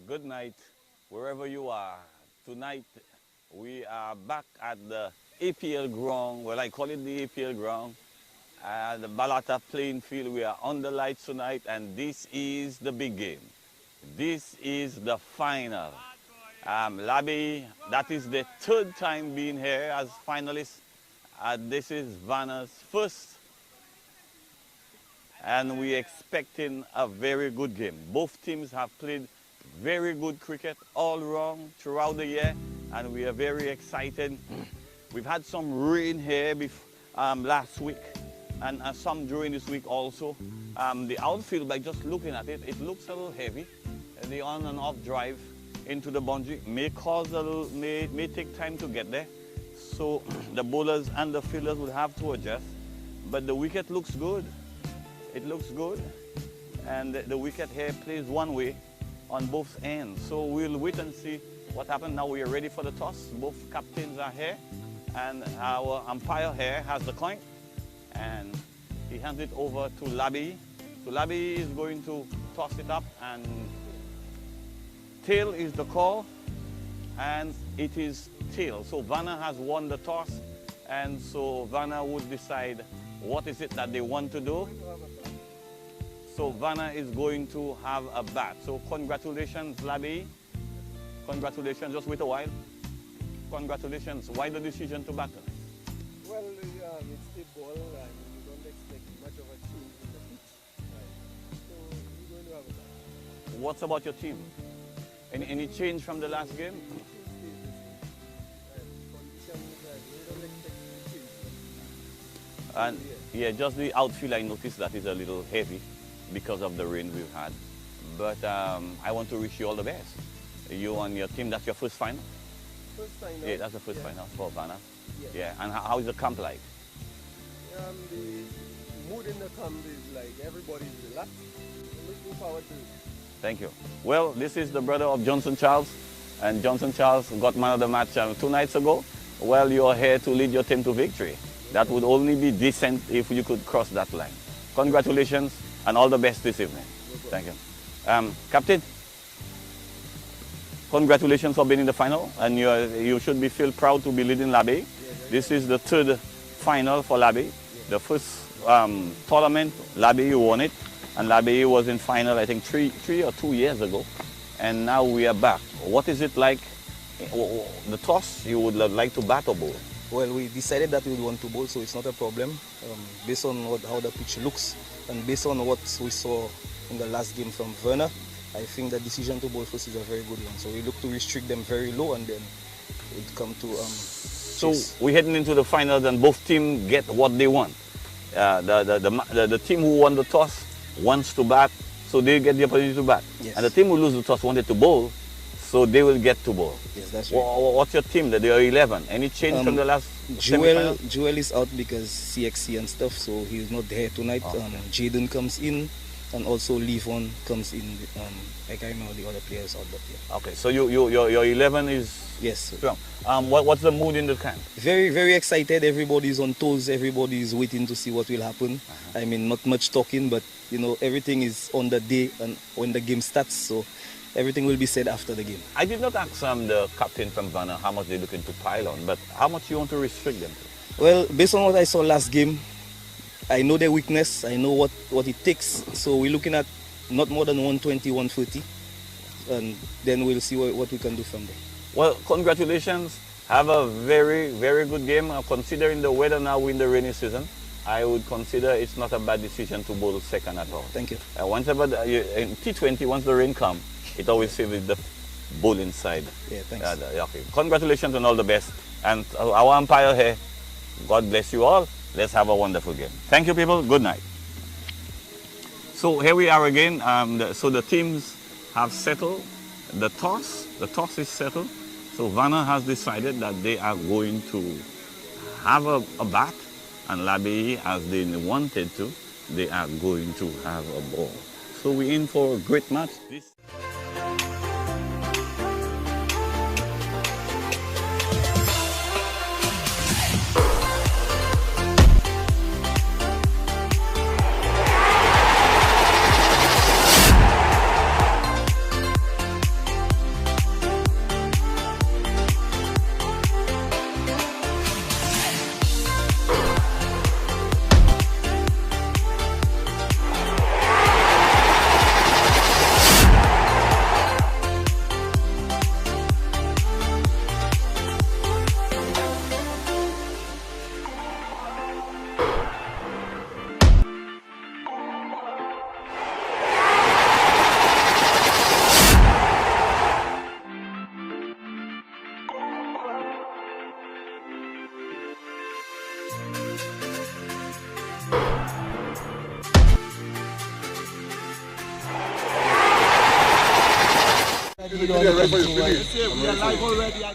good night, wherever you are. Tonight, we are back at the APL ground. Well, I call it the APL ground. The Balata playing field. We are on the lights tonight, and this is the big game. This is the final. LABAYEE, that is the third time being here as finalists. This is VANA's first, and we're expecting a very good game. Both teams have played very good cricket all round throughout the year, and we are very excited. We've had some rain here last week, and some during this week also. The outfield, by just looking at it, it looks a little heavy. The on and off drive into the boundary may take time to get there. So the bowlers and the fielders would have to adjust. But the wicket looks good. It looks good. And the wicket here plays one way on both ends. So we'll wait and see what happens. Now we are ready for the toss. Both captains are here. And our umpire here has the coin. And he hands it over to LABAYEE. So LABAYEE is going to toss it up, and tail is the call, and it is tail. So VANA has won the toss, and so VANA would decide what is it that they want to do. So VANA is going to have a bat. So congratulations, LABAYEE. Congratulations. Just wait a while. Congratulations. Why the decision to bat? Well, it's the ball, and we don't expect much of a change in the pitch. Right. So we're going to have a bat. What's about your team? Any change from the last game? And yeah, just the outfield, I noticed that is a little heavy because of the rain we've had. But I want to wish you all the best. You and your team, that's your first final? First final. Yeah, that's the first final for VANA. Yes. Yeah, and how is the camp like? The mood in the camp is like everybody's relaxed. I'm looking forward to it. Thank you. Well, this is the brother of Johnson Charles, and Johnson Charles got man of the match 2 nights ago. Well, you are here to lead your team to victory. That would only be decent if you could cross that line. Congratulations and all the best this evening. Thank you. Captain, congratulations for being in the final, and you should feel proud to be leading LABAYEE. This is the third final for LABAYEE. The first tournament, LABAYEE won it. And LABAYEE was in final, I think, 3 or 2 years ago. And now we are back. What is it like, the toss? You would like to bat or bowl? Well, we decided that we would want to bowl, so it's not a problem. Based on how the pitch looks and based on what we saw in the last game from VANA, I think the decision to bowl first is a very good one. So we look to restrict them very low, and then we'd come to So we're heading into the finals, and both teams get what they want. The team who won the toss wants to bat, so they get the opportunity to bat. Yes. And the team who lose the toss wanted to bowl, so they will get to bowl. Yes, that's right. What's your team? They are 11. Any change from the last semi-final? Joel is out because CXC and stuff, so he's not there tonight. Okay. Jaden comes in, and also Levon comes in. I can't remember the other players out there. Okay, so your 11 is yes. strong. What's the mood in the camp? Very, very excited. Everybody's on toes. Everybody's waiting to see what will happen. I mean, not much talking, but you know, everything is on the day and when the game starts. So everything will be said after the game. I did not ask the captain from VANA how much they're looking to pile on, but how much you want to restrict them to? Well, based on what I saw last game, I know their weakness. I know what it takes. So we're looking at not more than 120, 130, and then we'll see what we can do from there. Well, congratulations. Have a very, very good game. Considering the weather now in the rainy season, I would consider it's not a bad decision to bowl second at all. Thank you. In T20, once the rain comes, it always favors the bowling side. Yeah, thanks. Okay. Congratulations and all the best. And our umpire here, God bless you all. Let's have a wonderful game. Thank you, people. Good night. So here we are again. So the teams have settled the toss. The toss is settled. So VANA has decided that they are going to have a bat, and LABAYEE, as they wanted to, they are going to have a ball. So we're in for a great match. don't want to continue. We are live already.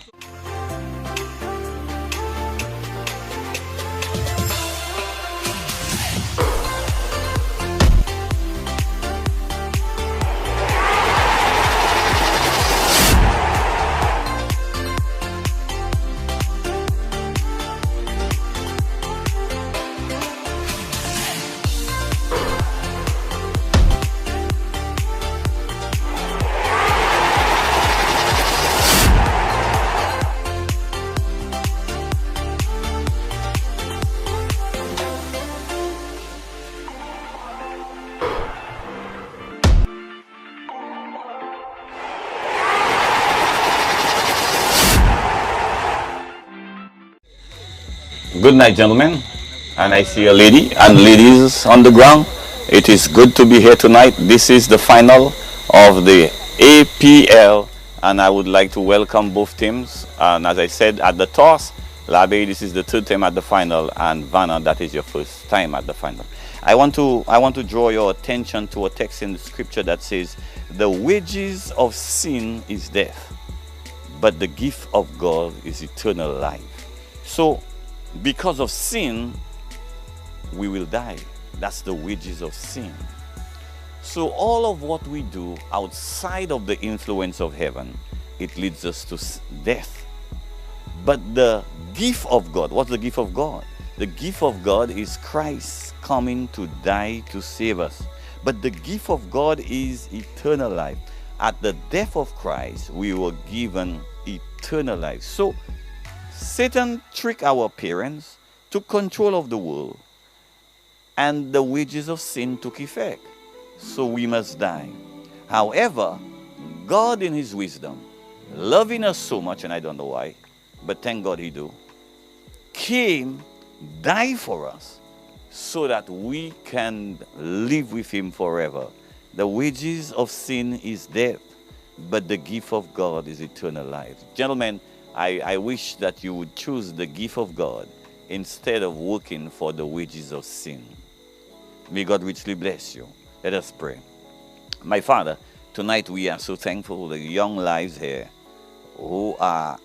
Good night, gentlemen. And I see a lady and ladies on the ground. It is good to be here tonight. This is the final of the APL, and I would like to welcome both teams. And as I said at the toss, LABAYEE, this is the third time at the final, and VANA, that is your first time at the final. I want to draw your attention to a text in the scripture that says, "The wages of sin is death, but the gift of God is eternal life." So, because of sin, we will die. That's the wages of sin. So all of what we do outside of the influence of heaven, it leads us to death. But the gift of God, what's the gift of God? The gift of God is Christ coming to die to save us. But the gift of God is eternal life. At the death of Christ, we were given eternal life. So Satan tricked our parents, took control of the world, and the wages of sin took effect. So we must die. However, God in his wisdom, loving us so much, and I don't know why, but thank God he do, came, died for us, so that we can live with him forever. The wages of sin is death, but the gift of God is eternal life. Gentlemen, I wish that you would choose the gift of God instead of working for the wages of sin. May God richly bless you. Let us pray. My Father, tonight we are so thankful for the young lives here who are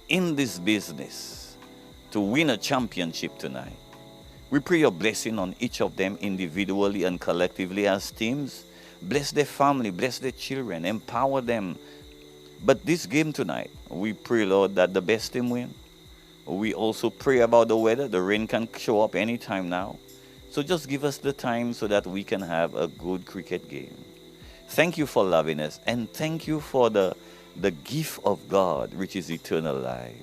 in this business to win a championship tonight. We pray your blessing on each of them individually and collectively as teams. Bless their family, bless their children, empower them. But this game tonight, we pray, Lord, that the best team win. We also pray about the weather. The rain can show up anytime now. So just give us the time so that we can have a good cricket game. Thank you for loving us, and thank you for the gift of God, which is eternal life.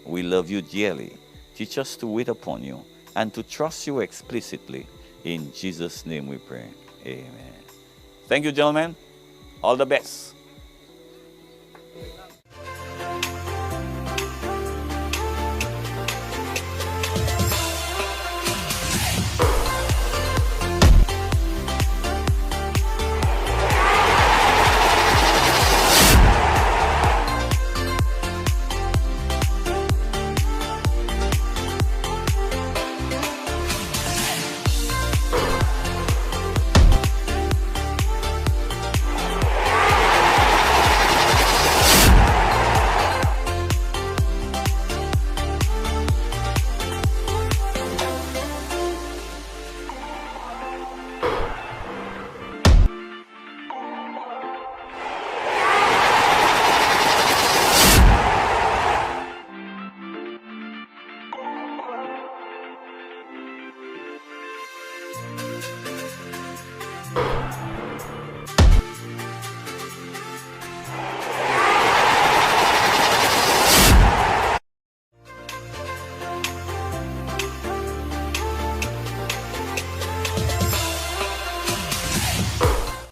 We love you dearly. Teach us to wait upon you and to trust you explicitly. In Jesus' name we pray. Amen. Thank you, gentlemen. All the best.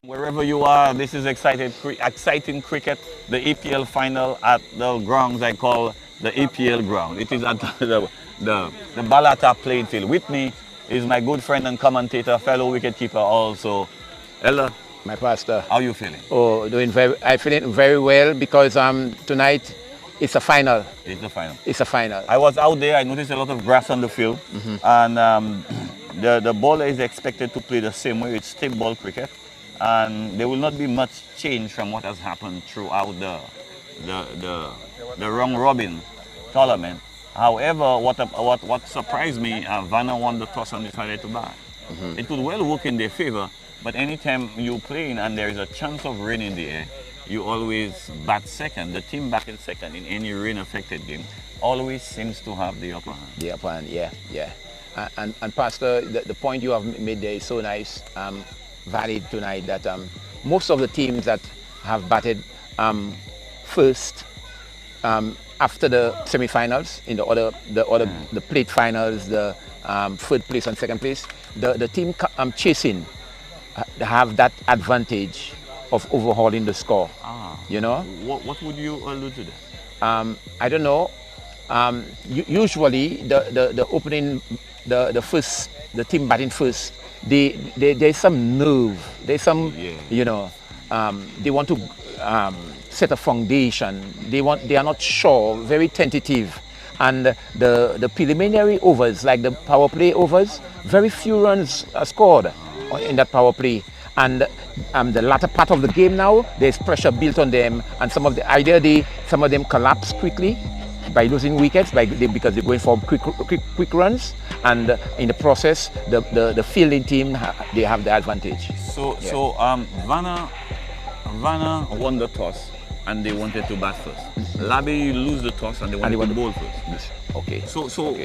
Wherever you are, this is exciting cricket, the APL final at the grounds I call the APL ground. It is at the Balata playing field. With me is my good friend and commentator, fellow wicketkeeper also, Ella. My pastor. How are you feeling? Oh, I feeling very well because tonight it's a final. It's the final. It's a final. I was out there, I noticed a lot of grass on the field, and the bowler is expected to play the same way. It's stick ball cricket. and there will not be much change from what has happened throughout the round robin tournament. However, what surprised me, VANA won the toss and decided to bat. It could well work in their favor, but anytime you play and there is a chance of rain in the air, you always bat second. The team batting second in any rain-affected game always seems to have the upper hand. The upper hand, yeah, yeah. And Pastor, the point you have made there is so nice, valid tonight, that most of the teams that have batted first after the semi-finals, in the plate finals, the third place and second place, the team chasing have that advantage of overhauling the score. You know? What would you allude to that? I don't know. Usually the opening, the team batting first, there's some nerve, there's some, you know, they want to set a foundation. They are not sure, very tentative. And the preliminary overs, like the power play overs, very few runs are scored in that power play. And the latter part of the game now, there's pressure built on them, and some of them collapse quickly by losing wickets because they're going for quick runs, and in the process, the fielding team, they have the advantage. So VANA won the toss and they wanted to bat first. LABAYEE lose the toss and they wanted to bowl first. Okay. So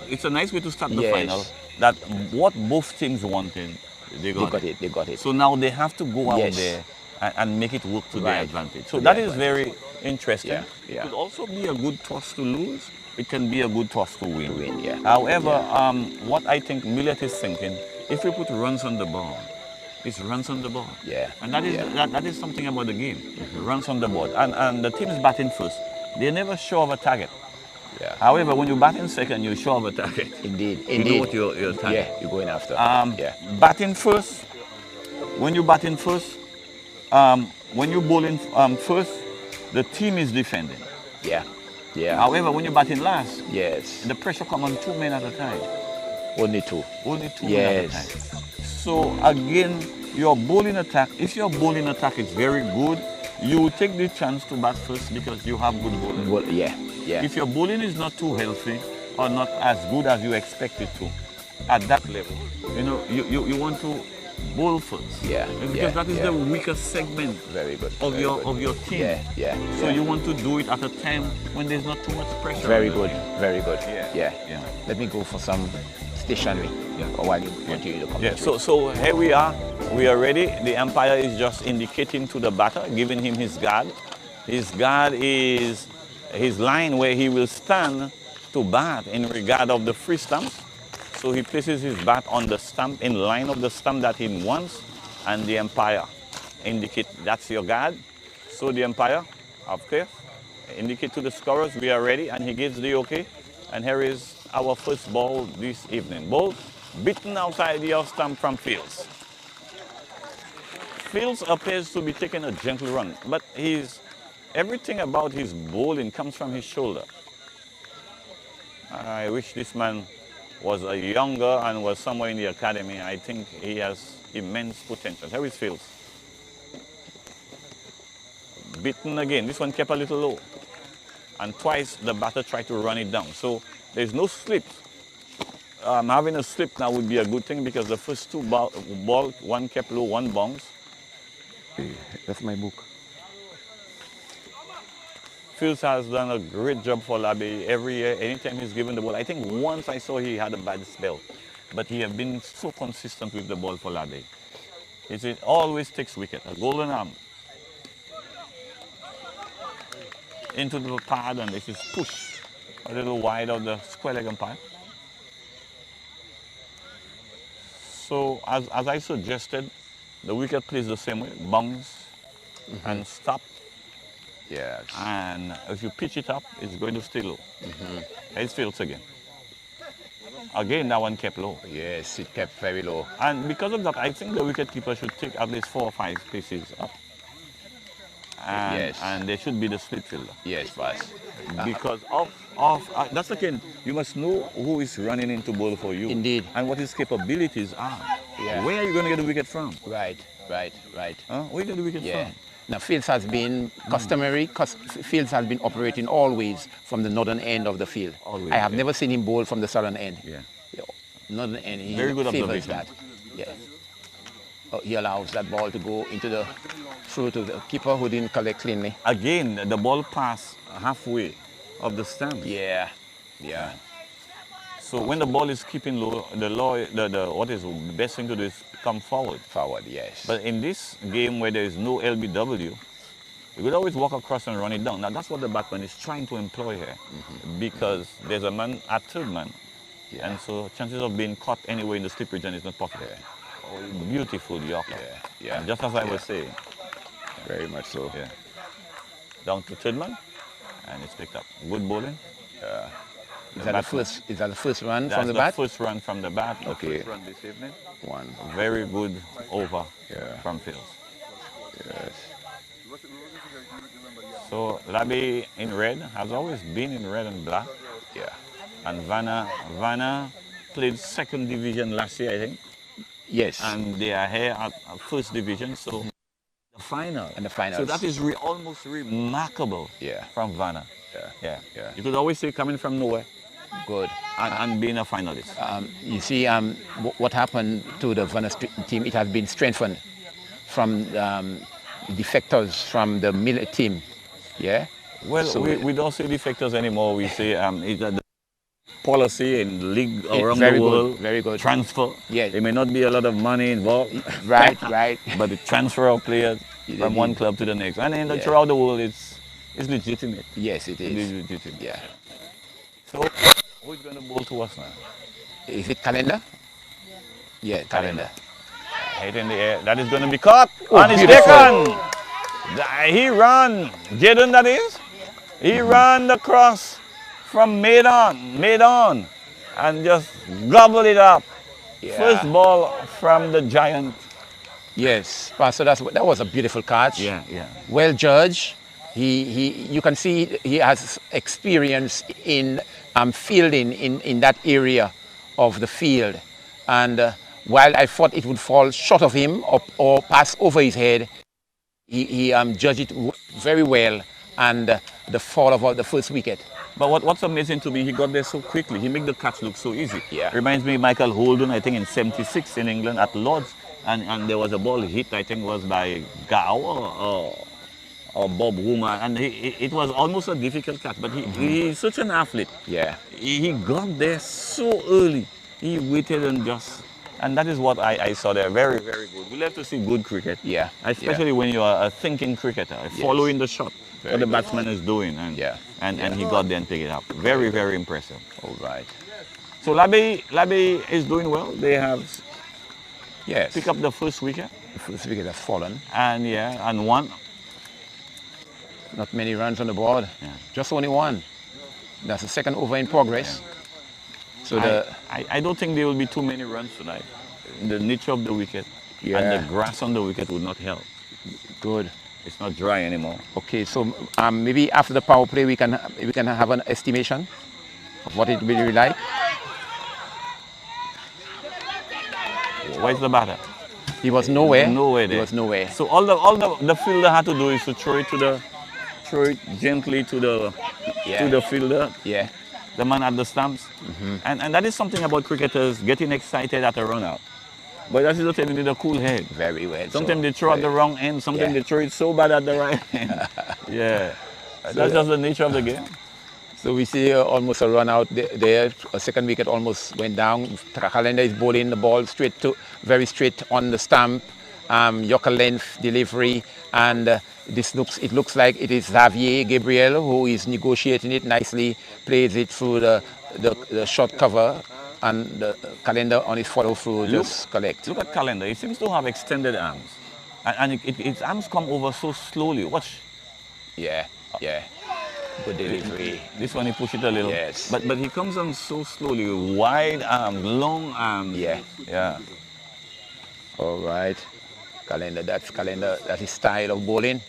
it's a nice way to start the final. That what both teams wanted, they got it. So now they have to go out there and make it work to their advantage. So that is very interesting. It could also be a good toss to lose. It can be a good toss to win. However, what I think Millet is thinking, if we put runs on the board, it's runs on the board. And that is something about the game. Runs on the board. And the teams batting first, they're never sure of a target. However, when you bat in second, you're sure of a target. Indeed. You know what your target. You're going after. Batting first, when you bat in first, when you bowl in first, the team is defending. However, when you bat in last, the pressure comes on 2 men at a time. Only two. Only 2 men at a time. So again, your bowling attack, if your bowling attack is very good, you take the chance to bat first because you have good bowling. If your bowling is not too healthy or not as good as you expect it to, at that level, you know, you want to bowl first. Because that is the weakest segment of your team. So you want to do it at a time when there's not too much pressure. Very good. Let me go for some stationery while you continue the commentary. So here we are ready. The umpire is just indicating to the batter, giving him his guard. His guard is his line where he will stand to bat in regard of the free stumps. So he places his bat on the stump, in line of the stump that he wants, and the umpire indicate that's your guard. So the umpire, of course, indicate to the scorers we are ready, and he gives the okay. And here is our first ball this evening. Ball beaten outside the off stump from Fields. Fields appears to be taking a gentle run, but everything about his bowling comes from his shoulder. I wish this man was a younger and was somewhere in the academy. I think he has immense potential. Here is Fields. Beaten again. This one kept a little low. And twice the batter tried to run it down. So there's no slip. Having a slip now would be a good thing because the first two ball, one kept low, one bounced. That's my book. Fields has done a great job for LABAYEE every year, anytime he's given the ball. I think once I saw he had a bad spell, but he has been so consistent with the ball for LABAYEE. It always takes wicket, a golden arm. Into the pad, and this is push a little wide of the square leg umpire. So as I suggested, the wicket plays the same way, bounce and stop. And if you pitch it up, it's going to stay low. It's Fields again. Again, that one kept low. Yes, it kept very low. And because of that, I think the wicketkeeper should take at least 4 or 5 paces up. And there should be the slip fielder. Yes, boss. Because that's again, you must know who is running into bowl for you. Indeed. And what his capabilities are. Yeah. Where are you going to get the wicket from? Right. Huh? Where you get the wicket Yeah. from? Now, Fields has been customary. Fields has been operating always from the northern end of the field. Always, I have yeah. never seen him bowl from the southern end. Yeah. Northern end. He Very good favors observation. that. Yeah. He allows that ball to go into the through to the keeper who didn't collect cleanly. Again, the ball passed halfway of the stamp. Yeah. So when the ball is keeping low, what is the best thing to do is come forward. Forward, yes. But in this game where there is no LBW, you could always walk across and run it down. Now that's what the batsman is trying to employ here, because there's a man at third man, and so chances of being caught anyway in the slip region is not possible. Oh, beautiful Yorker. Yeah. And just as I was saying. Very much so. Yeah. Down to third man, and it's picked up. Good bowling. Is that the first run That's from the bat? First run from the bat. Okay. First run this evening. One. Very good over from Fields. Yes. So LABAYEE in red has always been in red and black. Yeah. And VANA played second division last year, I think. Yes. And they are here at first division. So the final. And the finals. So that is almost remarkable from VANA. Yeah. You could always say coming from nowhere. Good. And being a finalist. You see, what happened to the VANA team, it has been strengthened from defectors from the middle team. Yeah? Well, so we don't say defectors anymore. We say it's the policy in the league around very the world. good, very good. Transfer. Yeah. There may not be a lot of money involved. Right. But the transfer of players from one club to the next. And then throughout the world, it's legitimate. Yes, it is. It is legitimate. Yeah. So, who's going to bowl to us now? Is it Calendar? Yeah, Calendar. Head in the air. That is going to be caught. And it's beautiful. taken. He ran. Jaden, that is. He ran the cross from made on, and just gobbled it up. Yeah. First ball from the giant. Yes, Pastor, that was a beautiful catch. Yeah. Well judged. You can see he has experience in fielding in that area of the field. And while I thought it would fall short of him or pass over his head, he judged it very well, and the fall of the first wicket. But what's amazing to me, he got there so quickly. He made the catch look so easy. Yeah. Reminds me of Michael Holden, I think in '76 in England at Lord's. And there was a ball hit, I think was by Gow or Bob Wooma. And it was almost a difficult catch. But he's such an athlete. Yeah. He got there so early. He waited and that is what I saw there. Very, very good. We love to see good cricket. Yeah. Especially when you are a thinking cricketer, following the shot. What the batsman is doing, and he got there and picked it up. Very, very impressive. All right. So LABAYEE is doing well. They have picked up the first wicket. The first wicket has fallen. And one. Not many runs on the board. Yeah. Just only one. That's the second over in progress. Yeah. So I don't think there will be too many runs tonight. The nature of the wicket and the grass on the wicket would not help. Good. It's not dry anymore. Okay, so maybe after the power play we can have an estimation of what it will be like. Where's the batter? He was nowhere. Nowhere there. He was nowhere. So all the fielder had to do is to throw it gently to the fielder. Yeah. The man at the stumps. And that is something about cricketers getting excited at a run out. But that is not telling you the cool head. Very well. Sometimes they throw at the wrong end, sometimes they throw it so bad at the right end. That's just the nature of the game. So we see almost a run out there. A second wicket almost went down. Calendar is bowling the ball very straight on the stump. Yorker length delivery, and it looks like it is Xavier Gabriel who is negotiating it nicely, plays it through the short cover, and the Calendar on his follow through just collect. Look at Calendar. He seems to have extended arms, and its arms come over so slowly. Watch. Yeah. Good delivery. This one he pushed it a little. Yes. But he comes on so slowly, wide arms, long arms. Yeah. All right. Calendar. That's his style of bowling.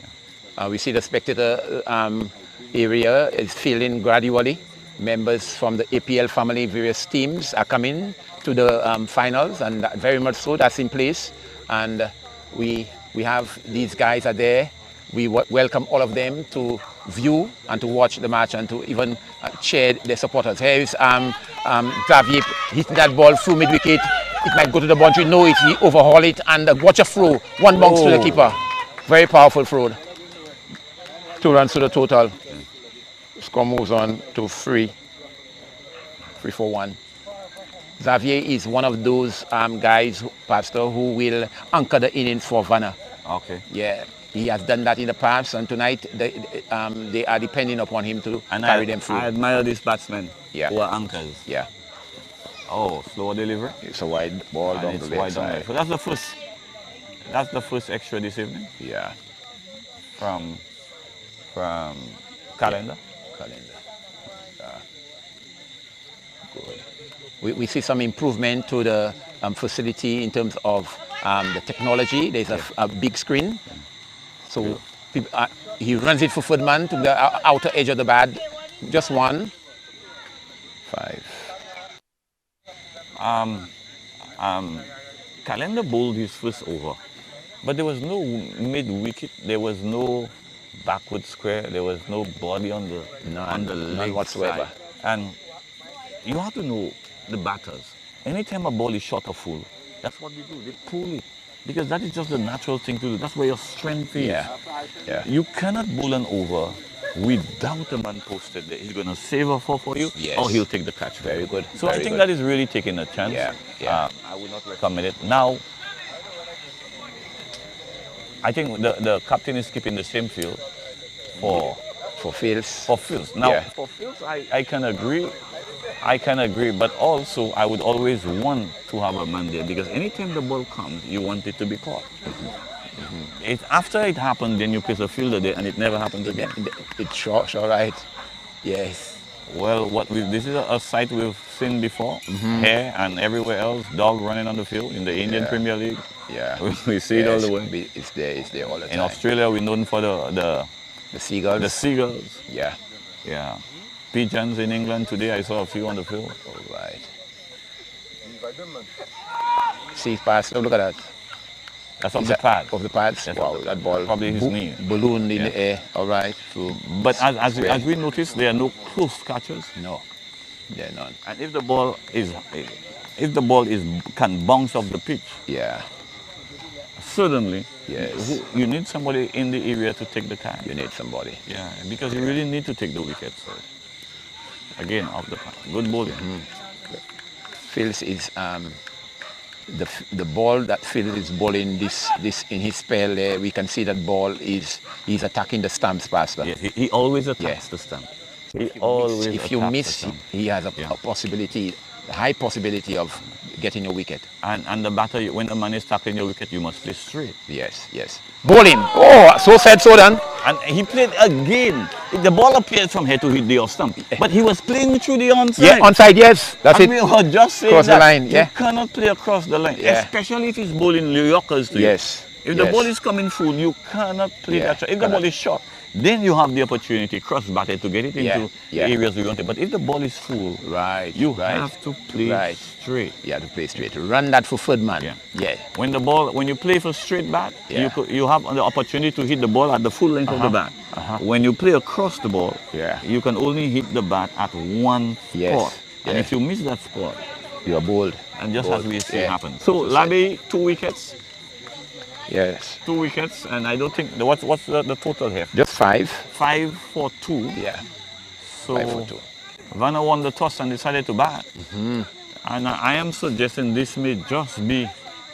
We see the spectator area is filling gradually. Members from the APL family, various teams are coming to the finals, and very much so. That's in place, and we have these guys are there. We welcome all of them to view and to watch the match and to even cheer their supporters. Here is Xavier hitting that ball through mid-wicket. It might go to the boundary. No, he overhaul it and watch a throw. One bounce to the keeper. Very powerful throw. 2 runs to the total. Score moves on to 3 for 1. Xavier is one of those guys, Pastor, who will anchor the innings for VANA. Okay. Yeah. He has done that in the past, and tonight they are depending upon him to carry them through. I admire these batsmen who are anchors. Yeah. Oh, slower delivery. It's a wide ball down the left side. So that's the first extra this evening. Yeah. From Calendar. Yeah. Good. We see some improvement to the facility in terms of the technology. There's a big screen. So he runs it for Footman to the outer edge of the bat. Just 1. 5. Calendar bowled his first over, but there was no mid-wicket. There was no backward square. There was no body on the leg whatsoever. Side. And you have to know the batters. Anytime a ball is short or full, that's what they do. They pull it. Because that is just the natural thing to do. That's where your strength is. Yeah. You cannot bowl an over without a man posted there. He's going to save a 4 for you, or he'll take the catch. Very good. So I think that is really taking a chance. Yeah. I would not recommend it. Now, I think the captain is keeping the same field for Fields. For Fields. Now, for Fields, I can agree. But also I would always want to have a man there, because anytime the ball comes, you want it to be caught. After it happened, then you place a fielder there, and it never happens again. It's sure right. Yes. Well, this is a sight we've seen before, here and everywhere else. Dog running on the field in the Indian Premier League. Yeah. We see it all the way. It's there all the time. In Australia, we're known for the seagulls. The seagulls. Yeah. Pigeons in England today, I saw a few on the field. All right. See, Pastor, look at that. That's off the pad. Off the pads? Yes, wow, that ball. Probably his knee. Ballooned in the air. All right. So, but as we noticed, there are no close catches. No, there are none. And if the ball can bounce off the pitch, certainly, you need somebody in the area to take the catch. You need somebody. Yeah, because you really need to take the wickets. So. Again, off the pad. Good bowling. Fields is the ball that Fields is bowling this in his spell there. We can see that ball he's attacking the stumps, Pastor. Yes, he always attacks the stump. If you miss, he has a possibility, a high possibility of getting a wicket. And the batter, when the man is tackling your wicket, you must play straight. Yes. Bowling. Oh, so said, so done. And he played again. The ball appeared from here to hit the off stump. But he was playing through the onside. Yeah, onside, yes. That's it. We were just saying across the line, you cannot play across the line, especially if he's bowling Yorkers to you. If the ball is coming full, you cannot play that. If the ball is short, then you have the opportunity, cross-batted, to get it into the areas you want it. But if the ball is full, you have to play straight. You have to play straight. Run that for third man. When you play for straight bat, you have the opportunity to hit the ball at the full length of the bat. When you play across the ball, you can only hit the bat at one spot. And if you miss that spot, you are bowled. And just as we see happen. So LABAYEE, 2 wickets. Yes. 2 wickets, and I don't think what's the total here? Just 5. 5 for 2. Yeah. So 5 for 2. VANA won the toss and decided to bat. And I am suggesting this may just be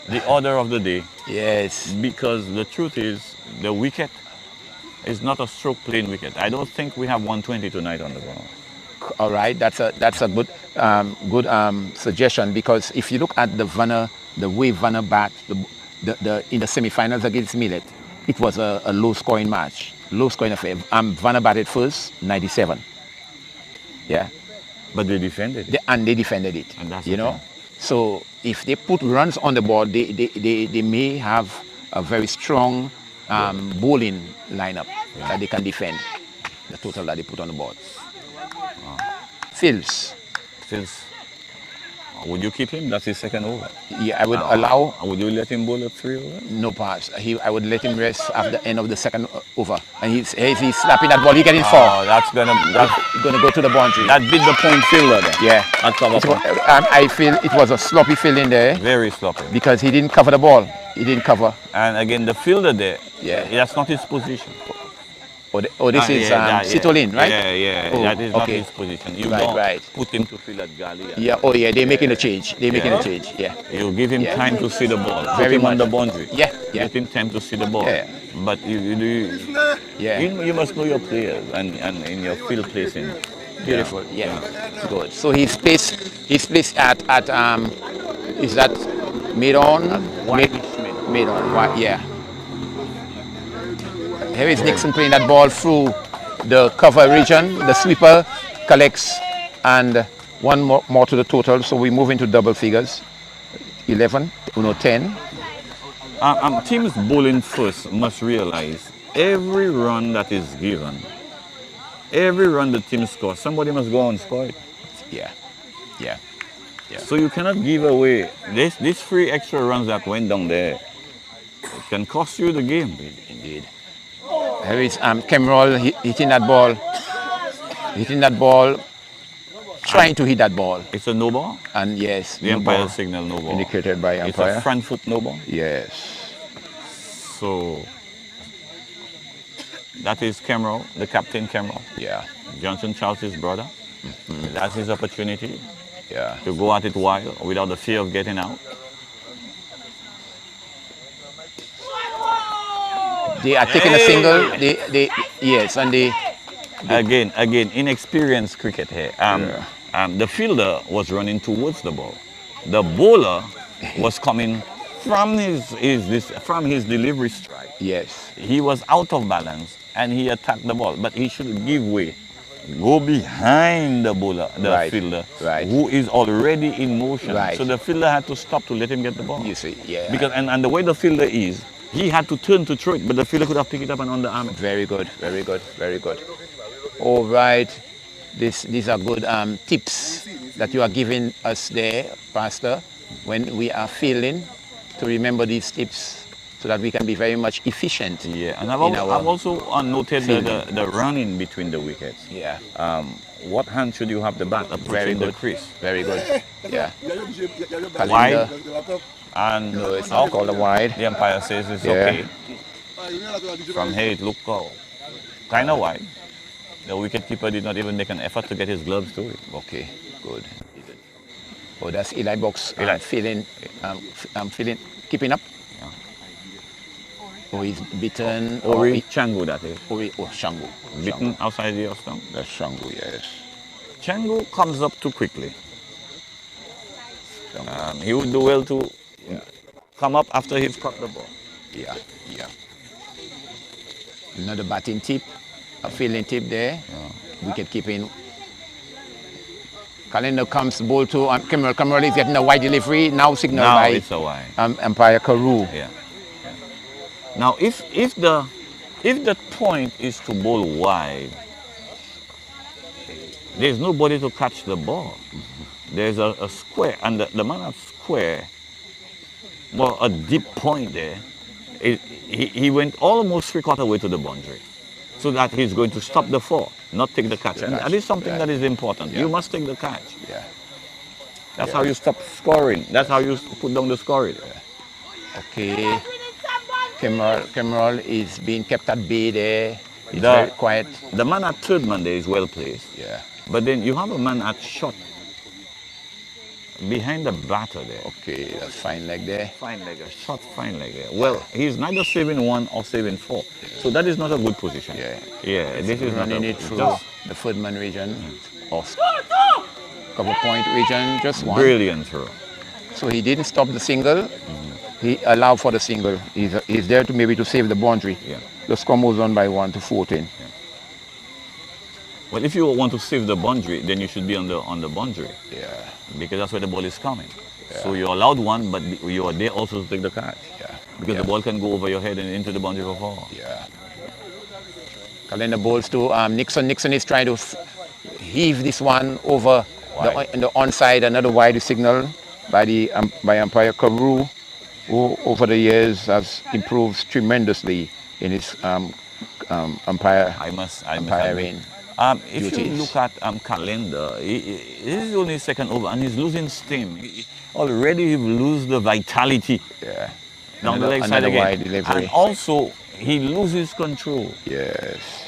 the order of the day. Yes. Because the truth is, the wicket is not a stroke playing wicket. I don't think we have 120 tonight on the ground. All right, that's a good suggestion, because if you look at the way VANA bat, in the semi-finals against Millet, it was a low-scoring match, low-scoring affair. VANA batted first, 97. Yeah. But they defended it. They defended it. And that's So if they put runs on the board, they may have a very strong bowling lineup that they can defend the total that they put on the board. Fields. Would you keep him? That's his second over. Yeah, I would allow. Would you let him bowl a 3 over? No pass. I would let him rest at the end of the second over. And he's slapping that ball. He getting 4. Oh, that's gonna Go to the boundary. that beat the point fielder then. Yeah. At cover point. I feel it was a sloppy fielding there Very sloppy. because he didn't cover the ball. He didn't cover. And again, the fielder there, Yeah. that's not his position. This is Sitolin, right? Yeah. Oh, That is not okay. his position. You Right, don't right. put him to field at galley. Yeah. Oh, yeah. They're making a change. Yeah. You give him Yeah. time to see the ball. Very Put him on much. the boundary. Yeah. Give him time to see the ball. Yeah. But you must know your players and in your field placing. Beautiful. Yeah. Good. So he's placed at is that mid-on? Mid-on. Yeah. Here is Nixon playing that ball through the cover region. The sweeper collects and one more to the total. So we move into double figures. 11, 10. Teams bowling first must realize every run that is given, every run the team scores, somebody must go and score it. Yeah. So you cannot give away these 3 extra runs that went down there. It can cost you the game. Indeed. Here is Kemerol hitting that ball, trying to hit that ball. It's a no ball. And yes, The umpire signal no ball. indicated by It's umpire. a front foot no ball. Yes. So that is Kemerol, the captain Kemerol, Yeah. Johnson Charles' brother. That's his opportunity Yeah. to go at it wild without the fear of getting out. They are taking a single. Again, inexperienced cricket here. The fielder was running towards the ball. The bowler was coming from his delivery strike. Yes. He was out of balance and he attacked the ball, but he should give way, go behind the bowler, the fielder, who is already in motion. Right. So the fielder had to stop to let him get the ball. You see, yeah. Because and the way the fielder is, he had to turn to throw it, but the fielder could have picked it up and underarm it. Very good. All right. These are good tips that you are giving us there, Pastor, when we are fielding, to remember these tips so that we can be very much efficient. Yeah, and I've also noted the running between the wickets. Yeah. What hand should you have the bat approaching the crease? Very good. Yeah. Wide. And No, it's not called a wide. the umpire says it's Yeah. okay. From here it looked kind of wide. The wicketkeeper did not even make an effort to get his gloves to it. Okay, good. Oh, that's Eli Box. Eli. Feeling, keeping up. Yeah. Oh, he's beaten. Ori Changu, that is. Shangu. Beaten outside the off stump. That's Shangu, yes. Changu comes up too quickly. He would do well to come up after he's caught the ball. Yeah. Another batting tip, a fielding tip there. Wicket keeping. Calendar comes ball to Kemerol. Kemerol is getting a wide delivery. Now signaled Now by it's a wide. umpire Carew. Yeah. Now if the point is to bowl wide, there's nobody to catch the ball. There's a square, and the man at square, well, a deep point there. He went almost 3/4 way to the boundary, so that he's going to stop the 4, not take the catch. And that is something that is important. You must take the catch. Yeah. That's how you stop scoring. That's how you put down the scoring. Okay. Kemerol is being kept at bay there. He's very quiet. The man at third man there is well placed. Yeah. But then you have a man at short behind the batter there. Okay, that's fine leg there. Fine leg, a short fine leg there. Well, he's neither saving 1 or saving 4. So that is not a good position. Yeah, this is Running not it through the third man region or cover point region, just one. Brilliant throw. So he didn't stop the single. He allowed for the single. He's there to maybe to save the boundary. Yeah. The score moves on by 1 to 14. Well, if you want to save the boundary, then you should be on the boundary. Yeah. Because that's where the ball is coming. So you're allowed 1, but you are there also to take the catch. Yeah. Because the ball can go over your head and into the boundary for 4. Yeah. Calendar balls to Nixon. Nixon is trying to heave this one over In the onside, another wide signal by the by umpire Carew, who over the years has improved tremendously in his umpiring. If you look at calendar, this is only his second over and he's losing steam. Already he loses the vitality. Yeah. Down the leg side again. And also he loses control. Yes.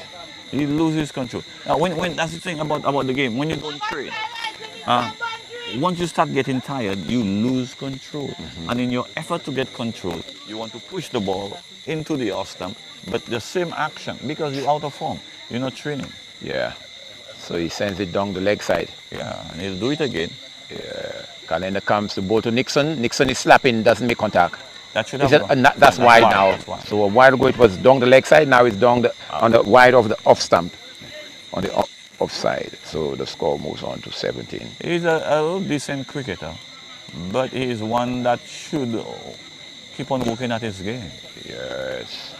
He loses control. Now when that's the thing about the game, when you don't train, once you start getting tired, you lose control. And in your effort to get control, you want to push the ball into the off stump, but the same action because you're out of form. You're not training. Yeah. So he sends it down the leg side. Yeah, and he'll do it again. Yeah. Calendar comes to ball to Nixon. Nixon is slapping, doesn't make contact. That should have gone. That's wide now. That's wide. So a while ago it was down the leg side. Now it's down on the wide of the off stump, on the offside. So the score moves on to 17. He's a decent cricketer, but he's one that should keep on working at his game. Yes.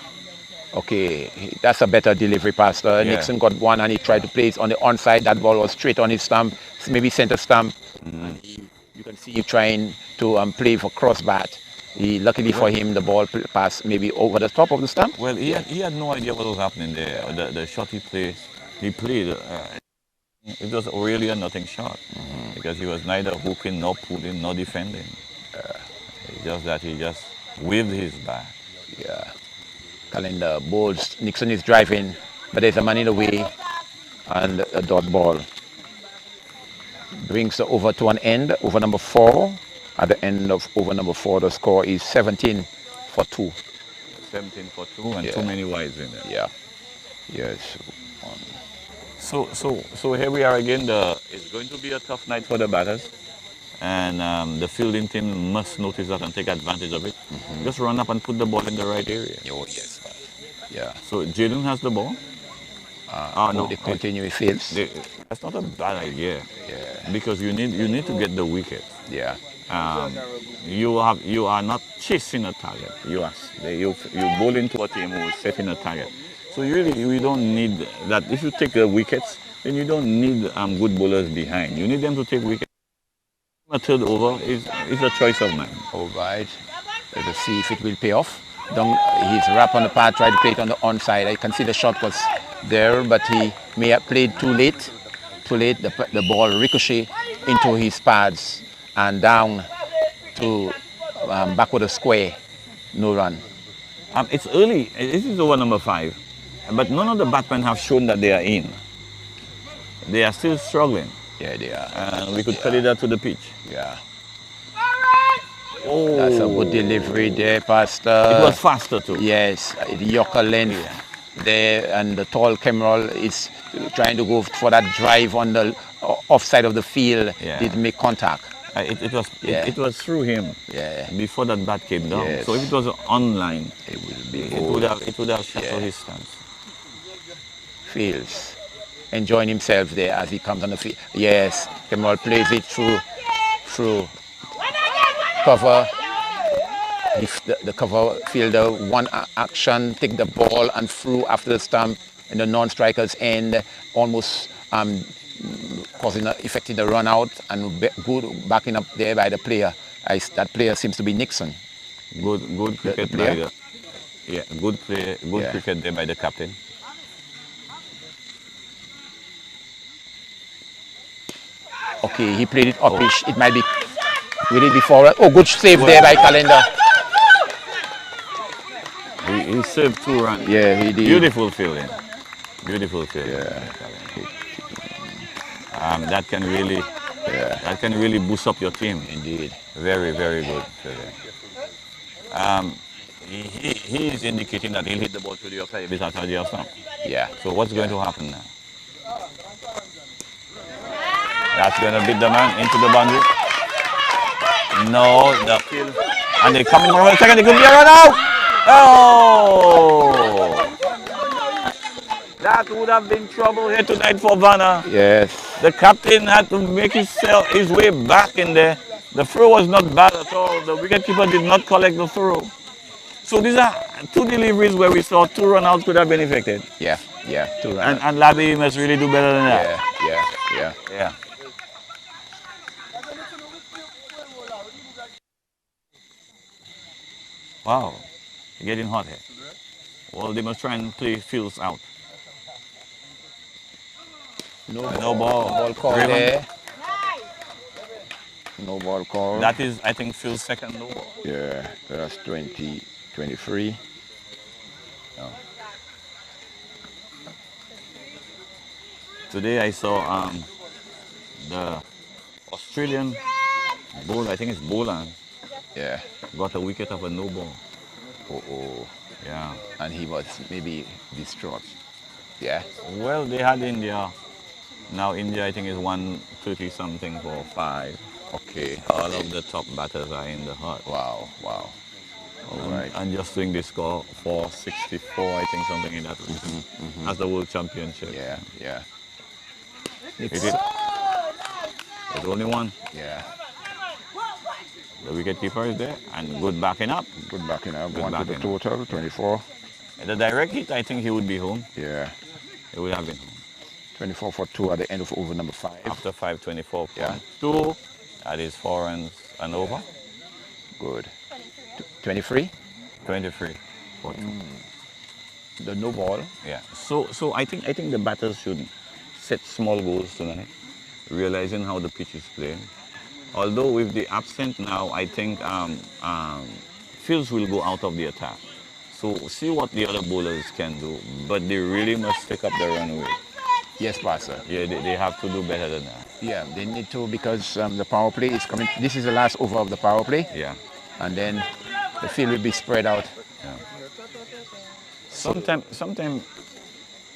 Okay, that's a better delivery pass. Nixon got one and he tried to play it on the onside. That ball was straight on his stump, maybe center stump. And you can see him trying to play for cross bat. Luckily for him, the ball passed maybe over the top of the stump. Well, he had no idea what was happening there. The shot he played, it was really a nothing shot because he was neither hooking, nor pulling, nor defending. It's just that he just waved his bat. Yeah. Calendar bowls. Nixon is driving, but there's a man in the way, and a dot ball brings the over to an end. Over number 4. At the end of over number 4, the score is 17 for 2. 17 for 2 and too many wides in there. Yeah. Yes. So here we are again. It's going to be a tough night for the batters. And the fielding team must notice that and take advantage of it. Just run up and put the ball in the right area. Oh, yes. Yeah. So Jaden has the ball. No, they continue with fields. That's not a bad idea. Yeah. Because you need to get the wicket. Yeah. You are not chasing a target. You bowl into a team who is setting a target. So you don't need that. If you take the wickets, then you don't need good bowlers behind. You need them to take wickets. A third over is a choice of mine. All right. Let us see if it will pay off. He's wrapped on the pad, tried to play it on the onside. I can see the shot was there, but he may have played too late. The ball ricochet into his pads and down to backward of square. No run. It's early. This is over number 5. But none of the batsmen have shown that they are in. They are still struggling. Yeah, they are. And we could credit that to the pitch. Yeah. Oh. That's a good delivery there, Pastor. It was faster too. Yes, the Yorker length there, and the tall Kemerol is trying to go for that drive on the offside of the field. Did make contact. It was through him. Yeah. Before that bat came down. Yes. So if it was online, it would have shattered his stance. Fields enjoying himself there as he comes on the field. Yes, Kemerol plays it through cover. If the cover fielder one action, take the ball and through after the stump in the non-striker's end, almost affecting the run out and good backing up there by the player. That player seems to be Nixon. Good cricket by good cricket there by the captain. Okay, he played it uppish. It might be. We did before. Oh, good save there by Calendar. He saved 2 runs. Yeah, he did. Beautiful fielding. Beautiful fielding. Yeah. That can really boost up your team. Indeed. Very, very good fielding. He is indicating that he'll hit the ball to the offside if it's outside the offside. Yeah. So what's going to happen now? That's going to beat the man into the boundary. No, the field. And they're coming for a second. It could be a run out. Oh! That would have been trouble here tonight for VANA. Yes. The captain had to make his way back in there. The throw was not bad at all. The wicketkeeper did not collect the throw. So these are 2 deliveries where we saw 2 run-outs could have been affected. Yeah, 2 run-outs. And LABAYEE must really do better than that. Yeah. Wow, getting hot here. Well, they must try and play fields out. No No ball. No ball call Raven. there. No ball call. That is, I think, Phil's second no ball. Yeah, that's 23. Today I saw the Australian bowler, I think it's Boland, Yeah. got a wicket of a no ball. Oh. Yeah. And he was maybe distraught. Yeah. Well, they had India. Now India, I think, is 130 something for 5. Okay. All of the top batters are in the hut. Wow. All right. And just doing the score 464, I think, something in that. That's the World Championship. Yeah. Is it? There's only one. Yeah. The wicketkeeper is there, and good backing up. Good backing up. Good One to the backing up. total, 24. The direct hit, I think he would be home. Yeah. He would have been home. 24 for 2 at the end of over number 5. After 5:24. Yeah. 2, that is 4 runs and over. Good. 23. 23 for 2. The no ball. Yeah. So I think the batters should set small goals tonight, realizing how the pitch is playing. Although with the absent now, I think Fields will go out of the attack. So see what the other bowlers can do, but they really must pick up the runway. Yes, Pastor. Yeah, they have to do better than that. Yeah, they need to, because the power play is coming. This is the last over of the power play. Yeah. And then the field will be spread out. Yeah. Sometimes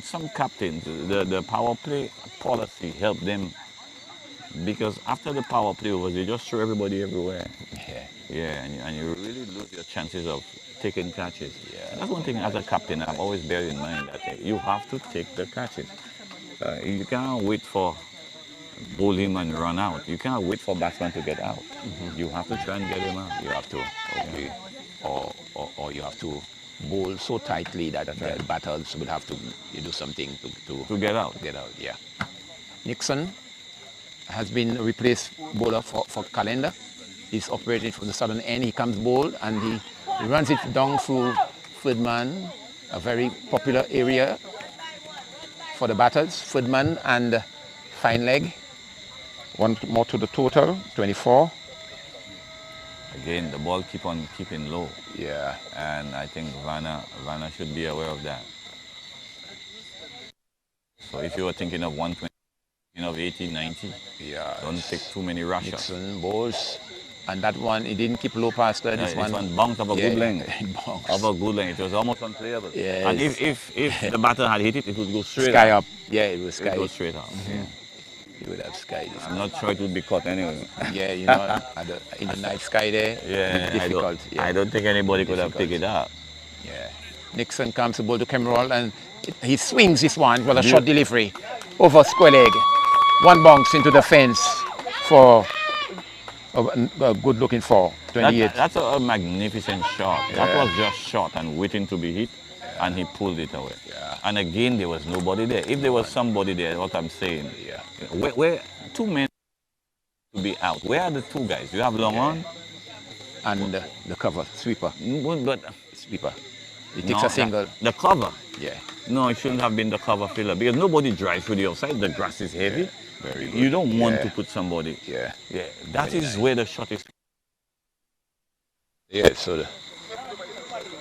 some captains, the power play policy help them, because after the power play over, they just throw everybody everywhere. Yeah, and you really lose your chances of taking catches. Yeah. That's one thing as a captain I've always bear in mind, that you have to take the catches. You can't wait for bowl him and run out. You can't wait for batsman to get out. You have to try and get him out. You have to. Okay. Or you have to bowl so tightly that the batters will have to do something To get out. Get out, yeah. Nixon has been replaced bowler for Calendar. He's operating from the southern end. He comes bowl and he runs it down through third man, a very popular area for the batters. Third man and fine leg. One more to the total, 24. Again, the ball keeping low. Yeah. And I think VANA should be aware of that. So if you were thinking of 120, of 80, 90, don't take too many rush shots. Nixon bowls. And that one, it didn't keep low past that. This one bounced of a good length. Of a good length. It was almost unplayable. Yes. And if the batter had hit it, it would go straight sky up. Yeah, it was sky. It would go straight up. Yeah. It would have sky. I'm not sure it would be caught anyway. Yeah, in the night sky there, yeah, it's difficult. I don't think anybody could have picked it up. Yeah. Nixon comes to bowl to Cameron and he swings this one with a short delivery over square leg. One bounce into the fence for a good looking for 28. That's a magnificent shot. Yeah. That was just shot and waiting to be hit, and he pulled it away. Yeah. And again, there was nobody there. If there was somebody there, what I'm saying, where 2 men to be out. Where are the 2 guys? You have Long on and the cover sweeper. But sweeper. He takes a single. The cover. Yeah. No, it shouldn't have been the cover filler, because nobody drives through the outside. The grass is heavy. Yeah. Very good. You don't want to put somebody. Yeah. That is nice. Where the shot is. Yeah. So,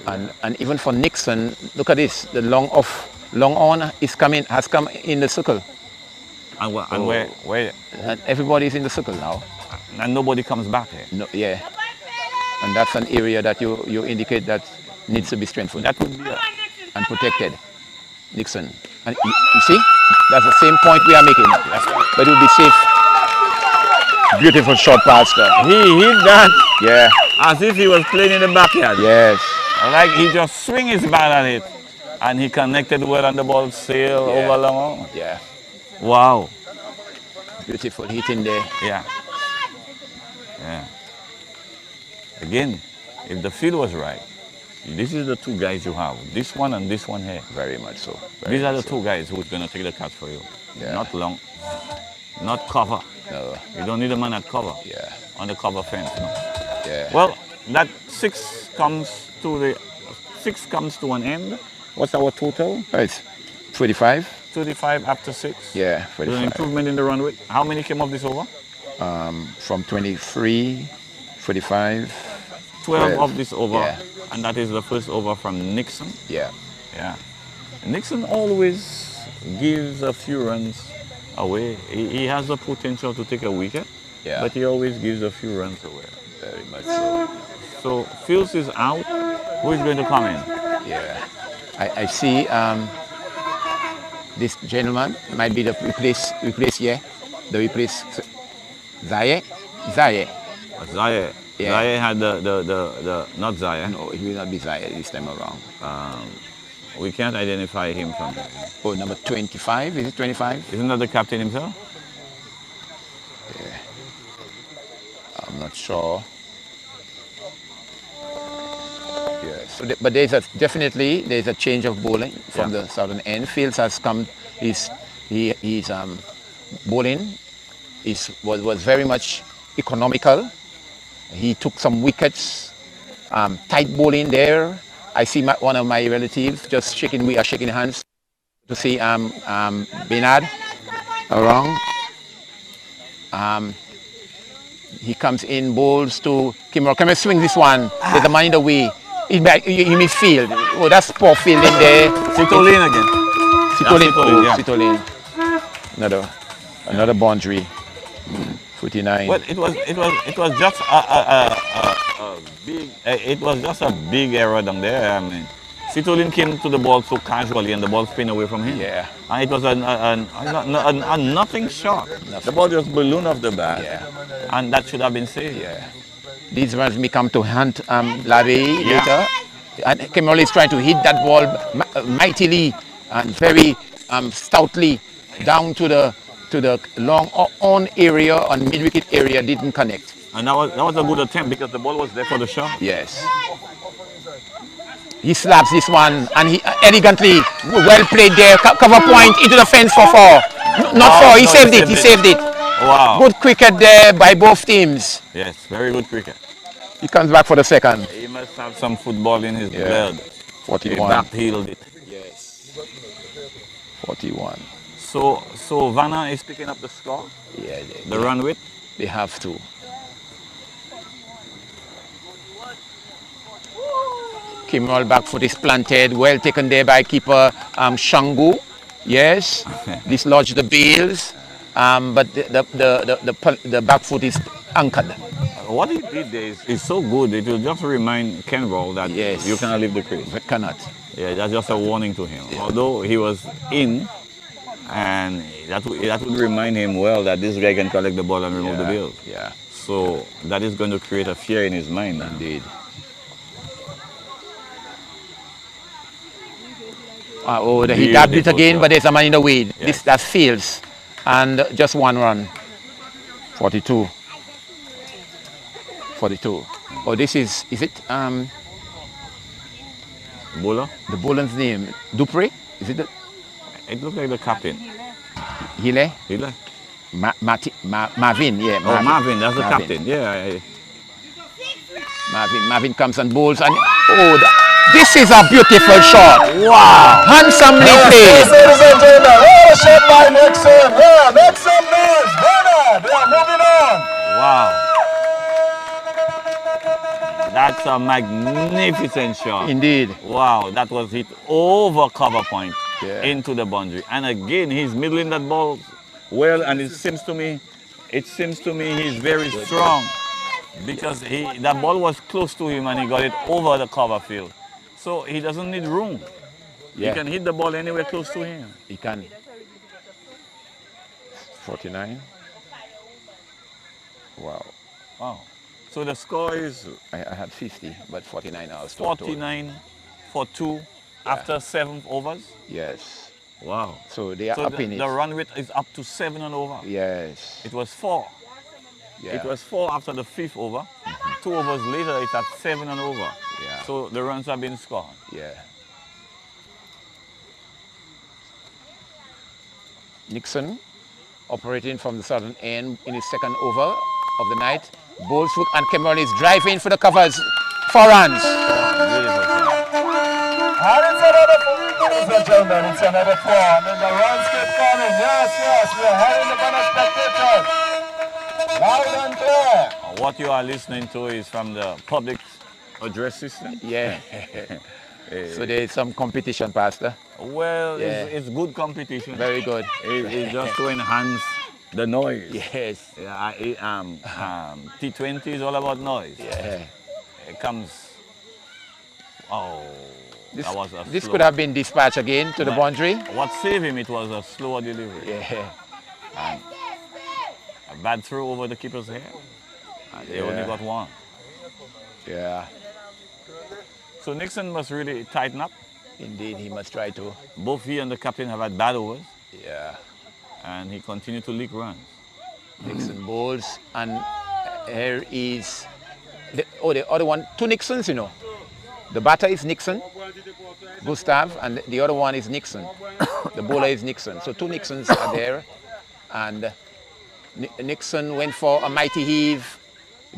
and even for Nixon, look at this. The long on has come in the circle. And where? And everybody is in the circle now. And nobody comes back here. No, yeah. And that's an area that you indicate that needs to be strengthened. That would be and protected. Nixon. And you see, that's the same point we are making. But it will be safe. Beautiful shot pass. He hit that. Yeah. As if he was playing in the backyard. Yes. Like he just swing his bat at it, and he connected well, and the ball sailed over long. Yeah. Wow. Beautiful hit in there. Yeah. Again, if the field was right, this is the 2 guys you have. This one and this one here. Very much so. These are the 2 guys who's going to take the catch for you. Yeah. Not long. Not cover. No. You don't need a man at cover. Yeah. On the cover fence. No. Yeah. Well, that six comes to an end. What's our total? It's 35. 35 after 6. Yeah, There's an 35. improvement in the run rate. How many came off this over? From 23, 45. 12 off this over. Yeah. And that is the first over from Nixon. Yeah. Yeah. Nixon always gives a few runs away. He has the potential to take a wicket, Yeah. but he always gives a few runs away. Very much so. So Fields is out. Who is going to come in? Yeah. I see this gentleman might be the replace Zaye. Zaye. Yeah. Zaye had the not Zaye. No, it will not be Zaye this time around. We can't identify him from there. Oh, number 25, is it 25? Isn't that the captain himself? Yeah. I'm not sure. Yeah. So but definitely there's a change of bowling from the southern end. Fields has come. He's bowling was very much economical. He took some wickets. Tight bowling there. I see one of my relatives just we are shaking hands to see Bernard around. He comes in, bowls to Kimmer. Kimmer swings this one. There's a man in the way. He midfield. Oh, that's poor fielding there. Sitolin again. Sitolin. Another boundary. 49. Well, it was just a big error down there. I mean, Sitolin came to the ball so casually, and the ball spin away from him. Yeah. And it was a nothing shot. The ball just ballooned off the bat. Yeah. And that should have been saved. Yeah. These runs may come to hunt LABAYEE later. And Kemal is trying to hit that ball mightily and very stoutly down to the long on area and mid-wicket area, didn't connect. And that was a good attempt because the ball was there for the shot. Yes. He slaps this one and he elegantly, well played there, cover point into the fence for 4. Not 4, he saved it. Wow. Good cricket there by both teams. Yes, very good cricket. He comes back for the second. He must have some football in his blood. 41. He back-heeled it. Yes. 41. So VANA is picking up the score? Yeah. The run width? They have to. Kimral back foot is planted, well taken there by keeper Shangu. Yes, dislodged the bails, but the back foot is anchored. What he did there is so good. It will just remind Kenroll that you cannot leave the crease. Cannot. Yeah, that's just a warning to him. Yeah. Although he was in, and that would remind him well that this guy can collect the ball and remove the bails. Yeah. So that is going to create a fear in his mind. Indeed. He dabbed it again, but there's a man in the way. Yes. That fails. And just 1 run. 42. 42. Oh, this is it? Bowler? The bowler's name. Dupree? Is it? It looks like the captain. Hile? Marvin, yeah. Oh, Marvin, that's the captain. Yeah. Marvin comes and bowls. And this is a beautiful shot. Wow. Handsomely played. Ladies and gentlemen, a shot by Nixon. Nixon leads. Bernard, they are moving on. Wow. That's a magnificent shot. Indeed. Wow, that was hit over cover point into the boundary. And again, he's middling that ball well, and it seems to me he's very strong because that ball was close to him and he got it over the cover field. So he doesn't need room. Yeah. He can hit the ball anywhere close to him. He can. 49. Wow. So the score is I had 50, but 49 hours. 49 for 2 after 7 overs. Yes. Wow. So they are up in it. The run rate is up to 7 and over. Yes. It was 4. Yeah. It was 4 after the 5th over. 2 overs later, it's at 7 and over. Yeah. So the runs have been scored. Yeah. Nixon operating from the southern end in his second over of the night. Boleshook and Cameron is driving for the covers. 4 runs. And it's another 4, ladies and gentlemen. It's another 4. And then the runs keep coming. Yes, yes. We're having the VANA spectators. Loud and clear. What you are listening to is from the public address system. Yeah. So there is some competition, Pastor. Well, Yeah. it's good competition. Very good. It's just to enhance the noise. Yes. Yeah, T20 is all about noise. Yeah. It comes. Oh, This, that was a this slow. could have been dispatched again to the boundary. What saved him? It was a slower delivery. Yeah. And a bad throw over the keeper's head. And they only got 1. Yeah. So Nixon must really tighten up. Indeed, he must try to. Both he and the captain have had bad overs, Yeah. and he continued to leak runs. Nixon bowls, and here is the other one. 2 Nixons, you know. The batter is Nixon, Gustav, and the other one is Nixon. The bowler is Nixon. So 2 Nixons are there, and Nixon went for a mighty heave,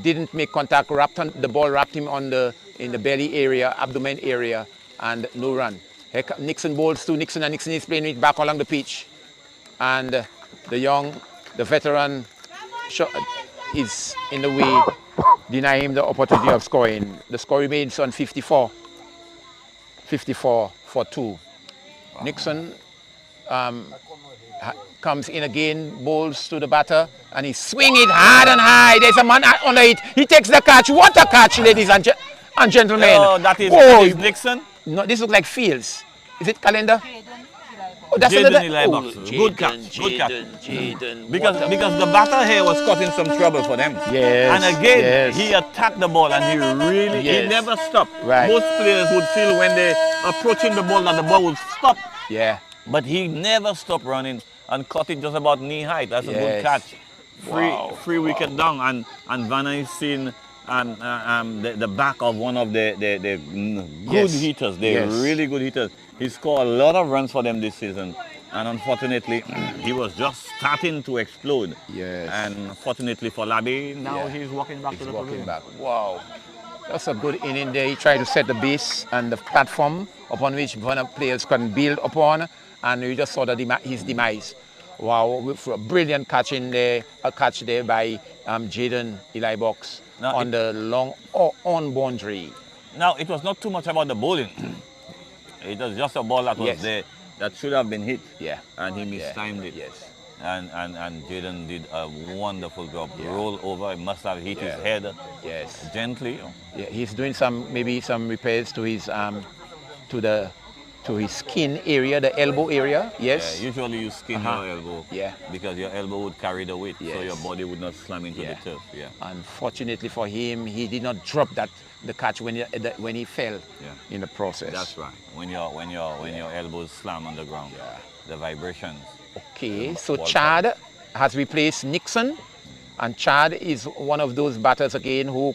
didn't make contact, the ball wrapped him in the belly area, abdomen area, and no run. Nixon bowls to Nixon, and Nixon is playing it back along the pitch, and the veteran is in the way, deny him the opportunity of scoring. The score remains on 54 for 2. Wow. Nixon comes in again, bowls to the batter, and he swings it hard and high. There's a man under it. He takes the catch. What a catch, ladies and gentlemen. Oh, that is Nixon? No, this looks like Fields. Is it Calendar? Oh, that's Jaden another. Eli Box. Good catch. Good catch. Because the batter here was caught in some trouble for them. Yes. And again, he attacked the ball, and he never stopped. Right. Most players would feel when they're approaching the ball that the ball would stop. Yeah. But he never stopped running and caught it just about knee height. That's a good catch. Free wicket down, and VANA is seeing the back of one of the good hitters. They're really good hitters. He scored a lot of runs for them this season, and unfortunately, he was just starting to explode. Yes. And fortunately for LABAYEE, now he's walking back to the pavilion. Wow. That's a good inning there. He tried to set the base and the platform upon which VANA players can build upon, and we just saw his demise. Wow, with a brilliant catch in there, a catch there by Jaden Eli Box on the long on boundary. Now, it was not too much about the bowling. It was just a ball that was there that should have been hit. Yeah. And he mistimed it. Yes. And Jaden did a wonderful job. Roll over, he must have hit his head gently. Yeah, he's doing maybe some repairs to his to his skin area, the elbow area. Yes. Yeah, usually you skin your elbow. Yeah. Because your elbow would carry the weight, so your body would not slam into the turf. Yeah. Unfortunately for him, he did not drop the catch when he fell in the process. That's right. When your elbows slam on the ground, the vibrations. Okay, so Chad has replaced Nixon, and Chad is one of those batters again who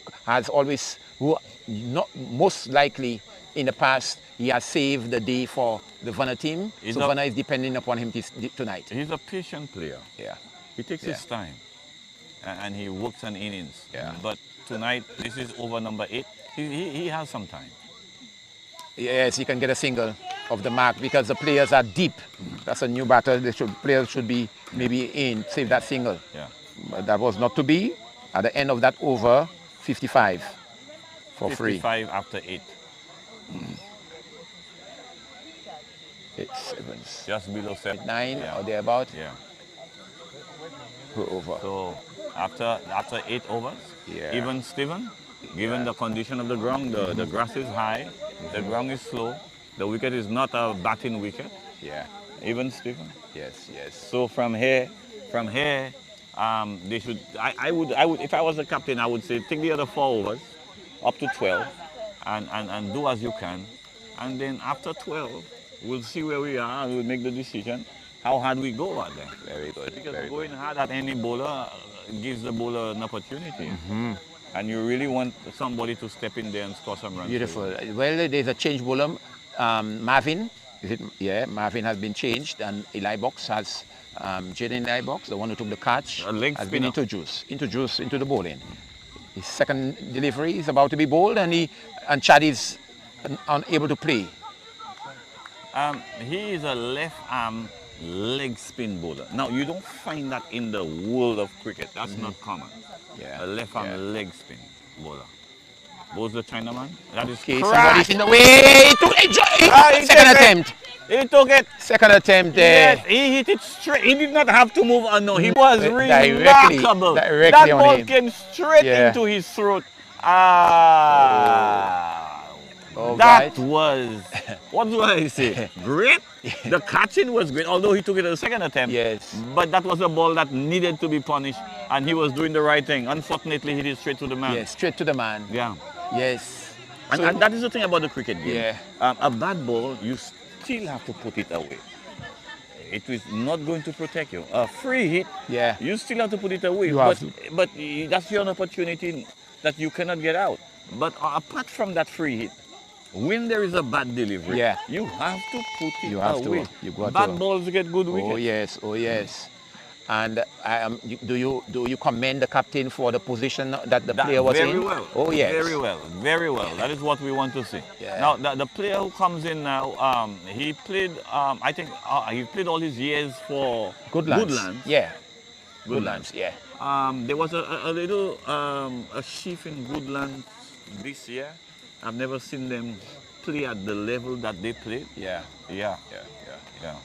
not most likely in the past he has saved the day for the VANA team. So VANA is depending upon him tonight. He's a patient player. Yeah. He takes his time, and he works on innings. Yeah. But tonight, this is over number 8. He has some time. Yes, he can get a single of the mark because the players are deep. That's a new batter. Players should be maybe save that single. Yeah. But that was not to be. At the end of that over, 55 for 55 free. 55 after 8. It's 7. Just below 7. 9 or thereabout. Yeah. We're over. So after 8 overs, even Steven, given the condition of the ground, the grass is high, the ground is slow, the wicket is not a batting wicket. Yeah. Even Steven. Yes. So from here, they should. I would if I was the captain, I would say take the other 4 overs up to 12, and do as you can, and then after 12, we'll see where we are and we'll make the decision how hard we go out there. Very good. Because going hard at any bowler gives the bowler an opportunity. And you really want somebody to step in there and score some runs. Beautiful. Well, there's a change bowler. Marvin, Marvin has been changed, and Eli Box has Jaden Eli Box, the one who took the catch, has been introduced into the bowling. His second delivery is about to be bowled, and Chad is unable to play. He is a left-arm leg spin bowler. Now, you don't find that in the world of cricket. That's not common. Yeah. A left-arm leg spin bowler. Bowls the Chinaman. That is Okay, cracked. somebody's in the way. Second attempt. He took it. Second attempt there. Yes, he hit it straight. He did not have to move. No, he was Directly remarkable. That on ball him. came straight into his throat. That was, what do I say? Great. The catching was great, although he took it at the second attempt. Yes. But that was a ball that needed to be punished, and he was doing the right thing. Unfortunately, he hit it straight to the man. Yes, straight to the man. Yeah. Yes. And that is the thing about the cricket game. Yeah. A bad ball, you still have to put it away. It is not going to protect you. A free hit, Yeah. you still have to put it away. You but, have to. but that's your opportunity that you cannot get out. But apart from that free hit, when there is a bad delivery, Yeah. you have to put it You have away. to. You got bad to. balls get good wickets. Oh yes. Oh yes. And do you commend the captain for the position that the player was very in? well. Oh yes. Very well. Very well. That is what we want to see. Yeah. Now the player who comes in now, he played. I think he played all his years for Goodlands. Yeah. Goodlands. Yeah. There was a little a chief in Goodlands this year. I've never seen them play at the level that they played. Yeah. Yeah. Yeah.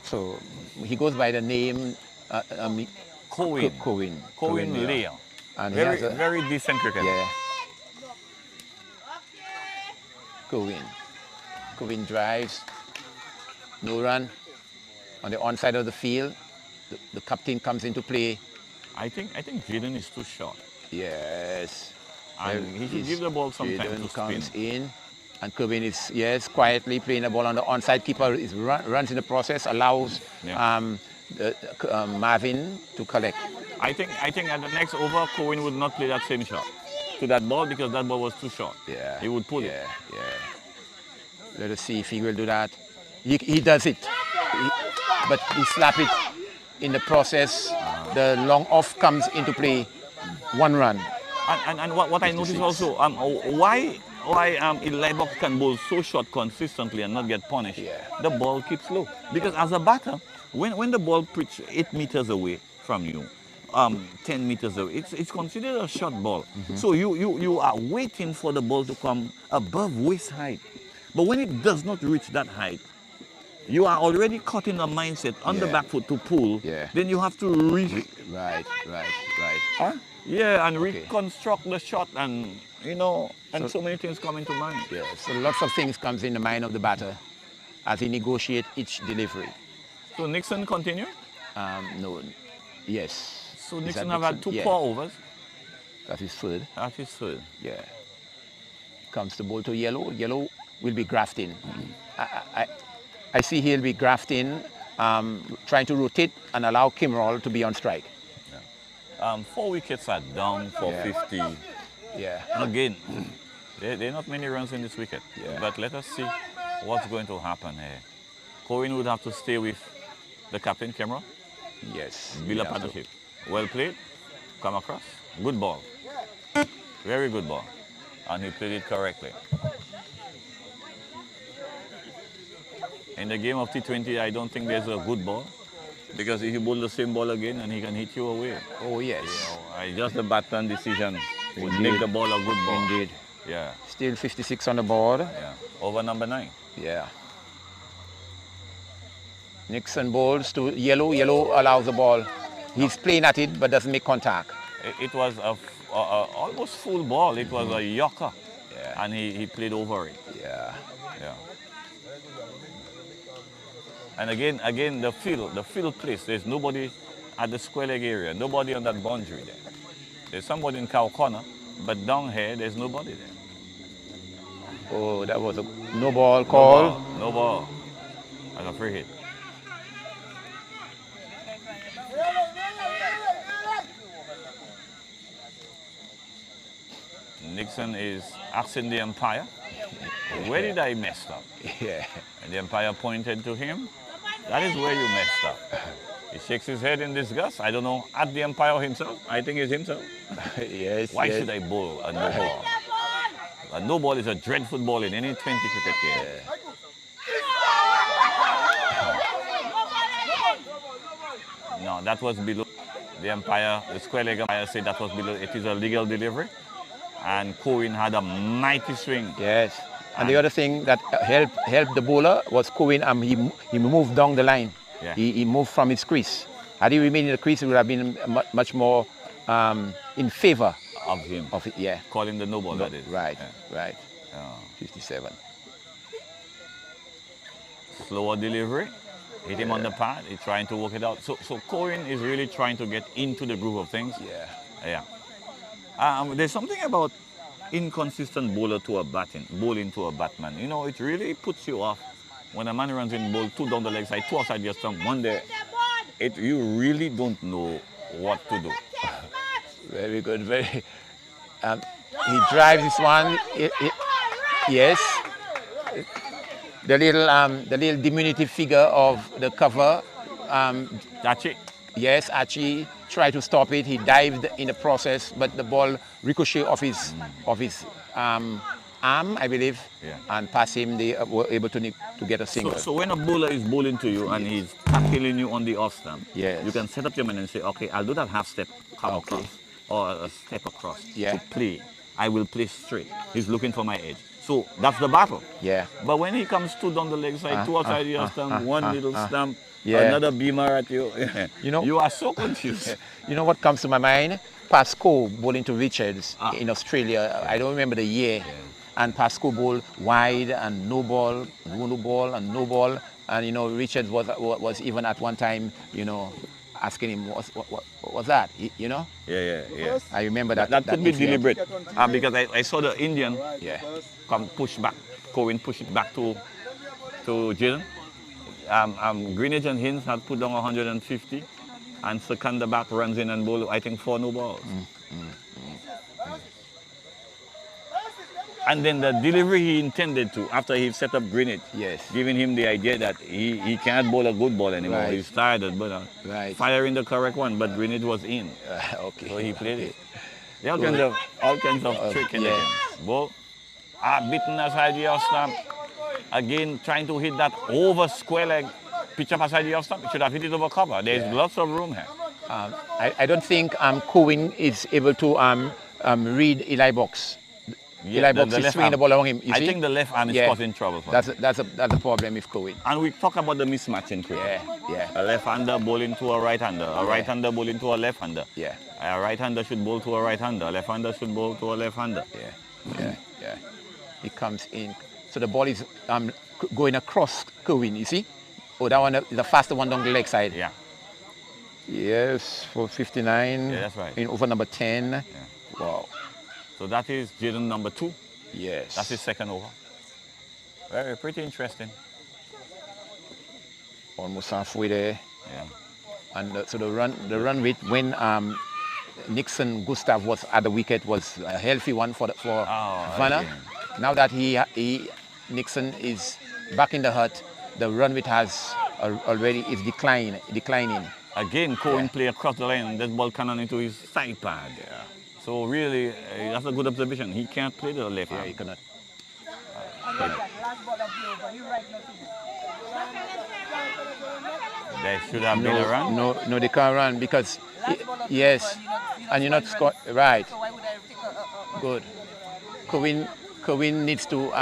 So he goes by the name Cohen. Cohen Leo. And Very, he has very decent cricketer. Yeah. Cohen drives. No run. On the onside of the field, the captain comes into play. I think Jaden is too short. Yes. And he should give the ball some time Jaden to comes spin. in, and Cohen is quietly playing the ball on the onside. Keeper is runs in the process, allows Marvin to collect. I think at the next over, Cohen would not play that same shot to that ball because that ball was too short. Yeah. He would pull it. Yeah. Let us see if he will do that. He does it, but he slap it in the process. The long off comes into play. 1 run. And what I noticed also, why LABAYEE can bowl so short consistently and not get punished? Yeah. The ball keeps low. Because as a batter, when the ball pitches 8 meters away from you, 10 meters away, it's considered a short ball. So you are waiting for the ball to come above waist height. But when it does not reach that height, you are already caught in a mindset on the back foot to pull. Yeah. Then you have to Right. and reconstruct the shot, and so many things come into mind. Yeah. So lots of things comes in the mind of the batter as he negotiates each delivery. So Nixon continue? No. Yes. So Is Nixon that have had Nixon? 2 Yeah. poor overs. That is third. That is third. Yeah. Comes the ball to Yellow. Yellow will be grafting. I see he'll be grafting, trying to rotate and allow Kimrall to be on strike. 4 wickets are down for 50. Yeah. Again, there are not many runs in this wicket. Yeah. But let us see what's going to happen here. Cohen would have to stay with the captain, Kimrall. Yes. Build a partnership. Well played. Come across. Good ball. Very good ball. And he played it correctly. In the game of T20, I don't think there's a good ball. Because if you bowl the same ball again, and he can hit you away. Oh, yes. Just the batsman decision would make the ball a good ball. Indeed. Yeah. Still 56 on the board. Yeah. Over number 9. Yeah. Nixon bowls to Yellow. Yellow allows the ball. He's playing at it, but doesn't make contact. It was a almost full ball. It was a yorker. Yeah. And he played over it. Yeah. And again, the field place. There's nobody at the square leg area. Nobody on that boundary there. There's somebody in cow corner, but down here, there's nobody there. Oh, that was a no ball call. No ball. That's a free hit. Nixon is asking the umpire, where did I mess up? Yeah. And the umpire pointed to him. That is where you messed up. He shakes his head in disgust. I don't know, at the umpire himself. I think it's himself. Yes. Why yes. should I bowl a no ball? A no ball is a dreadful ball in any 20 cricket game. No, that was below. The umpire, the square leg umpire said that was below. It is a legal delivery. And Cohen had a mighty swing. Yes. And the other thing that helped the bowler was Cohen. He moved down the line. Yeah. He moved from his crease. Had he remained in the crease, it would have been much more in favor Of him. of it. Yeah. Calling the no ball, that is. Right. Yeah. Right. 57. Slower delivery. Hit him on the pad. He's trying to work it out. So Cohen is really trying to get into the groove of things. Yeah. Yeah. There's something about inconsistent bowling to a batman. You know, it really puts you off when a man runs in bowl, 2 down the leg side, 2 outside your stump, 1 there. You really don't know what to do. Very good. Very. He drives this one. Yes. The little diminutive figure of the cover. Archie. Yes, Archie tried to stop it. He dived in the process, but the ball ricocheted off his arm, I believe, and past him. They were able to get a single. So when a bowler is bowling to you and he's tackling you on the off stump, yes, you can set up your man and say, okay, I'll do that half step across or a step across to play. I will play straight. He's looking for my edge. So that's the battle. Yeah. But when he comes 2 down the leg side, 2 outside your stump, 1 little stump, yeah, another beamer at you, you know, you are so confused. You know what comes to my mind? Pascoe bowling to Richards in Australia. I don't remember the year. And Pascoe bowled wide and no ball, no ball and no ball. And you know, Richards was even at one time, you know, asking him what was that? You know? Yeah. I remember that. That could be deliberate. Because I saw the Indian come push back. Cohen push it back to Jaden. Greenidge and Hinds had put down 150. And Seconder back runs in and bowl, I think, 4 no balls. And then the delivery he intended to, after he set up Greenidge, giving him the idea that he can't bowl a good ball anymore. He's tired, but firing the correct one, but Greenidge was in. So he played it. There are all kinds of trick in the game. Ball, beaten aside the off stump. Again, trying to hit that over square leg. Pitch up aside the off stump. It should have hit it over cover. There's lots of room here. I don't think Cohen is able to read Eli Box. Eli Box is swinging the ball along him. I think the left arm is causing trouble for him. That's a problem with Cohen. And we talk about the mismatch in cricket. A left-hander bowling to a right-hander. A right-hander bowling to a left-hander. A right-hander should bowl to a right-hander. A left-hander should bowl to a left-hander. Yeah. He comes in. So the ball is going across Cohen, you see? Oh, that one is the faster one down the leg side. Yeah. Yes, for 59. Yeah, that's right. In over number 10. Wow. So that is Jaden number 2. Yes. That's his second over. Pretty interesting. Almost halfway there. Yeah. And so the run rate when Nixon Gustav was at the wicket was a healthy one for VANA. Now that Nixon is back in the hut, the run rate has already is declining. Again, Cohen play across the line and that ball cannon into his side pad. So really, that's a good observation. He can't play the left arm. He cannot. There should have been a run. No, they can't run because yes, and you're not scored right. Good. Cohen needs to.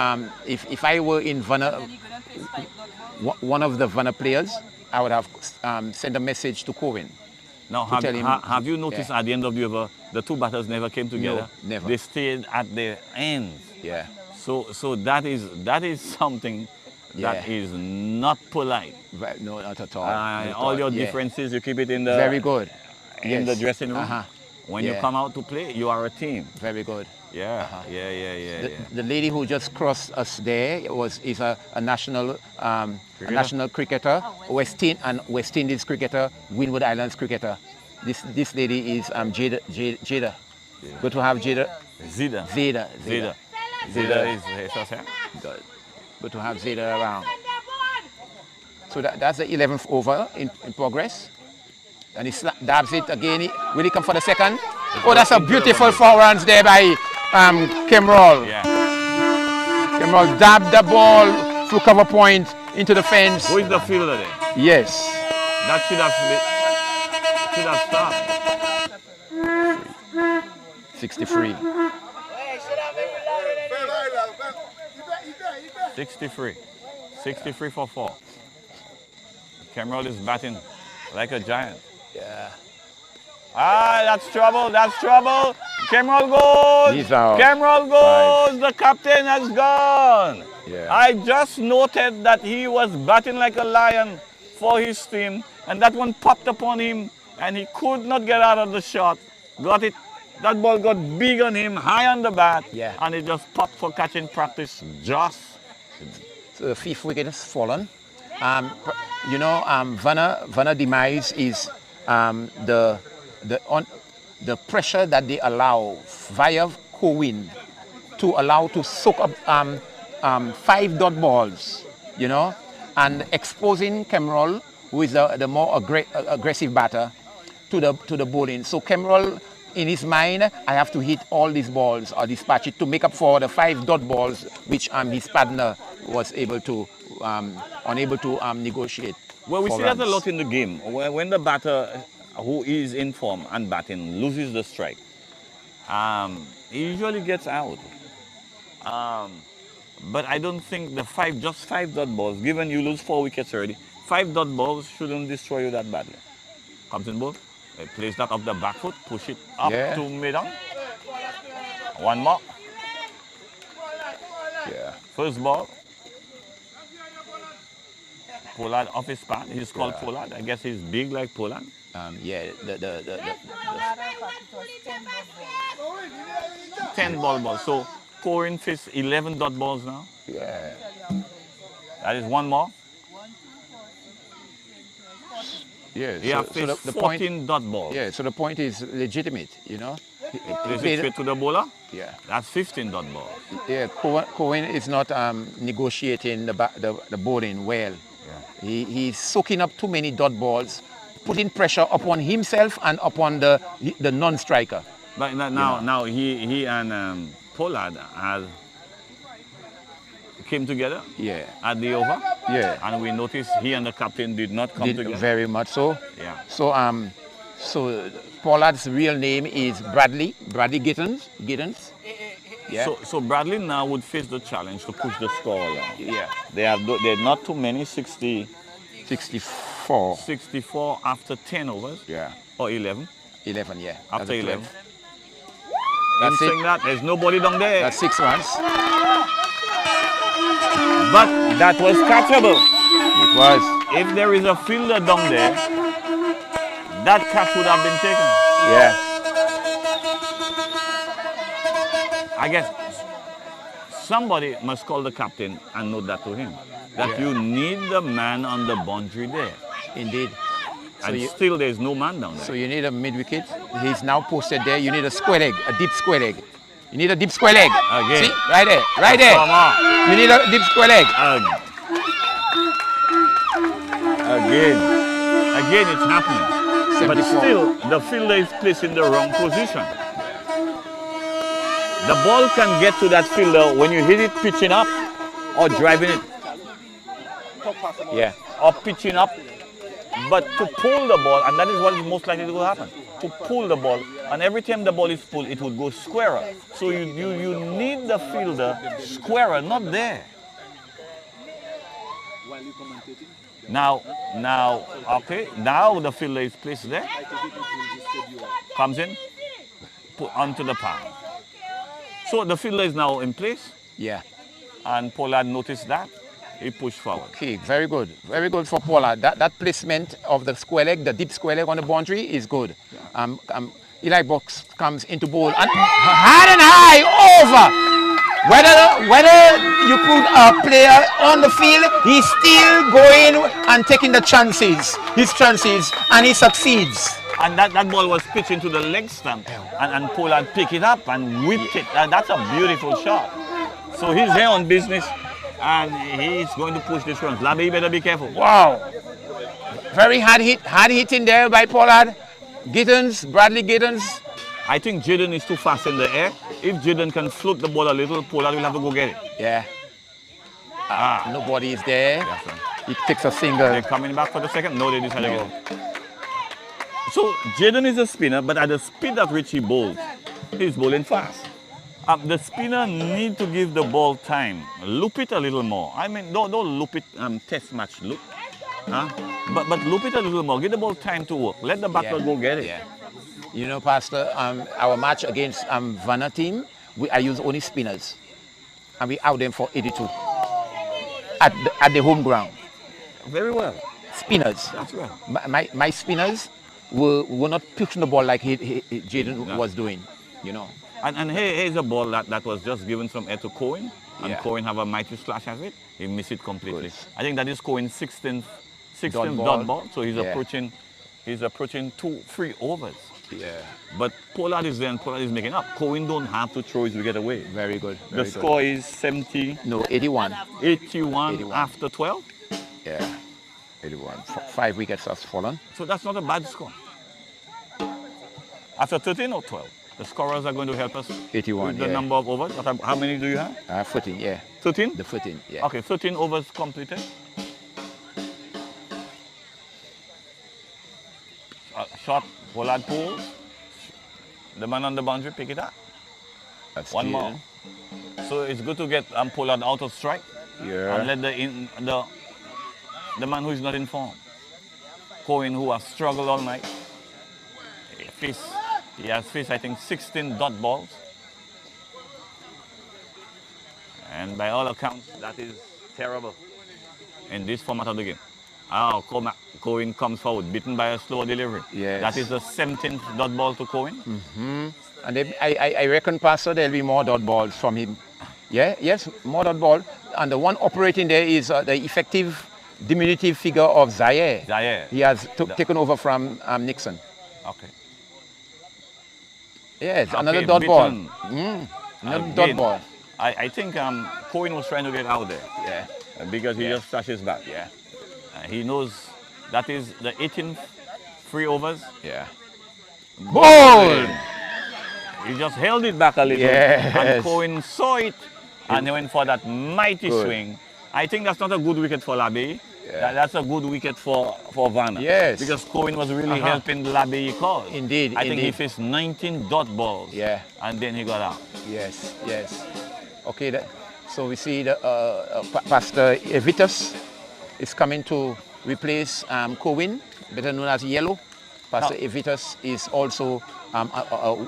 If I were in VANA, one of the VANA players, I would have sent a message to Cohen. Now, have you noticed at the end of the over, the 2 batters never came together? No, never. They stayed at their ends. Yeah. So that is something that is not polite. No, not at all. All your differences, you keep it in the very good in the dressing room. When you come out to play, you are a team. Very good. Yeah. The lady who just crossed us there is a national cricketer, West Indies cricketer, Windward Islands cricketer. This lady is Jada. Good to have Jada. Zida is here. Good to have Zida around. So that's the 11th over in progress. And he dabs it again. Will he come for the second? Oh, that's a beautiful forehands there by Kemrol. Yeah. Kemrol dabbed the ball through cover point into the fence. Who is the fielder there? Yes. That should have stopped. 63. 63. 63 for 4. Kemrol is batting like a giant. Yeah. Ah, that's trouble. That's trouble. Kemrol goes. He's out. Kemrol goes. The captain has gone. Yeah. I just noted that he was batting like a lion for his team, and that one popped upon him, and he could not get out of the shot. Got it. That ball got big on him, high on the bat, Yeah. and it just popped for catching practice. Just. So the 5th wicket has fallen. You know, VANA demise is the pressure that they allow via co-wind to allow to soak up 5 dot balls, you know, and exposing Kemrol, who is the more aggressive batter, to the bowling. So Kemrol, in his mind, I have to hit all these balls or dispatch it to make up for the 5 dot balls which his partner was unable to negotiate. Well, we see runs. that a lot in the game. When the batter who is in form and batting loses the strike, he usually gets out. But I don't think the 5 dot balls, given you lose 4 wickets already, 5 dot balls shouldn't destroy you that badly. Comes in ball, plays that off the back foot, push it up to mid-on. One more. Yeah. First ball. Pollard off his pad. He's called Pollard. I guess he's big like Pollard. Yeah. The 10 ball. So Corin faced 11 dot balls now. Yeah. That is one more. Yeah. He has faced 14 dot balls. Yeah. So the point is legitimate, you know. He plays it straight to the bowler. Yeah. That's 15 dot balls. Yeah. Cohen is not negotiating the bowling well. Yeah. He's soaking up too many dot balls, putting pressure upon himself and upon the non-striker. But now he and Pollard came together at the over. Yeah. And we noticed he and the captain did not come together. Very much so. Yeah. So Pollard's real name is Bradley Giddens. Yeah. So Bradley now would face the challenge to push the score along. Yeah. They're not too many, 64. 64 after 10 overs. Yeah. Or 11. 11, yeah. After 11. That's In saying that, there's nobody down there. That's 6 runs. But that was catchable. It was. If there is a fielder down there, that catch would have been taken. Yeah. I guess somebody must call the captain and note that to him. That you need the man on the boundary there. Indeed. And still there's no man down there. So you need a mid-wicket. He's now posted there. You need a square leg, a deep square leg. You need a deep square leg. Again. See? Right there. Right there. You need a deep square leg. Again it's happening. 74. But still, the fielder is placed in the wrong position. The ball can get to that fielder when you hit it pitching up or driving it. Yeah. Or pitching up. But to pull the ball, and that is what is most likely to happen, to pull the ball, and every time the ball is pulled, it would go squarer. So you need the fielder squarer, not there. Now the fielder is placed there, comes in, put onto the pad. So the fielder is now in place. Yeah. And Pollard noticed that. He pushed forward. Okay, very good. Very good for Pollard. That placement of the square leg, the deep square leg on the boundary is good. Eli Box comes into bowl and hard and high over. Whether you put a player on the field, he's still going and taking the chances, and he succeeds. And that ball was pitched into the leg stump, and Pollard picked it up and whipped it. That's a beautiful shot. So he's there on business, and he's going to push this run. LABAYEE better be careful. Wow. Very hard hitting there by Pollard. Bradley Giddens. I think Jaden is too fast in the air. If Jaden can float the ball a little, Pollard will have to go get it. Yeah. Nobody is there. That's right. He takes a single. They're coming back for the second. No, they decided to get it. So Jaden is a spinner, but at the speed at which he bowls, he's bowling fast. The spinner need to give the ball time. Loop it a little more. I mean, don't loop it test match loop. But loop it a little more. Give the ball time to work. Let the batter go get it. Yeah. You know, Pastor, our match against VANA team, I use only spinners. And we out them for 82. At the home ground. Very well. Spinners. That's right. My spinners were not pushing the ball like Jaden was doing, you know. And here's a ball that was just given some air to Cohen. And Cohen have a mighty slash at it. He missed it completely. Good. I think that is Cohen's 16th dot ball. So he's approaching 2-3 overs. Yeah. But Pollard is there and Pollard is making up. Cohen don't have to throw his wicket away. Very good. The score is 70. No, 81. 81 after 12. Yeah. 81. 5 wickets have fallen. So that's not a bad score. After 13 or 12, the scorers are going to help us 81, with the number of overs. How many do you have? 14, yeah. 13? The 14, yeah. Okay, 13 overs completed. Shot, Pollard pulls. The man on the boundary, pick it up. That's One more. So it's good to get Pollard out of strike. Yeah. And let the man who is not in form, Cohen, who has struggled all night, he has faced, I think, 16 dot balls. And by all accounts, that is terrible in this format of the game. Cohen comes forward, beaten by a slow delivery. Yes. That is the 17th dot ball to Cohen. Mm-hmm. And I reckon, Pastor, there'll be more dot balls from him. Yeah, yes, more dot ball. And the one operating there is the effective diminutive figure of Zaire. He has taken over from Nixon. Okay. Yes, another dot ball. Another dot ball. I think Cohen was trying to get out there. Yeah. Because he just slashes back. Yeah. He knows that is the 18th 3 overs. Yeah. Ball! He just held it back a little. Yes. And Cohen saw it and he went for that mighty swing. I think that's not a good wicket for LABAYEE. Yeah. That's a good wicket for VANA. Yes. Because Cohen was really helping the LABAYEE cause. Indeed. I think he faced 19 dot balls. Yeah. And then he got out. Yes, yes. Okay, so we see the Pastor Evitas is coming to replace Cohen, better known as Yellow. Pastor Evitas is also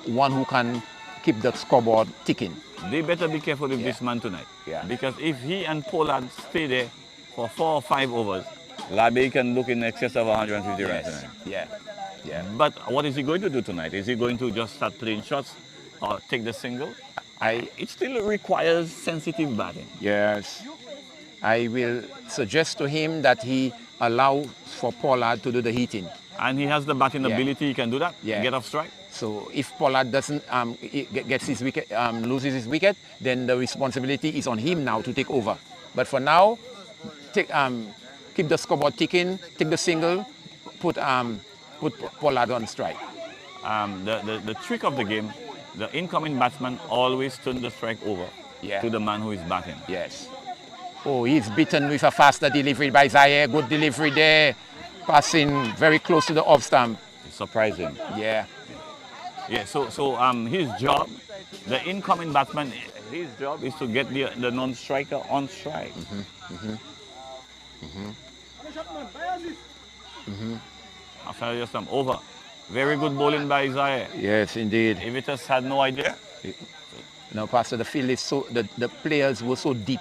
one who can keep the scoreboard ticking. They better be careful with this man tonight. Yeah. Because if he and Pollard stay there for 4 or 5 overs, LABAYEE can look in excess of 150 runs tonight. Yeah. Yeah. But what is he going to do tonight? Is he going to just start playing shots or take the single? It still requires sensitive batting. Yes. I will suggest to him that he allow for Pollard to do the hitting. And he has the batting ability, he can do that, get off strike. So if Pollard doesn't gets his wicket, loses his wicket, then the responsibility is on him now to take over. But for now, keep the scoreboard ticking, take the single, put Pollard on strike. The trick of the game, the incoming batsman always turn the strike over to the man who is batting. Yes. Oh, he's beaten with a faster delivery by Zaire. Good delivery there. Passing very close to the off stump. Surprising. Yeah. Yeah, so his job, the incoming batsman, his job is to get the non-striker on strike. After just over. Very good bowling by Zaire. Yes, indeed. Evitas had no idea. No, Pastor, the field is so, the players were so deep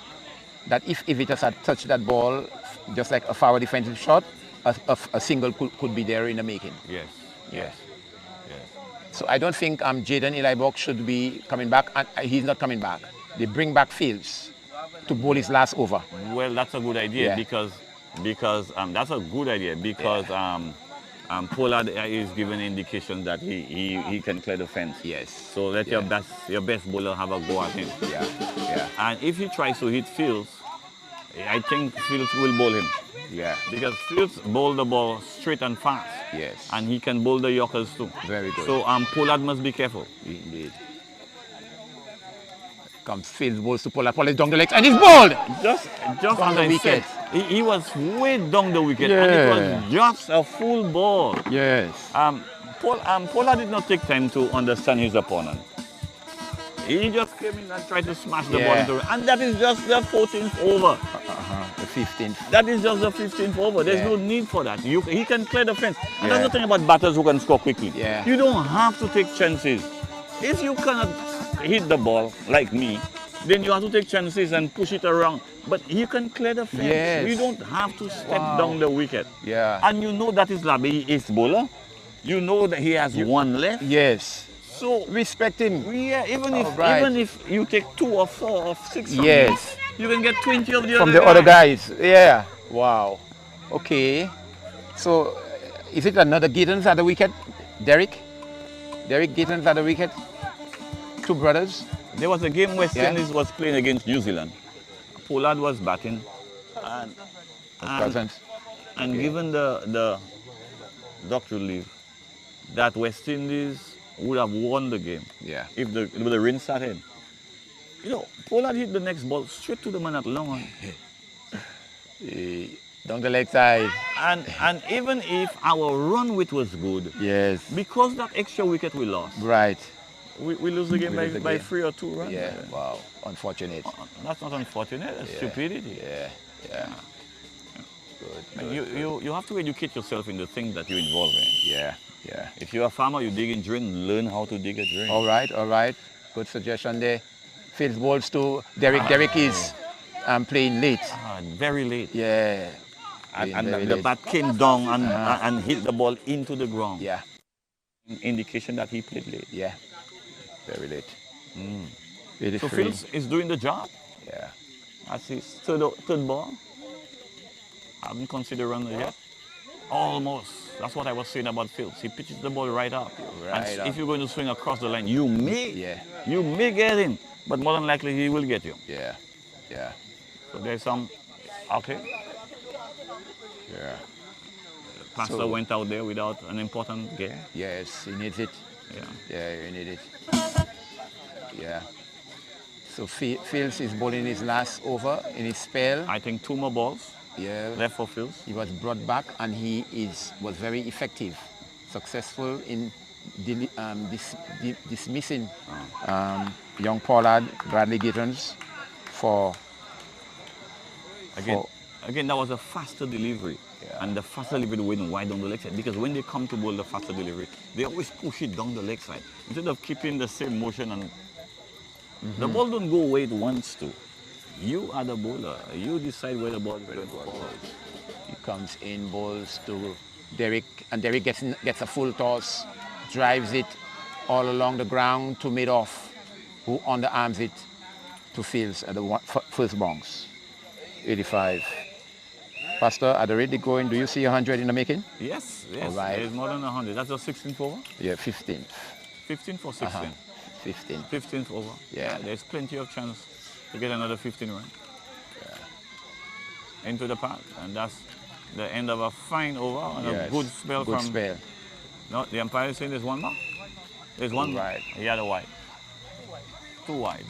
that if Evitas had touched that ball, just like a forward defensive shot, a single could be there in the making. Yes, yes, yes. So I don't think Jaden Eli should be coming back, and he's not coming back. They bring back Fields to bowl his last over. Well, that's a good idea because that's a good idea because Pollard is giving indication that he can clear the fence. Yes. So let your best bowler have a go at him. Yeah, yeah. And if he tries to hit Fields, I think Fields will bowl him. Yeah. Because Fields bowl the ball straight and fast. Yes. And he can bowl the Yorkers too. Very good. So Pollard must be careful. Indeed. Comes Fields, balls to Pollard. Pollard down the legs and he's bowled. Just On as the I wicket. said, he was way down the wicket and it was just a full ball. Yes. Pollard did not take time to understand his opponent. He just came in and tried to smash the ball into it. And that is just the 14th over. The 15th. That is just the 15th over. There's no need for that. He can clear the fence. And that's the thing about batters who can score quickly. Yeah. You don't have to take chances. If you cannot hit the ball like me, then you have to take chances and push it around. But you can clear the fence. Yes. You don't have to step down the wicket. Yeah. And you know that is LABAYEE ace bowler. You know that he has one left. Yes. So respect him. Yeah, even if you take 2 or 4 or 6 from him, you can get 20 of the other guys. Yeah. Wow. Okay. So is it another Gittins at the wicket? Derek Gittins at the wicket. 2 brothers. There was a game West Indies was playing against New Zealand. Pollard was batting, and given the doctor leave, that West Indies would have won the game. Yeah. If the rain started. You know, Pollard hit the next ball straight to the man at long on. Down the leg side. And even if our run width was good, because that extra wicket we lost. Right. We lose the game by 3 or 2 runs. Yeah, wow. Unfortunate. That's not unfortunate, that's stupidity. Yeah. Good. You have to educate yourself in the things that you're involved in. Yeah. If you're a farmer, you dig in drain, learn how to dig a drain. All right. Good suggestion there. Fields balls to Derek. Derek is playing late. Very late. Yeah. And the bat came down and hit the ball into the ground. Yeah. Indication that he played late. Yeah. Very late. So Fields is doing the job. Yeah. That's his third ball. I haven't considered runner yet. Almost. That's what I was saying about Fields. He pitches the ball right up. If you're going to swing across the line, you may get him, but more than likely he will get you. Yeah. So there's some. Okay. Yeah. Pastor went out there without an important gear. Yes, he needs it. Yeah, he needs it. Yeah. So Fields is bowling his last over in his spell. I think 2 more balls. Yeah. Left for Fields. He was brought back and he was very effective, successful in dismissing young Pollard, Bradley Gittins for. Again, that was a faster delivery. And the faster delivery went wide down the leg side, because when they come to bowl the faster delivery, they always push it down the leg side instead of keeping the same motion. And the ball don't go where it wants to. You are the bowler. You decide where the ball is going to fall. He comes in, bowls to Derek, and Derek gets a full toss, drives it all along the ground to mid-off, who underarms it to Fields at the first bounce. 85. Pastor, at the rate they're going, do you see 100 in the making? Yes. All right. There's more than 100. That's your 16th over? Yeah, 15th. 15th or 16th? 15th. 15th over. Yeah. There's plenty of chance to get another 15 runs. Into the park, and that's the end of a fine over and a good spell No, the umpire is saying there's one more. There's one more. He had a wide. 2 wides.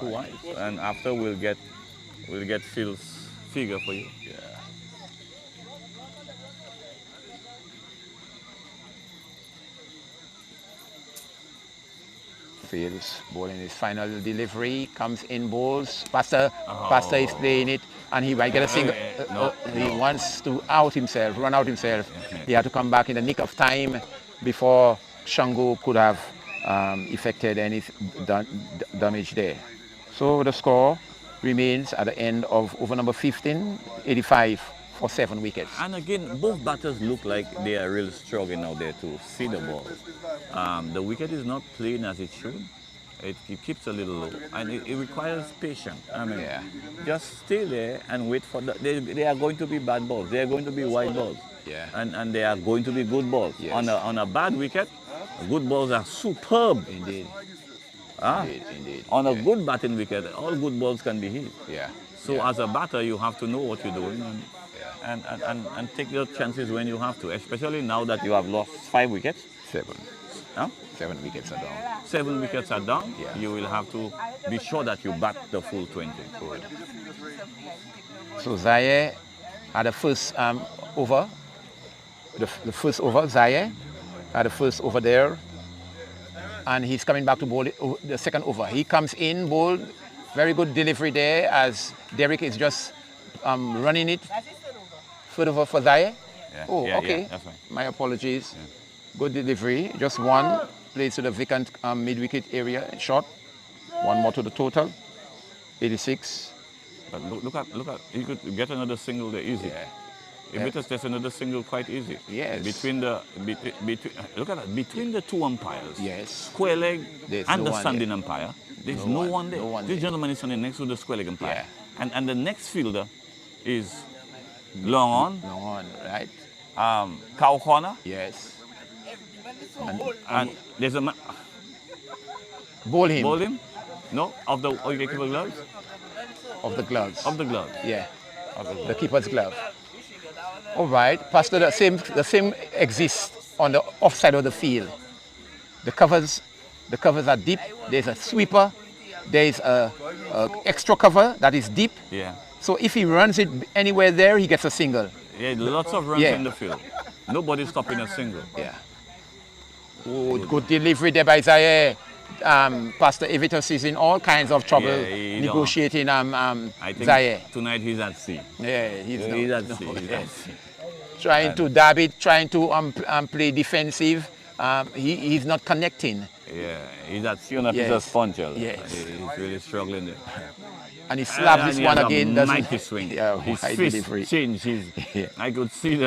2 wides. And after we'll get Phil's figure for you. Yeah. Fields bowling his final delivery, comes in, bowls. Pastor is playing it, and he might get a single. He wants to run out himself. He had to come back in the nick of time before Shango could have effected any damage there. So the score remains at the end of over number 15, 85 for 7 wickets. And again, both batters look like they are really struggling out there to see the ball. The wicket is not playing as it should. It keeps a little low, and it requires patience. I mean, just stay there and wait for they are going to be bad balls. They are going to be wide balls. And they are going to be good balls. On a bad wicket, good balls are superb. Indeed. Indeed. On a good batting wicket, all good balls can be hit. So as a batter, you have to know what you're doing and take your chances when you have to, especially now that you have lost 5 wickets. 7. Huh? 7 wickets are down. 7 wickets are down. Yeah. You will have to be sure that you bat the full 20. So Zaire had the first over. The first over, Zaire had the first over there. And he's coming back to bowl the second over. He comes in, bowl, very good delivery there as Derek is just running it. Third over for Zaire. Yeah. Oh, Yeah, okay. yeah, that's right. My apologies. Yeah. Good delivery. Just one. Plays to the vacant mid-wicket area shot. One more to the total. 86. But look at, you could get another single there easy. Yeah. If it is just another single quite easy. Yes. Between look at that, between the 2 umpires. Yes. Square leg There's and no the one standing there. umpire. There's no one there. No one This there. gentleman is standing next to the square leg umpire. Yeah. And the next fielder is long on. Long on, right? Cow corner. Yes. And there's a man. Bowl him. Bowl him? No? Of the keeper gloves? Of the gloves. Of the gloves. Yeah. The keeper's glove. All right. Pastor, the same exists on the offside of the field. The covers are deep. There's a sweeper. There's a extra cover that is deep. Yeah. So if he runs it anywhere there, he gets a single. Yeah, lots of runs in the field. Nobody's stopping a single. Yeah. Oh, good delivery there by Zaire. Pastor Evitus is in all kinds of trouble negotiating I think Zaire. tonight he's at sea. Yeah, he's at sea. He's at sea. Trying to dab it, trying to play defensive. He's not connecting. Yeah, he's at sea on a piece of sponge. Yes. He's really struggling there. And he slapped this one again. Mighty swing. Yeah, his high fist delivery. changed. I could see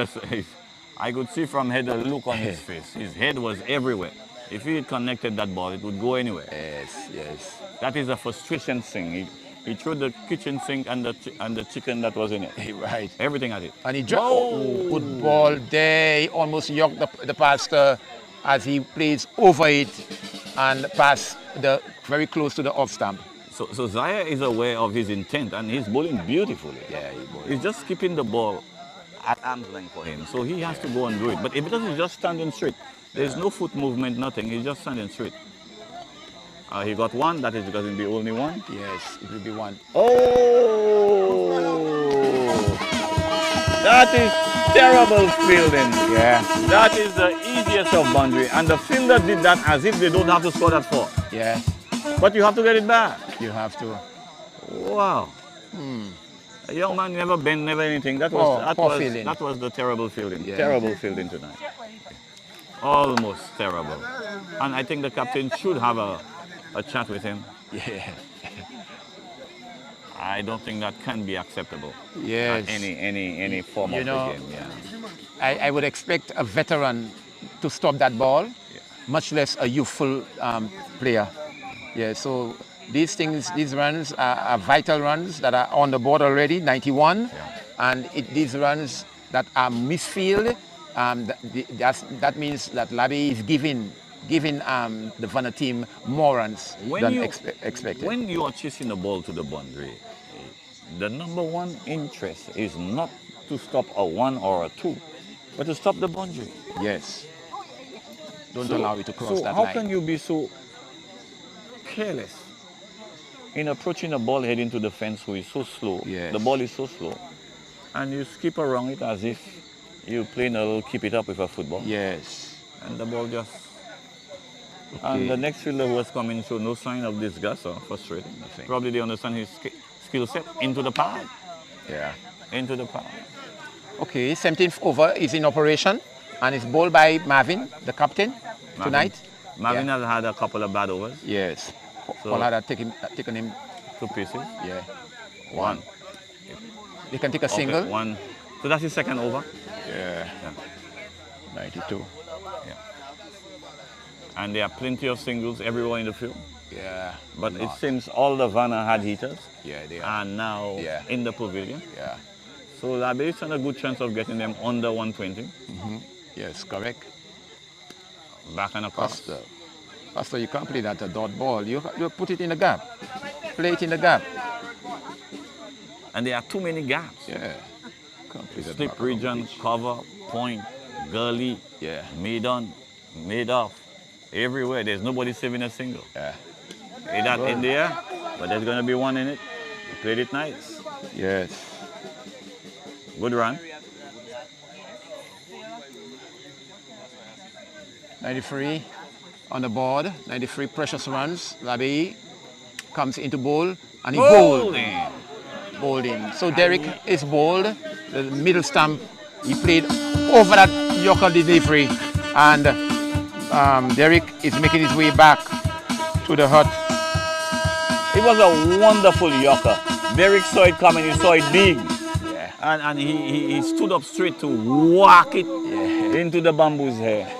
I could see from head the look on his face. His head was everywhere. If he had connected that ball, it would go anywhere. Yes. That is a frustration thing. He threw the kitchen sink and the chicken that was in it. Right. Everything at it. And he dropped. Oh, good ball there. He almost yoked the pastor as he plays over it and passed very close to the off stump. So Zaire is aware of his intent and he's bowling beautifully. Yeah, he's just keeping the ball at arm's length for him. So he has to go and do it. But if it doesn't, just standing straight. There's no foot movement, nothing. He's just standing straight. He got one. That is because it'll be only one. Yes, it will be one. Oh! That is terrible fielding. Yeah. That is the easiest of boundary. And the fielder did that as if they don't have to score that 4. Yeah. But you have to get it back. You have to. Wow. A young man never bent, never anything. That was the terrible fielding. Yeah. Terrible fielding tonight. Almost terrible. And I think the captain should have a chat with him. Yeah. I don't think that can be acceptable. Yes. At any form of the game. Yeah. I would expect a veteran to stop that ball, much less a youthful player. Yeah. So these runs are vital runs that are on the board already, 91, and these runs that are misfield. That means that LABAYEE is giving the VANA team more runs than expected. When you are chasing the ball to the boundary, the number one interest is not to stop a 1 or a 2, but to stop the boundary. Yes. Don't allow it to cross that line. So how can you be so careless in approaching a ball heading to the fence who is so slow? Yes. The ball is so slow, and you skip around it as if you're playing a little keep it up with a football. Yes. And the ball just... Okay. And the next fielder who was coming showed no sign of disgust or frustration. Probably they understand his skill set. Into the pad. Yeah. Into the pad. Okay, 17th over is in operation and it's bowled by Marvin, the captain, tonight. Marvin has had a couple of bad overs. Yes. So Paul had taken him 2 pieces. Yeah. 1. They can take a single. 1. So that's his second over. Yeah. 92. Yeah. And there are plenty of singles everywhere in the field. Yeah. But it seems all the VANA had hitters. Yeah, they are. And now in the pavilion. Yeah. So LABAYEE stand a good chance of getting them under 120. Yes, correct. Back and across. Pastor, you can't play that a dot ball. You put it in the gap. Play it in the gap. And there are too many gaps. Yeah. Completed Slip back along region, pitch. cover, point, gully, Yeah. mid-on, mid-off. Everywhere. There's nobody saving a single. Yeah. Ain't that in there? But there's going to be one in it. He played it nice. Yes. Good run. 93 on the board. 93 precious runs. LABAYEE comes into bowl and he bowled. Bowled in. So Derek is bowled. The middle stump. He played over that Yorker delivery, and Derek is making his way back to the hut. It was a wonderful Yorker. Derek saw it coming. He saw it big. Yeah. And he stood up straight to whack it into the bamboo's hair.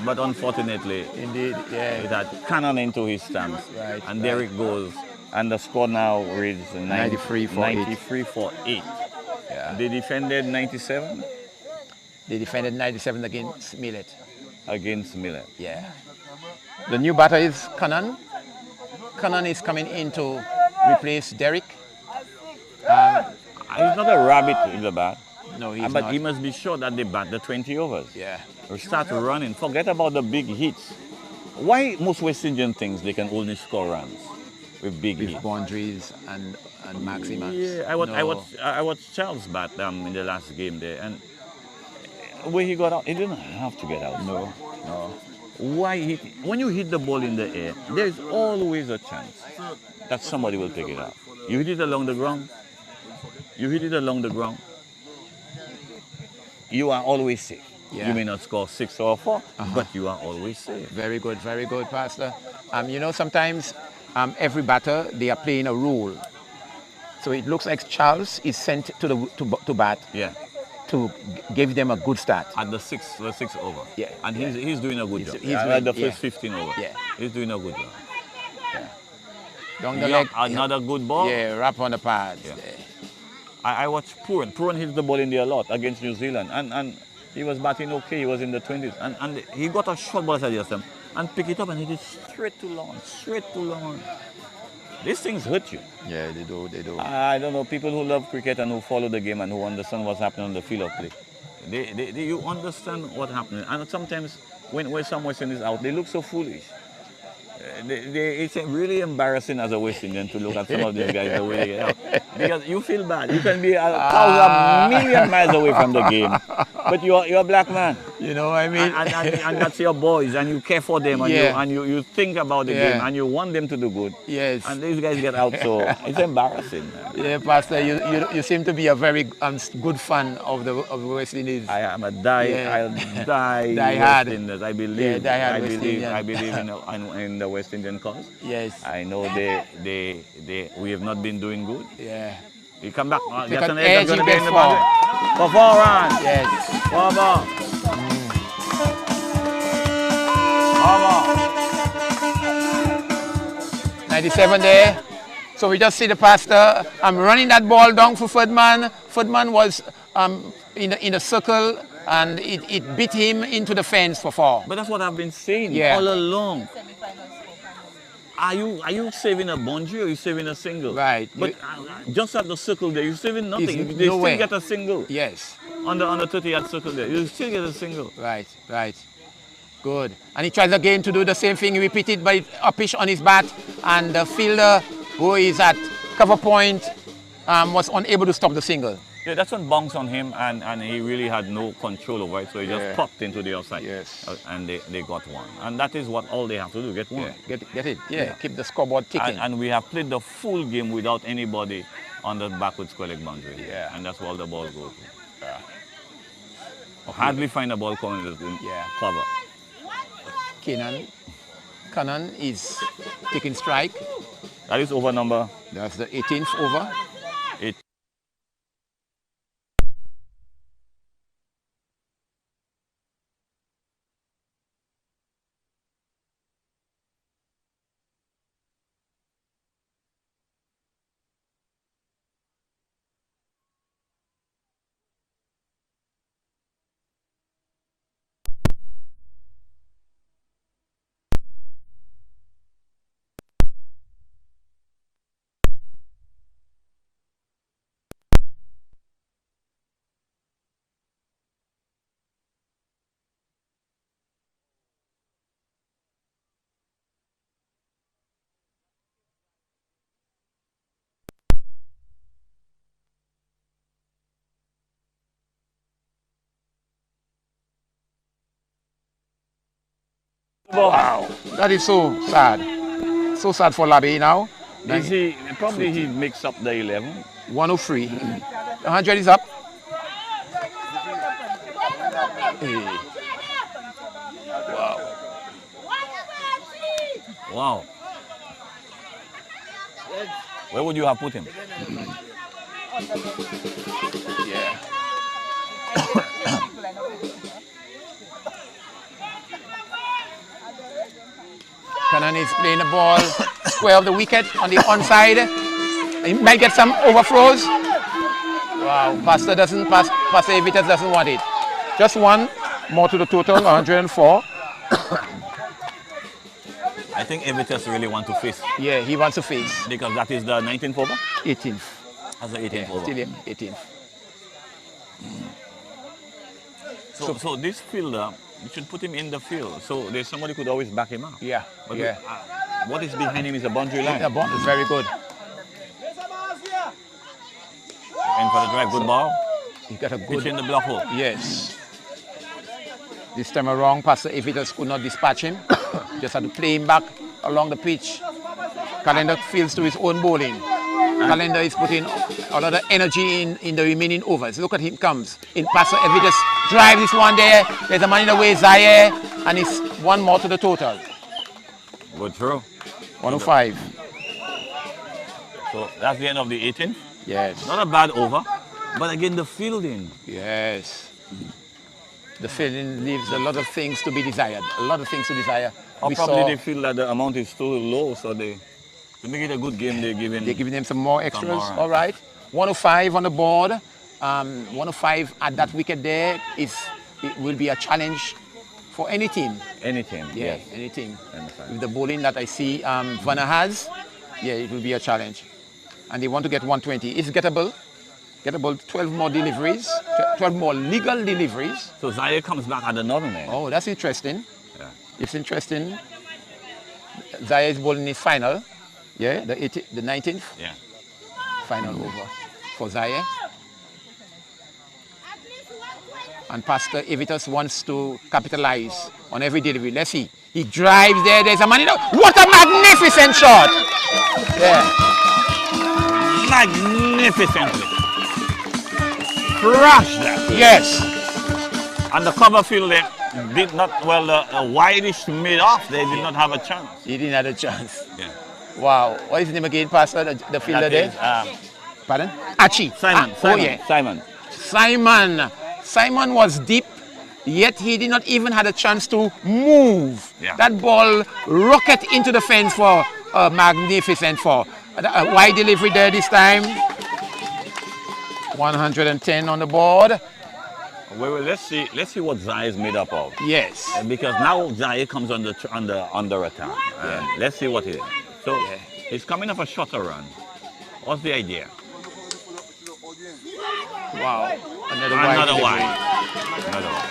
But unfortunately, Indeed, it had cannon into his stance. Right, And Derek goes. And the score now reads 93 for 93 for 8. Yeah. They defended 97 They defended 97 against Millet. against Miller. Yeah. The new batter is Cannon. Cannon is coming in to replace Derek. He's not a rabbit in the bat. No, he's But not. he must be sure that they bat the 20 overs. Yeah. Or start running. Forget about the big hits. Why most West Indian things they can only score runs with big With hits? boundaries and maximums. Yeah, I watched Charles bat in the last game there, and where he got out, he didn't have to get out. No. Why? When you hit the ball in the air, there's always a chance that somebody will pick it up. You hit it along the ground. You hit it along the ground. You are always safe. Yeah. You may not score 6 or 4, but you are always safe. Very good, Pastor. You know, sometimes every batter, they are playing a role. So it looks like Charles is sent to bat Yeah. to give them a good start. At the sixth over. Yeah. And he's doing a good job. he's At doing- the first yeah. 15 over. Yeah. He's doing a good job. Down the Yeah, leg. another good ball. Yeah, wrap on the pads. Yeah. Yeah. I watched Puran. Puran hits the ball in there a lot against New Zealand. And he was batting okay. He was in the 20s. And he got a short ball at them and pick it up and hit it straight to lawn. Straight to lawn. These things hurt you. Yeah, they do. I don't know, people who love cricket and who follow the game and who understand what's happening on the field of play. You understand what's happening. And sometimes when some West Indians out, they look so foolish. It's really embarrassing as a West Indian to look at some of these guys the way they get out. Because you feel bad. You can be a million miles away from the game, but you're a black man. You know what I mean? And that's your boys, and you care for them, and, Yeah. you think about the game, and you want them to do good. Yes. And these guys get out, so it's embarrassing. Man. Yeah, Pastor, you seem to be a very good fan of the West Indies. I am a Yeah. I'll die Die-hard. West Indians. I believe. Yeah, die-hard I West believe. Indian. I believe in the West Indian cause. Yes. I know we have not been doing good. Yeah. You come back. Take That's an an edge. That's edgy gonna be in best the form. boundary. For 4 runs. Yes. 4 ball. 4 ball. 97 there. So we just see the Pastor running that ball down for Ferdman. Ferdman was in the circle and it beat him into the fence for 4. But that's what I've been saying Yeah. all along. Are you saving a boundary or are you saving a single? Right. But just at the circle there, you're saving nothing. It's They still nowhere. get a single. Yes. On the 30-yard circle there, you still get a single. Right. Good. And he tries again to do the same thing, repeated by a pitch on his bat, and the fielder who is at cover point was unable to stop the single. Yeah, that's one bounced on him, and he really had no control over it, so he just popped into the outside. Yes. And they got one. And that is what all they have to do, get one. Yeah. Get it. Yeah. Keep the scoreboard ticking. And we have played the full game without anybody on the backward square leg boundary. Yeah. And that's all the ball goes to. Hardly find a ball coming in cover. Cannon is taking strike. That is over number That's the 18th over. 8. Wow, that is so sad. So sad for LABAYEE now. Is he, probably he mixed up the 11. 103. 100 is up. Hey. Wow. Wow. Where would you have put him? Yeah. Cannon is playing the ball square of the wicket on the onside. He might get some overthrows. Wow, Pastor Evitas doesn't want it. Just one more to the total, 104. I think Evitas really want to face. Yeah, he wants to face. Because that is the 19th over? 18th. That's the 18th over. Still 18th. So this fielder, you should put him in the field. So there's somebody could always back him up. Yeah, But yeah. what is behind him is a boundary line. The ball is very good. And for the drive, good ball. He got a Pitch good... in the block hole. Yes. This time around, Pastor Evitas could not dispatch him. Just had to play him back along the pitch. Calendar feels to his own bowling. Calendar is putting a lot of energy in the remaining overs. Look at him comes. In Pastor Evitas drive this one there. There's a man in the way, Zaire. And it's one more to the total. Good throw. 105. So that's the end of the 18th. Yes. Not a bad over. But again, the fielding. Yes. The fielding leaves a lot of things to be desired. A lot of things to desire. Or We probably saw they feel that the amount is too low, so to make it a good game, they're giving them some more extras. more. All right. 105 on the board. 105 at that wicket there it will be a challenge for any team. Any team. Yeah, Yes. any team. Understand. With the bowling that I see VANA has, yeah, it will be a challenge. And they want to get 120. It's gettable. Gettable, 12 more deliveries, 12 more legal deliveries. So Zaire comes back at the northern end. Oh, that's interesting. Yeah. It's interesting. Zaire is bowling his final. Yeah, the 19th. Yeah. Final over for Zaire. And Pastor Evitas wants to capitalize on every delivery. Let's see. He drives there. There's a man in the... What a magnificent shot! Yeah. Magnificently. Crushed that. Yes. And the cover field they did not, well, the wideish mid-off, they did not have a chance. He didn't have a chance. Yeah. Wow. What is his name again, Pastor? The fielder That there? is, Pardon? Achi. Simon. Oh, yeah. Simon. Simon was deep, yet he did not even have a chance to move. Yeah. That ball rocket into the fence for a magnificent four. A wide delivery there this time. 110 on the board. Well, let's see what Zaire is made up of. Yes. Because now Zaire comes under attack. Let's see what it is. So he's coming off a shorter run. What's the idea? Wow. Another Another wide. Another one.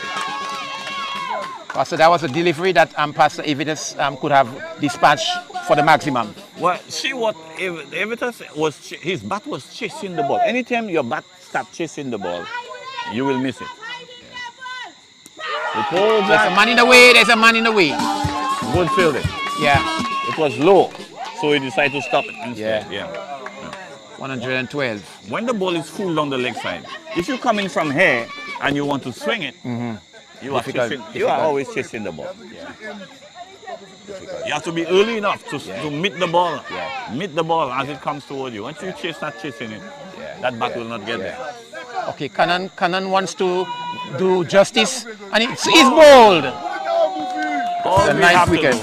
Pastor, that was a delivery that Pastor Evitas could have dispatched for the maximum. Well, see what Evitas was, his bat was chasing the ball. Anytime your bat starts chasing the ball, you will miss it. There's a man in the way, there's a man in the way. Good fielding. Yeah. It was low, so he decided to stop it instead. Yeah. 112. When the ball is full down the leg side, if you come in from here and you want to swing it, you are always chasing the ball. Yeah. You have to be early enough to meet the ball. Yeah. Meet the ball as it comes toward you. Once you start chasing it, that bat will not get there. Okay, Cannon wants to do justice, and it's bowled. All The we ninth have to wicket. do,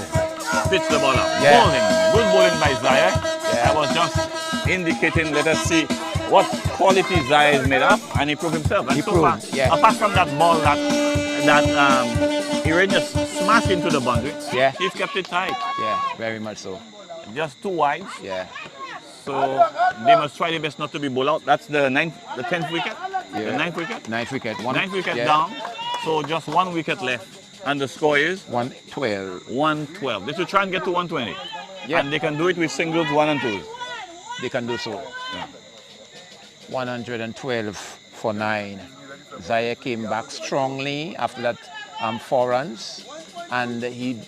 pitch the ball up. Yeah. Bowling. Good bowling by Zaire. Yeah. I was just indicating, let us see what quality Zaire is made of, and he proved himself. And He so proved, far, yeah. apart from that ball that Iranians smashed into the boundary, Yeah. he's kept it tight. Yeah, very much so. Just too wide. Yeah. So they must try their best not to be bowled out. That's the 10th wicket. Yeah. The 9th wicket. Ninth wicket. 9th wicket yeah. down. So just 1 wicket left. And the score is 112. 112. They should try and get to 120. Yeah. And they can do it with singles 1 and 2s. They can do so. Yeah. 112 for 9. Zaire came back strongly after that 4 runs, and he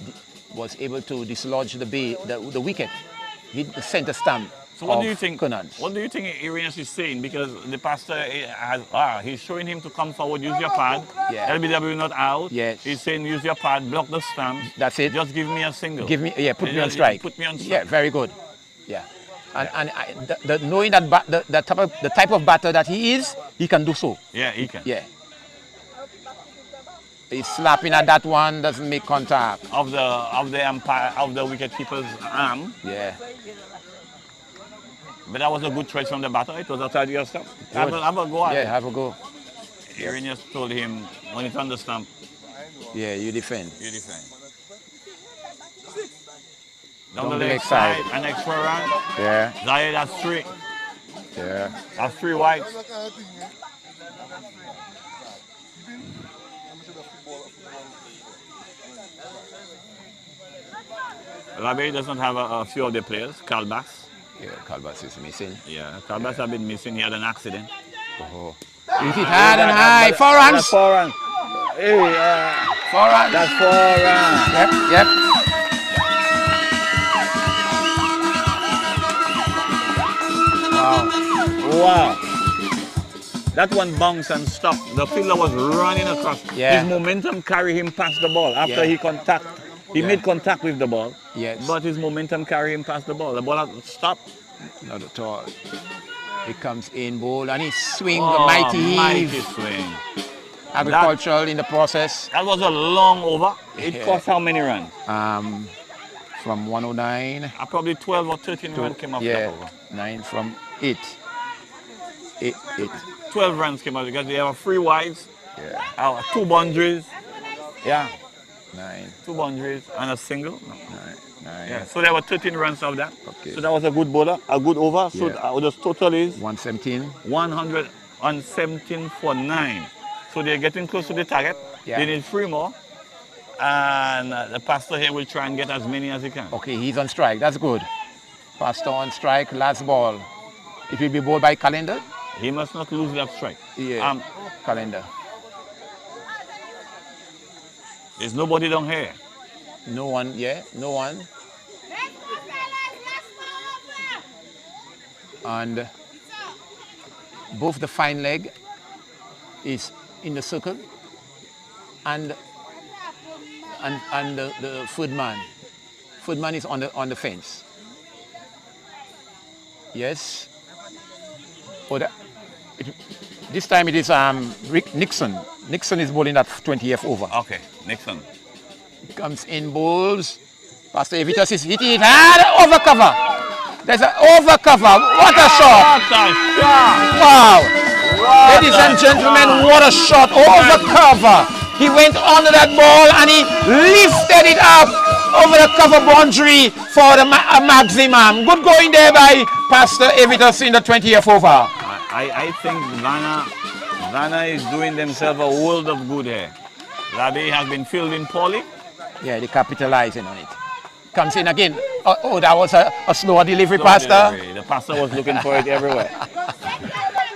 was able to dislodge the wicket, hit the center stump. So what do you think? Conant. What do you think Irenas is saying? Because the pastor he's showing him to come forward, use your pad. Yeah. LBW not out. Yes. He's saying use your pad, block the stumps. That's it. Just give me a single. Give me, put me on strike. Put me on strike. Yeah, very good. Yeah. And knowing that the type of batter that he is, he can do so. Yeah, he can. Yeah. He's slapping at that one, doesn't make contact. Of the wicket keeper's arm. Yeah. But that was a good choice from the batter. It was outside your stump. Have a go at it. Yeah, have a go. Irenas told him when it's on the stump. Yeah, you defend. You defend. Down the leg side, an extra run. Yeah. Zayed, that's 3. Yeah. That's 3 wides. LABAYEE doesn't have a few of the players. Calbas. Yeah, Calbas is missing. Yeah, Calbas have been missing. He had an accident. Oh. Hit it hard and high. 4 runs. That's 4 runs. Hey, 4 runs. That's 4 runs. Yep. Wow. That one bounced and stopped. The fielder was running across. Yeah. His momentum carried him past the ball after he made contact with the ball. Yes. But his momentum carried him past the ball. The ball had stopped. Not at all. He comes in bowl and he swings the mighty swing. Agricultural in the process. That was a long over. It cost how many runs? From 109. Probably 12 or 13 runs came off that over. 9 from 8. 8. 12 runs came out because they have 3 wides, 2 boundaries. Yeah. 9. 2 boundaries and a single. No. 9. Yeah. So there were 13 runs of that. Okay. So that was a good bowler, a good over. So the total is 117. 117 for 9. So they're getting close to the target. Yeah. They need 3 more. And the pastor here will try and get as many as he can. Okay, he's on strike. That's good. Pastor on strike, last ball. It will be bowled by Calendar. He must not lose that strike. Yeah. Calendar. There's nobody down here. No one, no one. And both the fine leg is in the circle and the third man. Third man is on the fence. Yes. This time it is Nixon. Nixon is bowling that 20th over. Okay, Nixon. Comes in, bowls. Pastor Evitas is hitting it hard. Over cover. There's an over cover. What a shot. What a shot. Wow. Ladies and gentlemen, what a shot. Over cover. He went under that ball and he lifted it up over the cover boundary for the maximum. Good going there by Pastor Evitas in the 20th over. I think VANA is doing themselves a world of good here. LABAYEE has been fielding poorly. Yeah, they're capitalizing on it. Comes in again. Oh, that was a slower delivery, Pastor. The pastor was looking for it everywhere.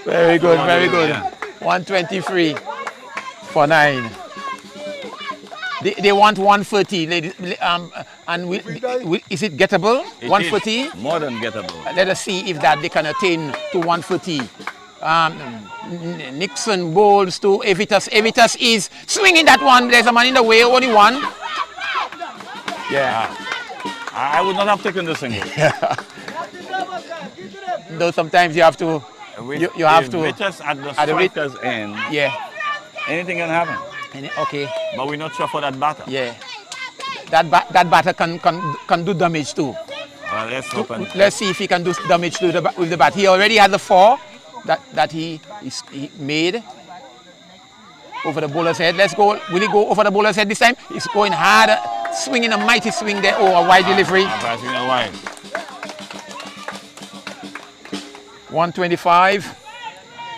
Very good, very good. Yeah. 123 for 9. They want 130, ladies. And is it gettable? 140? More than gettable. Let us see if that they can attain to 140. Nixon bowls to Evitas. Evitas is swinging that one. There's a man in the way, only one. Yeah. I would not have taken the single. Though sometimes you have to. You have to. Evitas at the striker's end. Yeah. Anything can happen. Okay. But we're not sure for that batter. Yeah. That batter can do damage too. Well, let's see if he can do damage to with the bat. He already had the 4 that he made over the bowler's head. Let's go. Will he go over the bowler's head this time? He's going hard, swinging a mighty swing there. Oh, a wide delivery. 125.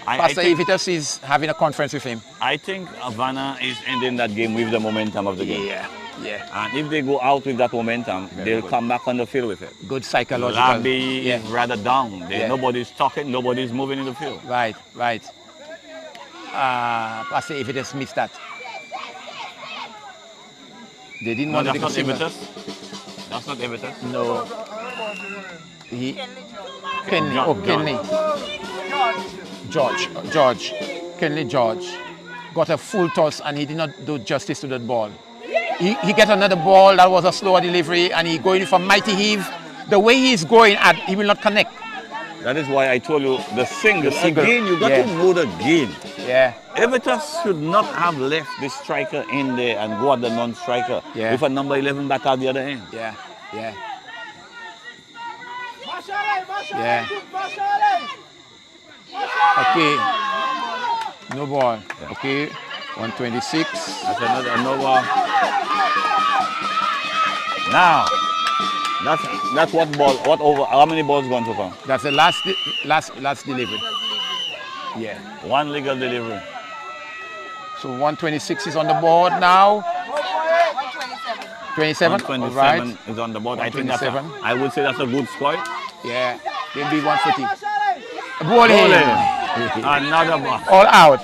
Pastor Evitas is having a conference with him. I think VANA is ending that game with the momentum of the game. Yeah. And if they go out with that momentum, they'll come back on the field with it. Good psychological. LABAYEE is rather down. Nobody's talking, nobody's moving in the field. Right. Pastor Evitas missed that. They didn't No, want to that's take not a single. Evitus. That's not Evitus. No. He, Kenley. John- Oh, John. Kenley. George. Kenley George got a full toss and he did not do justice to that ball. He get another ball that was a slower delivery and he going for mighty heave. The way he's going, he will not connect. That is why I told you the single. The single, Again, you got yeah. to know the game. Yeah. Evitus should not have left the striker in there and go at the non-striker Yeah. with a number 11 back at the other end. Yeah. Yeah. Yeah. Okay. No ball. Yeah. Okay. 126. That's another. Now, that's what ball. What over? How many balls gone so far? That's the last delivery. Yeah. One legal delivery. So 126 is on the board now. 27. 127 All right. is on the board. I think that's. 127. I would say that's a good score. Yeah. They'll be 140. Ball in. Another ball. All out.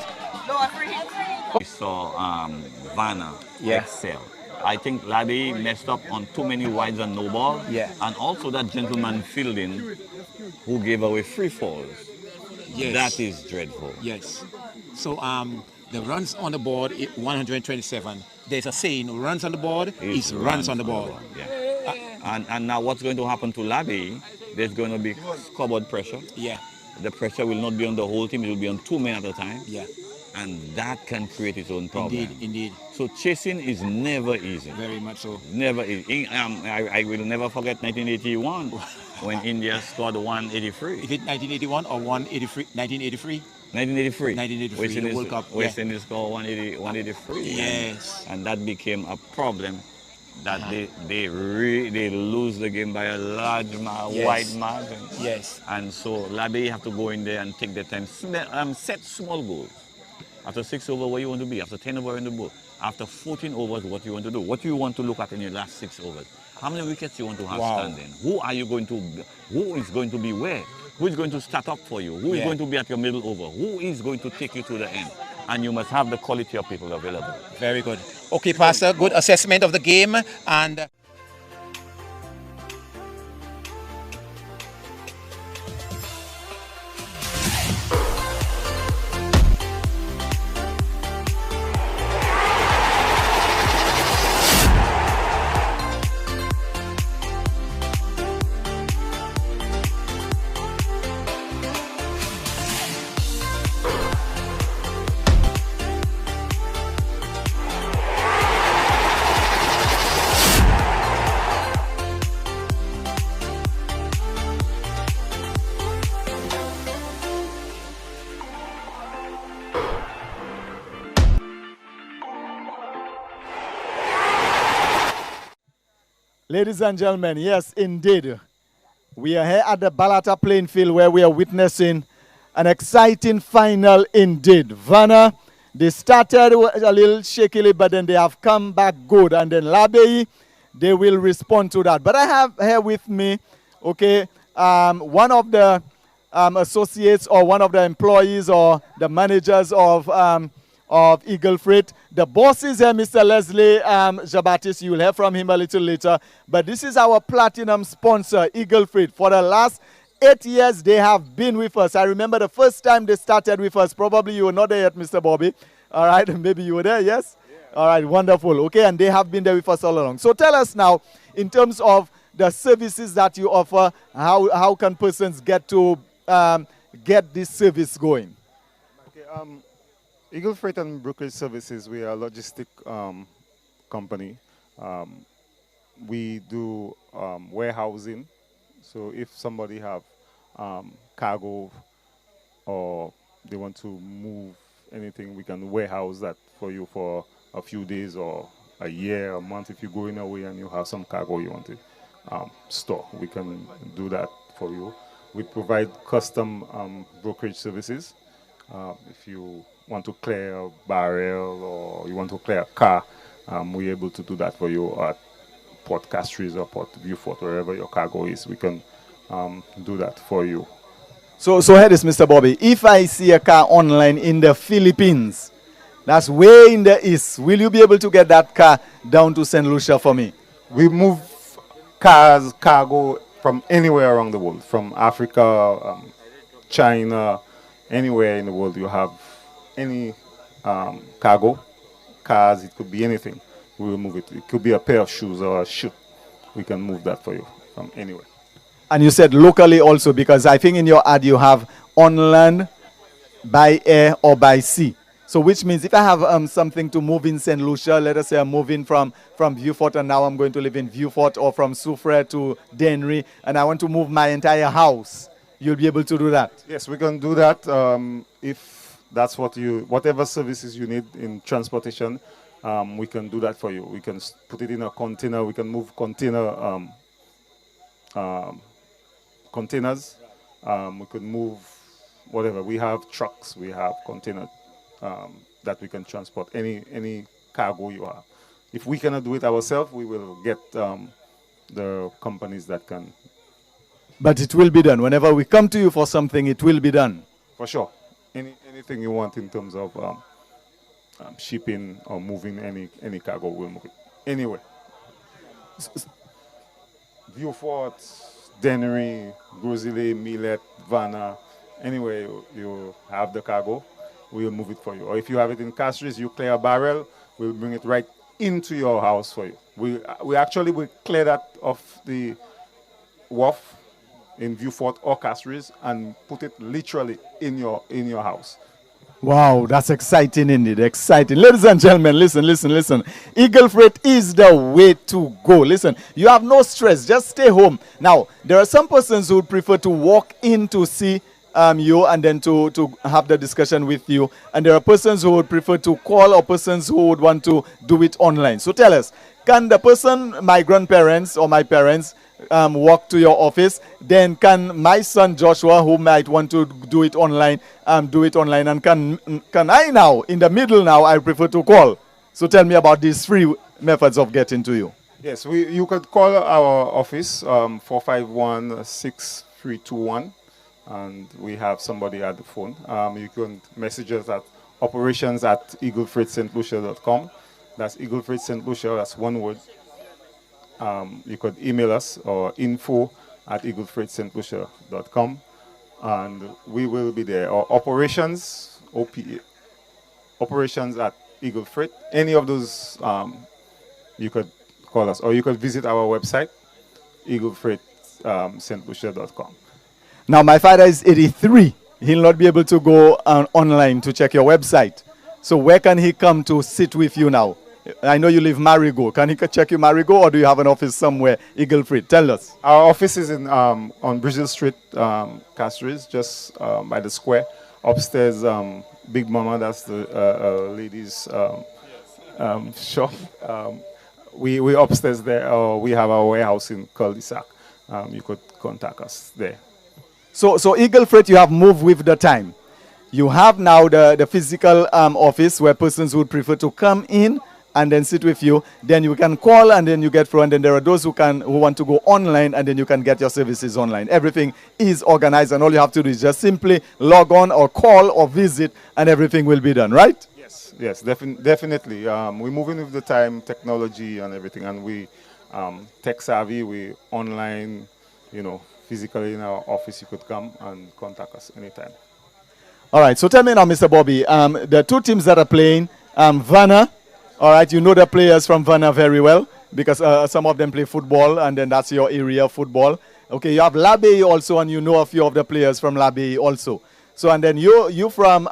We saw VANA Yeah. excel. I think LABAYEE messed up on too many wides and no ball. Yeah. And also that gentleman fielding who gave away free falls. Yes. That is dreadful. Yes. So the runs on the board 127. There's a saying: runs on the board is runs on the board. Yeah. And now what's going to happen to LABAYEE? There's going to be scoreboard pressure. Yeah. The pressure will not be on the whole team; it will be on 2 men at a time. Yeah. And that can create its own problem. Indeed. So chasing is never easy. Very much so. Never easy. I will never forget 1981 when India scored 183. Is it 1981 or 183? 1983. 1983. 1983, the World Cup, West yeah. Indies scored 183. Yes. And that became a problem that they lose the game by a large wide margin. Yes. And so LABAYEE have to go in there and take the time, set small goals. After 6 overs, where you want to be. After 10 overs, where you want to be. After 14 overs, what you want to do. What you want to look at in your last 6 overs. How many wickets you want to have standing. Who is going to be where? Who is going to start up for you? Who is going to be at your middle over? Who is going to take you to the end? And you must have the quality of people available. Very good. Okay, Pastor, good assessment of the game. And Ladies and gentlemen, yes, indeed. We are here at the Balata playing field where we are witnessing an exciting final indeed. VANA, they started a little shakily, but then they have come back good. And then LABAYEE, they will respond to that. But I have here with me, okay, one of the associates or one of the employees or the managers of Eagle Freight. The boss is here, Mr. Leslie Jabatis. You will hear from him a little later. But this is our platinum sponsor, Eagle Freight. For the last 8 years, they have been with us. I remember the first time they started with us. Probably you were not there yet, Mr. Bobby. All right, maybe you were there, yes? Yeah. All right, wonderful. Okay, and they have been there with us all along. So tell us now, in terms of the services that you offer, how can persons get to get this service going? Okay, Eagle Freight and Brokerage Services, we are a logistic company. We do warehousing. So if somebody have cargo or they want to move anything, we can warehouse that for you for a few days or a year, a month. If you're going away and you have some cargo you want to store, we can do that for you. We provide custom brokerage services. If you want to clear a barrel or you want to clear a car, we're able to do that for you at Port Castries or Port Beaufort, wherever your cargo is. We can do that for you. So here is Mr. Bobby. If I see a car online in the Philippines, That's way in the east. Will you be able to get that car down to St. Lucia for me? We move cars, cargo from anywhere around the world, from Africa, China, anywhere in the world you have any cargo, cars, it could be anything. We will move it. It could be a pair of shoes or a shoe. We can move that for you from anywhere. And you said locally also, because I think in your ad you have on land, by air, or by sea. So which means if I have something to move in St. Lucia, let us say I'm moving from Vieux-Fort and now I'm going to live in Vieux-Fort, or from Soufrière to Dennery, and I want to move my entire house, you'll be able to do that? Yes, we can do that. If that's whatever services you need in transportation, we can do that for you. We can put it in a container. We can move containers. We could move whatever. We have trucks. We have containers that we can transport any cargo you have. If we cannot do it ourselves, we will get the companies that can. But it will be done. Whenever we come to you for something, it will be done. For sure. Anything you want in terms of shipping or moving any cargo, we'll move it anywhere. Vieux-Fort, Dennery, Grosile, Millet, VANA, anywhere you have the cargo, we'll move it for you. Or if you have it in Castries, you clear a barrel, we'll bring it right into your house for you. We actually will clear that off the wharf in Vieux-Fort or Castries and put it literally in your house. Wow, that's exciting indeed, exciting. Ladies and gentlemen, listen. Eagle Freight is the way to go. Listen, you have no stress, just stay home. Now, there are some persons who would prefer to walk in to see you and then to have the discussion with you. And there are persons who would prefer to call, or persons who would want to do it online. So tell us, can the person, my grandparents or my parents, walk to your office? Then can my son Joshua, who might want to do it online, do it online? And can I now, in the middle now, I prefer to call? So tell me about these three methods of getting to you. Yes, you could call our office, 451-6321, and we have somebody at the phone. You can message us at operations@eaglefreightstlucia.com. That's Eagle Freight St. Lucia, that's one word. You could email us or info@eaglefreightstlucia.com, and we will be there. Or operations at Eagle Freight. Any of those, you could call us, or you could visit our website, eaglefreightstlucia.com. Now, my father is 83. He'll not be able to go online to check your website. So where can he come to sit with you now? I know you live Marigot. Can he check you Marigot, or do you have an office somewhere, Eagle Freight? Tell us. Our office is on Brazil Street, Castries, just by the square. Upstairs, Big Mama, that's the ladies' shop. We upstairs there. We have our warehouse in Cul-de-sac. You could contact us there. So Eagle Freight, you have moved with the time. You have now the physical office where persons would prefer to come in and then sit with you. Then you can call and then you get through. And then there are those who want to go online, and then you can get your services online. Everything is organized, and all you have to do is just simply log on or call or visit, and everything will be done, right? Yes, definitely. We're moving with the time, technology and everything, and we tech savvy. We online, physically in our office. You could come and contact us anytime. All right, so tell me now, Mr. Bobby, the two teams that are playing, VANA, all right, you know the players from VANA very well, because some of them play football, and then that's your area of football. Okay, you have LABAYEE also, and you know a few of the players from LABAYEE also. So, and then you from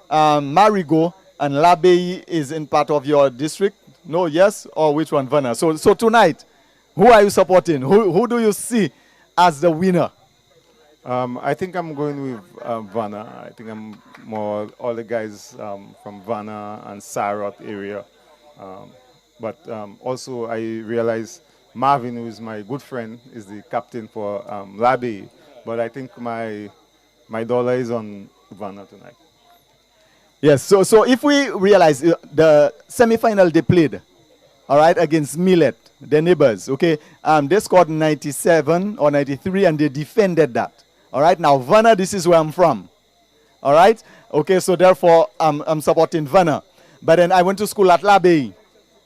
Marigot, and LABAYEE is in part of your district? No, yes? Or which one, VANA? So tonight, who are you supporting? Who do you see as the winner? I think I'm going with VANA. I think I'm more all the guys from VANA and Sarot area. But also I realize Marvin, who is my good friend, is the captain for LABAYEE. But I think my dollar is on VANA tonight. Yes, so if we realize the semi-final they played, all right, against Millet, their neighbors, okay, they scored 97 or 93 and they defended that. All right, now VANA, this is where I'm from. All right, okay, so therefore I'm supporting VANA. But then I went to school at LABAYEE,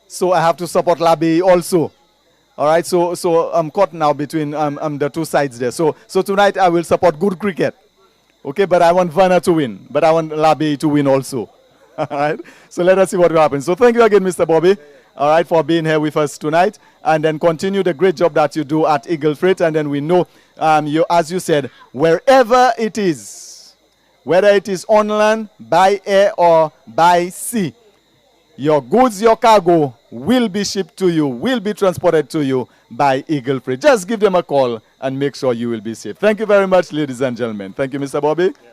so I have to support LABAYEE also. All right, so I'm caught now between the two sides there. So tonight I will support good cricket. Okay, but I want VANA to win, but I want LABAYEE to win also. All right, so let us see what will happen. So thank you again, Mr. Bobby, all right, for being here with us tonight, and then continue the great job that you do at Eagle Freight. And then we know, you, as you said, wherever it is, whether it is on land, by air, or by sea, your goods, your cargo will be shipped to you, will be transported to you by Eagle Freight. Just give them a call and make sure you will be safe. Thank you very much, ladies and gentlemen. Thank you, Mr. Bobby. Yeah.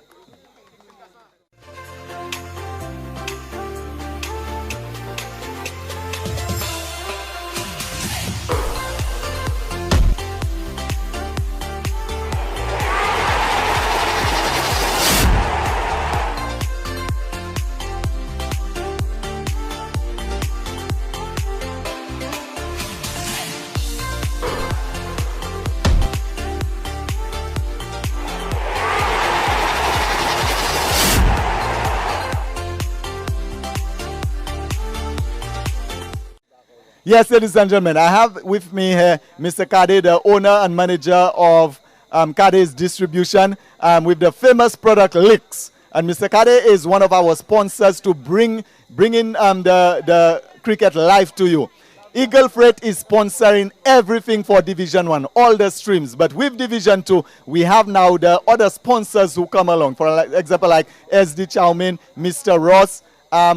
Yes, ladies and gentlemen, I have with me here Mr. Kade, the owner and manager of Kade's Distribution, with the famous product Licks. And Mr. Kade is one of our sponsors to bring in the cricket live to you. Eagle Freight is sponsoring everything for Division 1, all the streams. But with Division 2, we have now the other sponsors who come along. For example, like SD Chowmin, Mr. Ross,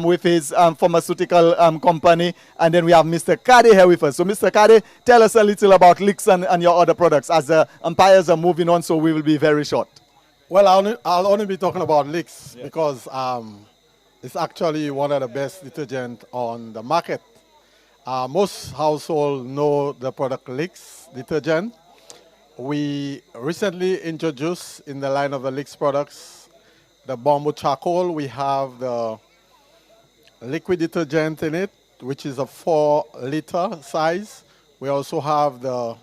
with his pharmaceutical company, and then we have Mr. Kade here with us. So Mr. Kade, tell us a little about Licks and your other products, as the umpires are moving on, so we will be very short. Well, I'll only be talking about Licks, yeah, because it's actually one of the best detergent on the market. Most households know the product Licks detergent. We recently introduced in the line of the Licks products the bamboo charcoal. We have the liquid detergent in it, which is a 4-liter size. We also have the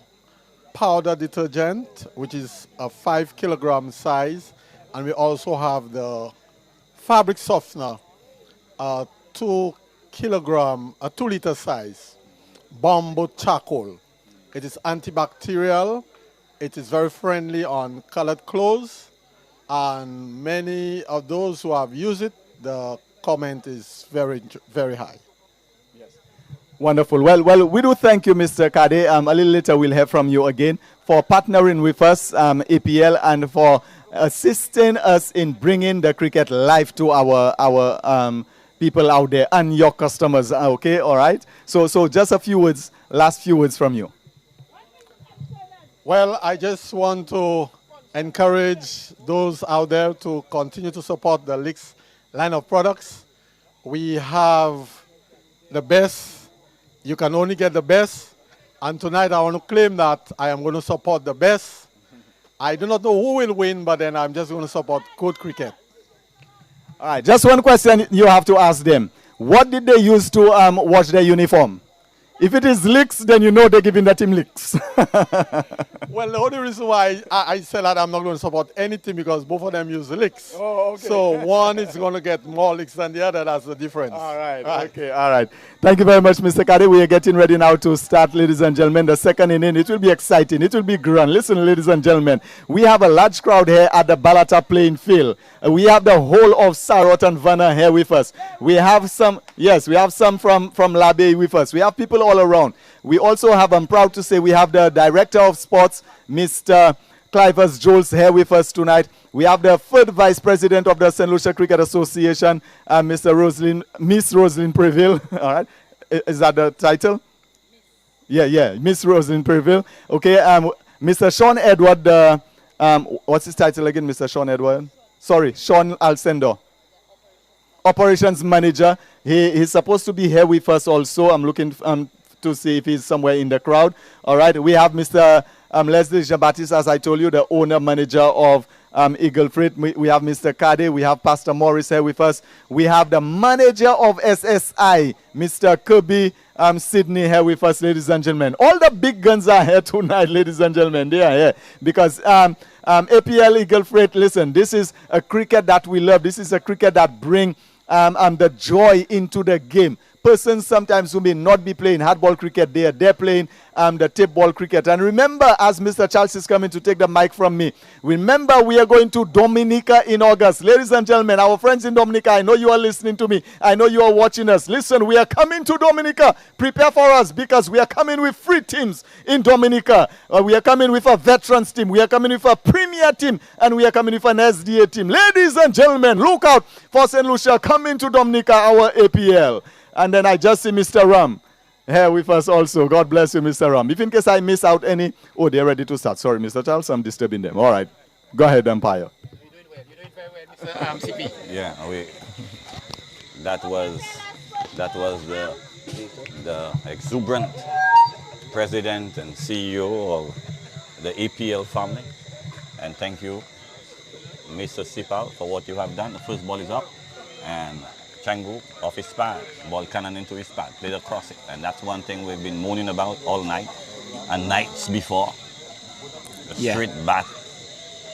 powder detergent, which is a 5-kilogram size. And we also have the fabric softener, a 2-liter size, bamboo charcoal. It is antibacterial. It is very friendly on colored clothes. And many of those who have used it, the comment is very, very high. Yes. Wonderful. Well, we do thank you, Mr. Kade. A little later we'll hear from you again for partnering with us, APL, and for assisting us in bringing the cricket live to our people out there and your customers. Okay, all right. So just a few words, last few words from you. Well, I just want to encourage those out there to continue to support the Licks line of products. We have the best. You can only get the best. And tonight I want to claim that I am going to support the best. I do not know who will win, but then I'm just going to support good cricket. All right, just one question you have to ask them. What did they use to wash their uniform? If it is Licks, then you know they're giving the team Licks. Well, the only reason why I said that I'm not going to support any team because both of them use Licks. Oh, okay. So one is going to get more Licks than the other. That's the difference. All right. Okay. All right. Thank you very much, Mr. Kade. We are getting ready now to start, ladies and gentlemen. The second inning, it will be exciting. It will be grand. Listen, ladies and gentlemen, we have a large crowd here at the Balata playing field. We have the whole of Sarot and VANA here with us. We have some, yes, we have some from LABAYEE with us. We have people all around. We also have, I'm proud to say, we have the Director of Sports, Mr. Clivers Jules, here with us tonight. We have the third Vice President of the St. Lucia Cricket Association, Miss Rosalind Preville. All right. Is that the title? Yeah, Miss Rosalind Preville. Okay, Mr. Sean Edward, what's his title again, Mr. Sean Edward? Sorry, Sean Alcindor, Operations Manager. He's supposed to be here with us also. I'm looking to see if he's somewhere in the crowd. All right, we have Mr. Leslie Jean-Baptiste, as I told you, the owner manager of Eagle Freight. We have Mr. Kade. We have Pastor Morris here with us. We have the manager of SSI, Mr. Kirby Sydney, here with us, ladies and gentlemen. All the big guns are here tonight, ladies and gentlemen. They are here because APL Eagle Freight, listen, this is a cricket that we love. This is a cricket that brings the joy into the game. Persons sometimes who may not be playing hardball cricket, they're playing the tip ball cricket. And remember, as Mr. Charles is coming to take the mic from me, remember we are going to Dominica in August. Ladies and gentlemen, our friends in Dominica, I know you are listening to me. I know you are watching us. Listen, we are coming to Dominica. Prepare for us because we are coming with 3 teams in Dominica. We are coming with a veterans team. We are coming with a premier team. And we are coming with an SDA team. Ladies and gentlemen, look out for St. Lucia coming to Dominica, our APL. And then I just see Mr. Ram here with us also. God bless you, Mr. Ram. If in case I miss out any, oh, they're ready to start. Sorry, Mr. Charles, I'm disturbing them. All right. Go ahead, Umpire. You're doing well. You're doing very well, Mr. CP. Yeah, that was the exuberant president and CEO of the APL family. And thank you, Mr. Sipal, for what you have done. The first ball is up, and Changu off his pad, ball cannon into his pad, played across it. And that's one thing we've been moaning about all night and nights before. The straight bat,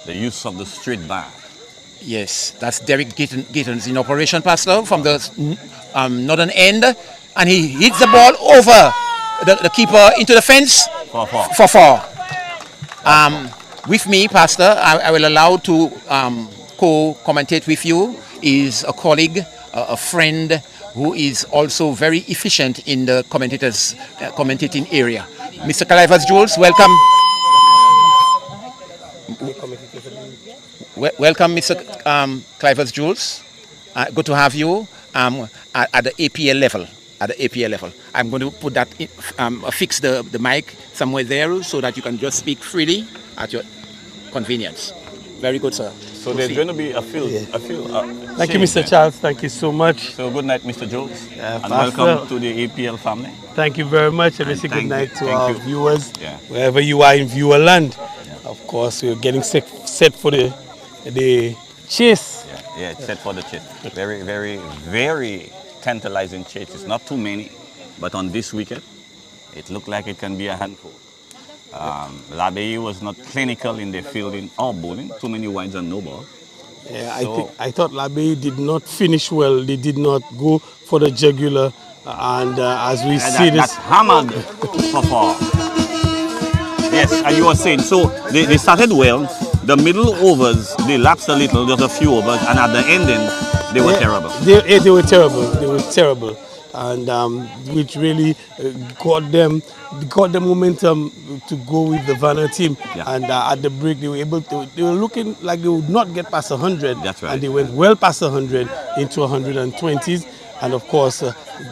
the use of the straight bat. Yes, that's Derek Gittens in operation, Pastor, from the northern end. And he hits the ball over the keeper into the fence for four. With me, Pastor, I will allow to co-commentate with you is a colleague, a friend who is also very efficient in the commentating area. Mr. Clivers Jules, welcome. Welcome, Mr. Clivers Jules. Good to have you at the APL level. At the APL level, I'm going to put that fix the mic somewhere there so that you can just speak freely at your convenience. Very good, sir. So there's going to be a field. Thank you, Mr. Charles. Thank you so much. So good night, Mr. Jules, and welcome to the APL family. Thank you very much, and good night to our viewers, Yeah. wherever you are in viewer land. Yeah. Of course, we're getting set for the chase. Yeah, it's set for the chase. Very, very, very tantalizing chase. It's not too many, but on this wicket, it looked like it can be a handful. LABAYEE was not clinical in their fielding or bowling. Too many wides and no ball. Yeah, I thought LABAYEE did not finish well. They did not go for the jugular, and as we see this, that's hammered for four. Yes, and you were saying so. They started well. The middle overs they lapsed a little. There was a few overs, and at the ending they were terrible. They were terrible. They were terrible. And which really got them momentum to go with the VANA team. Yeah. And at the break, they were looking like they would not get past 100. That's right. And they went well past 100 into 120s. And of course,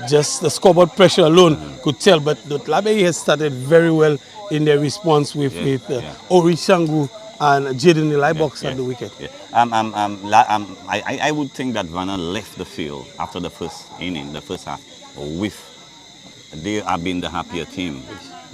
just the scoreboard pressure alone could tell. But the LABAYEE has started very well in their response with Ori Shangu and Jaden Elibox at the wicket. Yeah. I would think that VANA left the field after the first inning, the first half, they have been the happier team.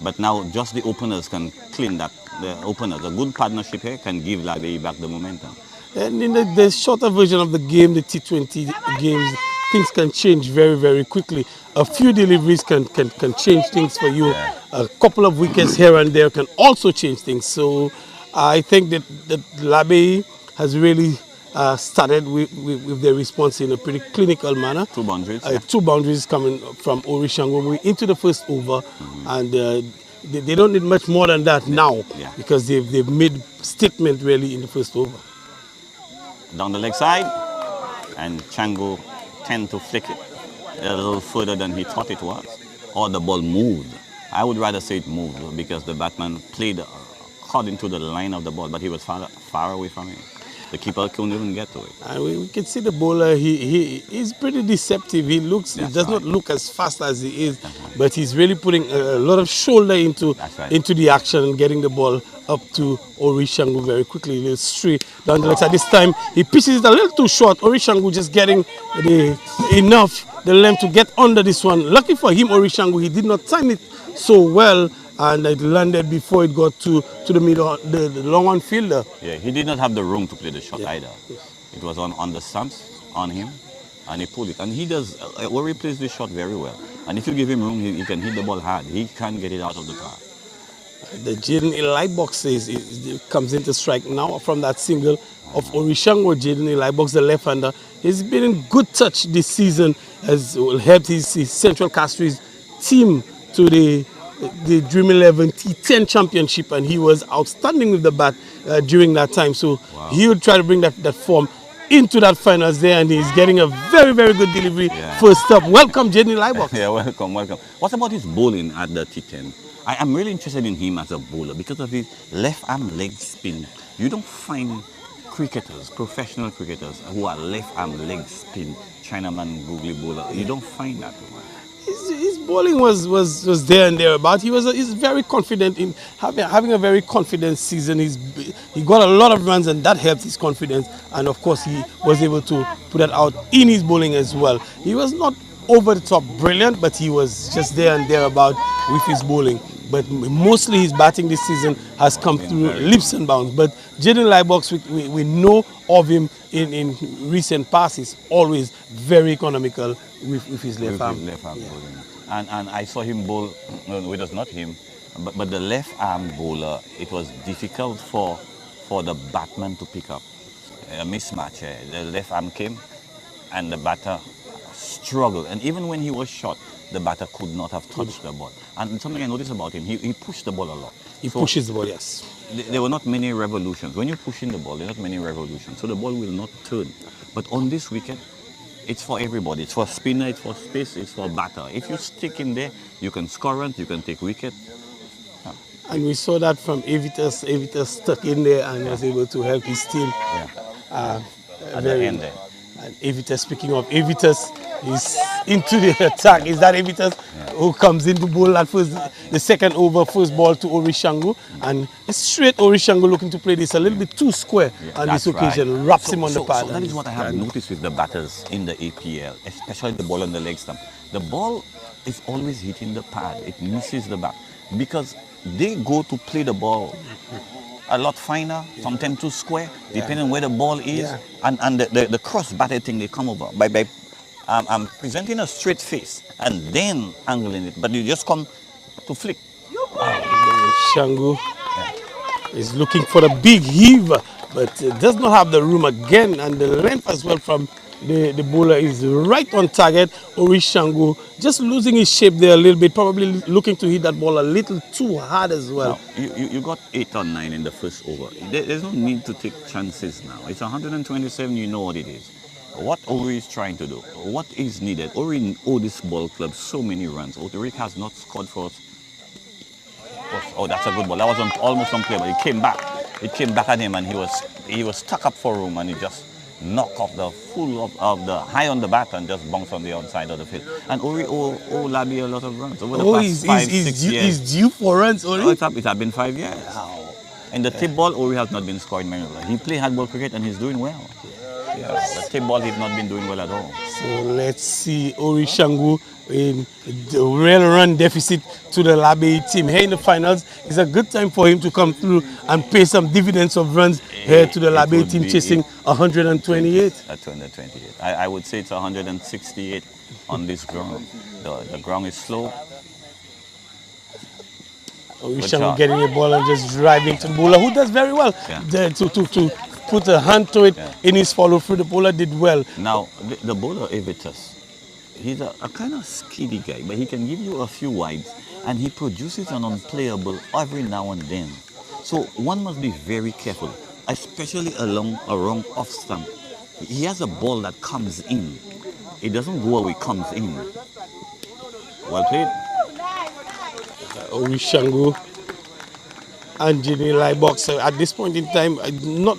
But now just the openers can clean that. The openers, a good partnership here can give LABAYEE back the momentum. And in the shorter version of the game, the T20 games, things can change very, very quickly. A few deliveries can change things for you. Yeah. A couple of wickets here and there can also change things. So I think that LABAYEE has really started with their response in a pretty clinical manner. 2 boundaries. 2 boundaries coming from Ori Shangu into the first over, and they don't need much more than that now because they've made statement really in the first over. Down the leg side, and Changu tend to flick it a little further than he thought it was, or the ball moved. I would rather say it moved because the batsman played according to the line of the ball, but he was far away from it. The keeper couldn't even get to it. And we can see the bowler, he's pretty deceptive. He does not look as fast as he is, but he's really putting a lot of shoulder into the action and getting the ball up to Ori Shangu very quickly. A little straight down the left side. This time he pitches it a little too short. Ori Shangu just getting the length to get under this one. Lucky for him, Ori Shangu, he did not time it so well, and it landed before it got to the middle, the long on fielder. Yeah, he did not have the room to play the shot either. Yes. It was on the stumps on him, and he pulled it. And he Ori plays this shot very well. And if you give him room, he can hit the ball hard. He can't get it out of the park. The Jaden Eli box comes into strike now from that single of Orishango. Jaden Eli box, the left-hander. He's been in good touch this season, has helped his Central Castries team to the Dream 11 T10 championship, and he was outstanding with the bat during that time. So he would try to bring that form into that finals there, and he's getting a very, very good delivery. First up, welcome Jaden Eli. Yeah, welcome. What about his bowling at the T10? I'm really interested in him as a bowler because of his left arm leg spin. You don't find cricketers, professional cricketers, who are left arm leg spin, Chinaman googly bowler. You don't find that. His bowling was there and thereabout. He's very confident in having a very confident season. He got a lot of runs, and that helped his confidence. And of course, he was able to put that out in his bowling as well. He was not over the top brilliant, but he was just there and thereabout with his bowling. But mostly his batting this season has come through leaps and bounds. But Jaden Libox, we know of him in recent past. He's always very economical with his left arm. And I saw him bowl, no, it was not him, but the left arm bowler, it was difficult for the batsman to pick up. A mismatch. The left arm came and the batter struggled. And even when he was shot, the batter could not have touched the ball. And something I noticed about him, he pushed the ball a lot. He pushes the ball, yes. There were not many revolutions. When you're pushing the ball, there are not many revolutions. So the ball will not turn. But on this wicket, it's for everybody. It's for spinner, it's for space, it's for batter. If you stick in there, you can score runs, you can take wicket. And we saw that from Avitas. Avitas stuck in there and was able to help his team. At the end there. And Avitas, speaking of Avitas, is into the attack. Is that Avitas who comes in to bowl that the second over, first ball to Orishango? And it's straight Orishango looking to play this a little bit too square on this occasion. Wraps him on the pad. So that is what I have noticed with the batters in the APL, especially the ball on the leg stump. The ball is always hitting the pad. It misses the bat because they go to play the ball a lot finer, sometimes too square, depending on where the ball is. And the cross-batted thing, they come over by presenting a straight face and then angling it, but you just come to flick. Shangu is looking for a big heave, but does not have the room again, and the length as well from the bowler is right on target. Orishangu just losing his shape there a little bit, probably looking to hit that ball a little too hard as well. Now, you got 8 or 9 in the first over. There's no need to take chances now. It's 127, you know what it is. What Ori is trying to do, what is needed. Ori owe this ball club so many runs. Ori has not scored for us. Oh, that's a good ball. That was almost unclear, but it came back. It came back at him, and he was stuck up for room, and he just knocked off the full of the high on the bat and just bounced on the outside of the field. And Ori owe LABAYEE a lot of runs over the past 5-6 years. He's due for runs, Ori? Oh, it has been 5 years. Wow. In the tip ball, Ori has not been scoring many runs. He plays hardball cricket and he's doing well. The tip ball, he's not been doing well at all. So let's see Orishangu in the real run deficit to the LABAYEE team. Here in the finals, it's a good time for him to come through and pay some dividends of runs here to the LABAYEE team, chasing 128. 128. I would say it's 168 on this ground. The ground is slow. Orishangu getting a ball and just driving to the bowler, who does very well to put a hand to it in his follow through. The bowler did well. Now, the bowler Avitas, he's a kind of skiddy guy, but he can give you a few wides, and he produces an unplayable every now and then. So one must be very careful, especially along off stump. He has a ball that comes in. It doesn't go away, comes in. Well played. Orishangu and Jaden Libox at this point in time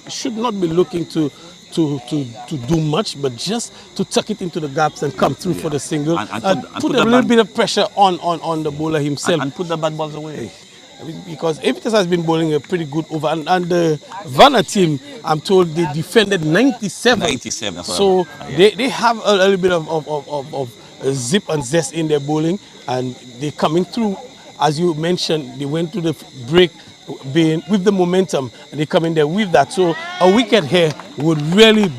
should not be looking to do much, but just to tuck it into the gaps and come through for the single and put a little bit of pressure on the bowler himself. And put the bad balls away. Because Avitas has been bowling a pretty good over, and the VANA team, I'm told, they defended 97. 97. So they have a little bit of zip and zest in their bowling, and they're coming through. As you mentioned, they went to the break with the momentum, and they come in there with that. So a wicket here would really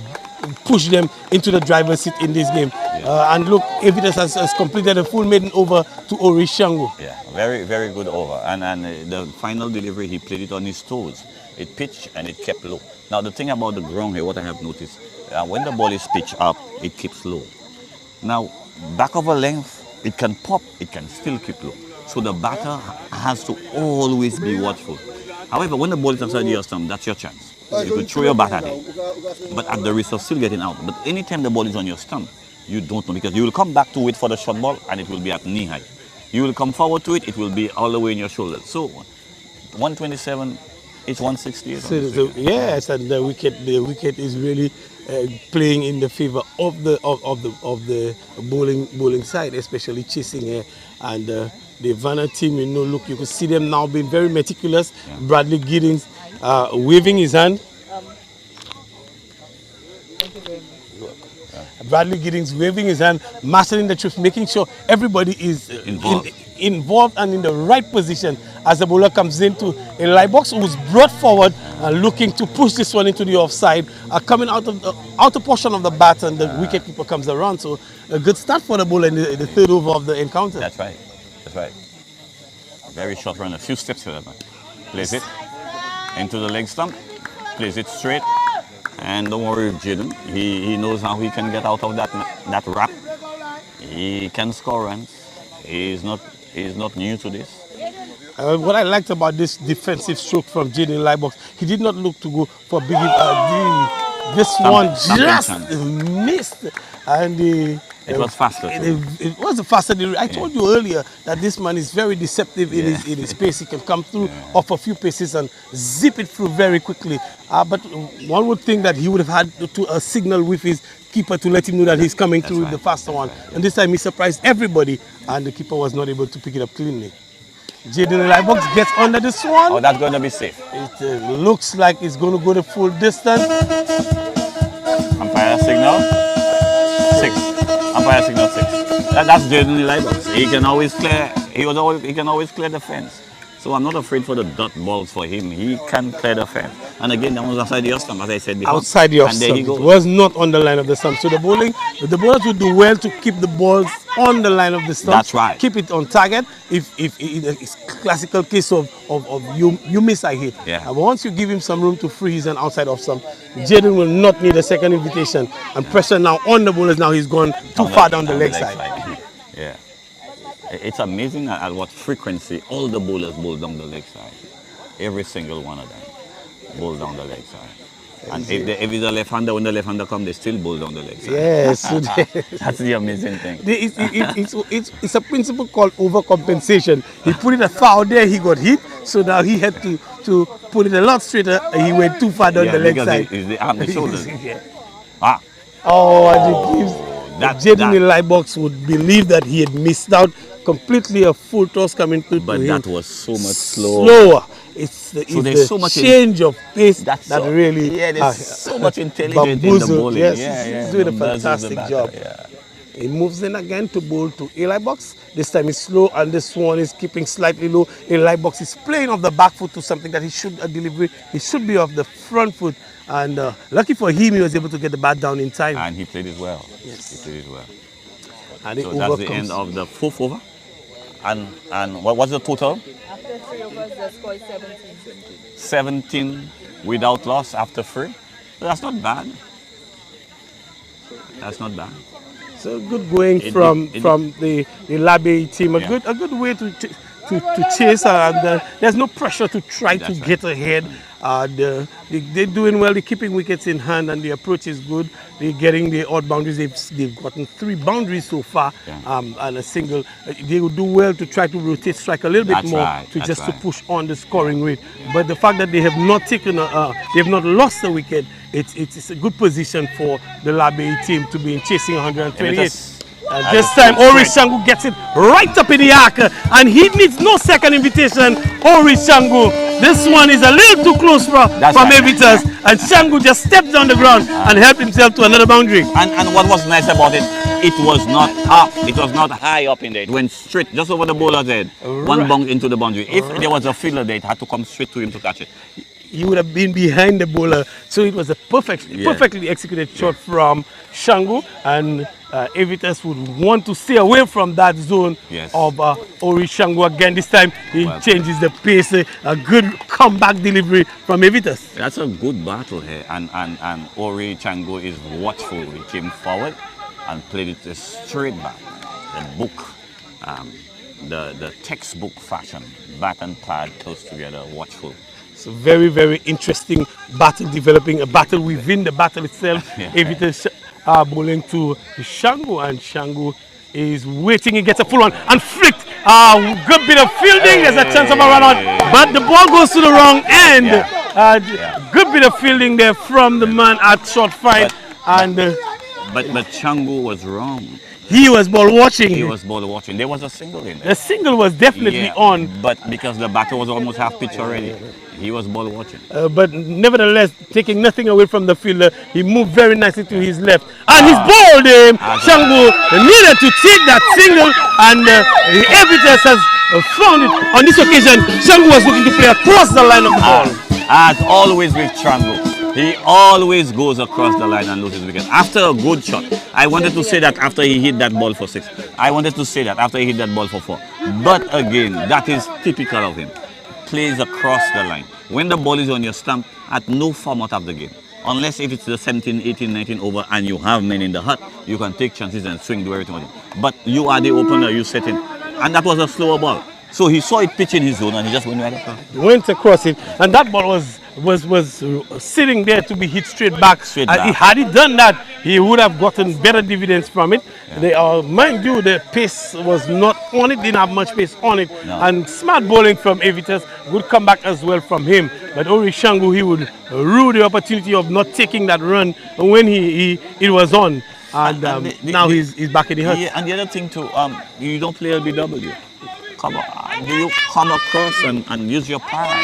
push them into the driver's seat in this game. And look, Evitas has completed a full maiden over to Ori Shangu. Yeah, very, very good over. And the final delivery, he played it on his toes. It pitched and it kept low. Now, the thing about the ground here, what I have noticed, when the ball is pitched up, it keeps low. Now, back of a length, it can pop, it can still keep low. So the batter has to always be watchful. However, when the ball is outside your stump, that's your chance. You could throw your bat at it, but at the risk of still getting out. But anytime the ball is on your stump, you don't know, because you will come back to it for the short ball and it will be at knee height. You will come forward to it, it will be all the way in your shoulder. So 127 is 160. So, yes, and the wicket is really playing in the favor of the bowling side, especially chasing here. And the VANA team, you know, look, you can see them now being very meticulous. Yeah. Bradley Giddings waving his hand. Thank you very much. Bradley Giddings waving his hand, mastering the troops, making sure everybody is involved and in the right position as the bowler comes into a light box, who's brought forward looking to push this one into the offside, coming out of the outer portion of the bat, and the wicketkeeper comes around. So a good start for the bowler in the third over of the encounter. That's right. That's right. Very short run, a few steps for that man. Plays it into the leg stump, plays it straight. And don't worry, Jaden. He knows how he can get out of that wrap. He can score runs. He's not new to this. What I liked about this defensive stroke from Jaden Lightbox, he did not look to go for big. This one just missed, and it was faster. It was faster. I told you earlier that this man is very deceptive in his pace. He can come through off a few paces and zip it through very quickly. But one would think that he would have had a signal with his keeper to let him know that he's coming through with the faster one. And this time he surprised everybody, and the keeper was not able to pick it up cleanly. Jaden Lightbox gets under this one. Oh, that's going to be safe. It looks like it's going to go the full distance. Umpire signal 6. Umpire signal 6. That's Jaden Lightbox. He can always clear. He can always clear the fence. So I'm not afraid for the dot balls for him. He can clear the fence. And again, that was outside the off stump, as I said before. Outside the off stump. It was not on the line of the stump. So the bowlers would do well to keep the balls on the line of the stump. That's right. Keep it on target. If it's classical case of you miss a hit. Yeah. And once you give him some room to freeze and outside off stump, Jaden will not need a second invitation. And pressure now on the bowlers. Now he's gone too far down the leg side. Yeah. It's amazing at what frequency all the bowlers bowl down the leg side. Every single one of them bowl down the leg side. And if it's a left-hander, when the left-hander comes, they still bowl down the leg side. Yes. That's the amazing thing. It's a principle called overcompensation. He put it a foul there, he got hit, so now he had to put it a lot straighter, and he went too far down the leg side. It's the arm, the shoulders. Oh, and he gives... Jaden Lightbox would believe that he had missed out completely a full toss coming through to him. But that was so much slower. It's the change of pace that really... Yeah, there's so much intelligence in the bowling. Yes, he's doing a fantastic job. Yeah. He moves in again to bowl to a Lightbox. This time he's slow, and this one is keeping slightly low. A Lightbox is playing off the back foot to something that he should deliver. He should be off the front foot. And lucky for him, he was able to get the bat down in time. And he played it well. Yes. He played it well. And so that's the end of the fourth over. And what was the total? After 3 overs, the score is 17. 17 without loss after 3. So that's not bad. That's not bad. So good going from the LABAYEE team. A good way to chase, and there's no pressure to try to get ahead. They're doing well. They're keeping wickets in hand, and the approach is good. They're getting the odd boundaries. They've gotten 3 boundaries so far, and a single. They will do well to try to rotate strike a little bit more to push on the scoring rate. But the fact that they have not taken, they have not lost a wicket, it's a good position for the LABAYEE team to be chasing 128. And this time, Ori Shangu gets it right up in the arc, and he needs no second invitation. Ori Shangu, this one is a little too close from Evitas, and Shangu just stepped on the ground and helped himself to another boundary. And what was nice about it, it was not up, it was not high up in there. It went straight, just over the bowler's head. One bounce into the boundary. If there was a fielder there, it had to come straight to him to catch it. he would have been behind the bowler. So it was a perfectly executed shot from Shango, and Avitas would want to stay away from that zone of Ori Shango again. This time he changes the pace. A good comeback delivery from Avitas. That's a good battle here, and Ori Shango is watchful. He came forward and played it straight back. The book, the textbook fashion, bat and pad close together, watchful. It's a very, very interesting battle developing, a battle within the battle itself. Avitas bowling to Shango, and Shango is waiting. He gets a full one and flicked. Good bit of fielding. There's a chance of a run out, but the ball goes to the wrong end. Good bit of fielding there from the man at short fine. But Shango was wrong. He was ball watching. He was ball watching. There was a single in there. The single was definitely on. But because the batter was almost half pitch already, he was ball watching. But nevertheless, taking nothing away from the fielder, he moved very nicely to his left. And he's bowled him. Shango needed to take that single, and Avitas has found it. On this occasion, Shango was looking to play across the line of the ball. As always with Shango, he always goes across the line and loses wicket. After a good shot, I wanted to say that after he hit that ball for 6. I wanted to say that after he hit that ball for 4. But again, that is typical of him. Plays across the line. When the ball is on your stump, at no format of the game, unless if it's the 17, 18, 19 over and you have men in the hut, you can take chances and swing, do everything. But you are the opener, you set in. And that was a slower ball. So he saw it pitch in his zone and he just went right across. Went across it, and that ball was sitting there to be hit straight back. Had he done that, he would have gotten better dividends from it. Mind you, the pace was not on it, didn't have much pace on it. And smart bowling from Avitas would come back as well from him. But Ori Shango, he would rue the opportunity of not taking that run when it was on. And now he's back in the hut. Yeah, and the other thing too, you don't play LBW. Come on, do you come across and use your power?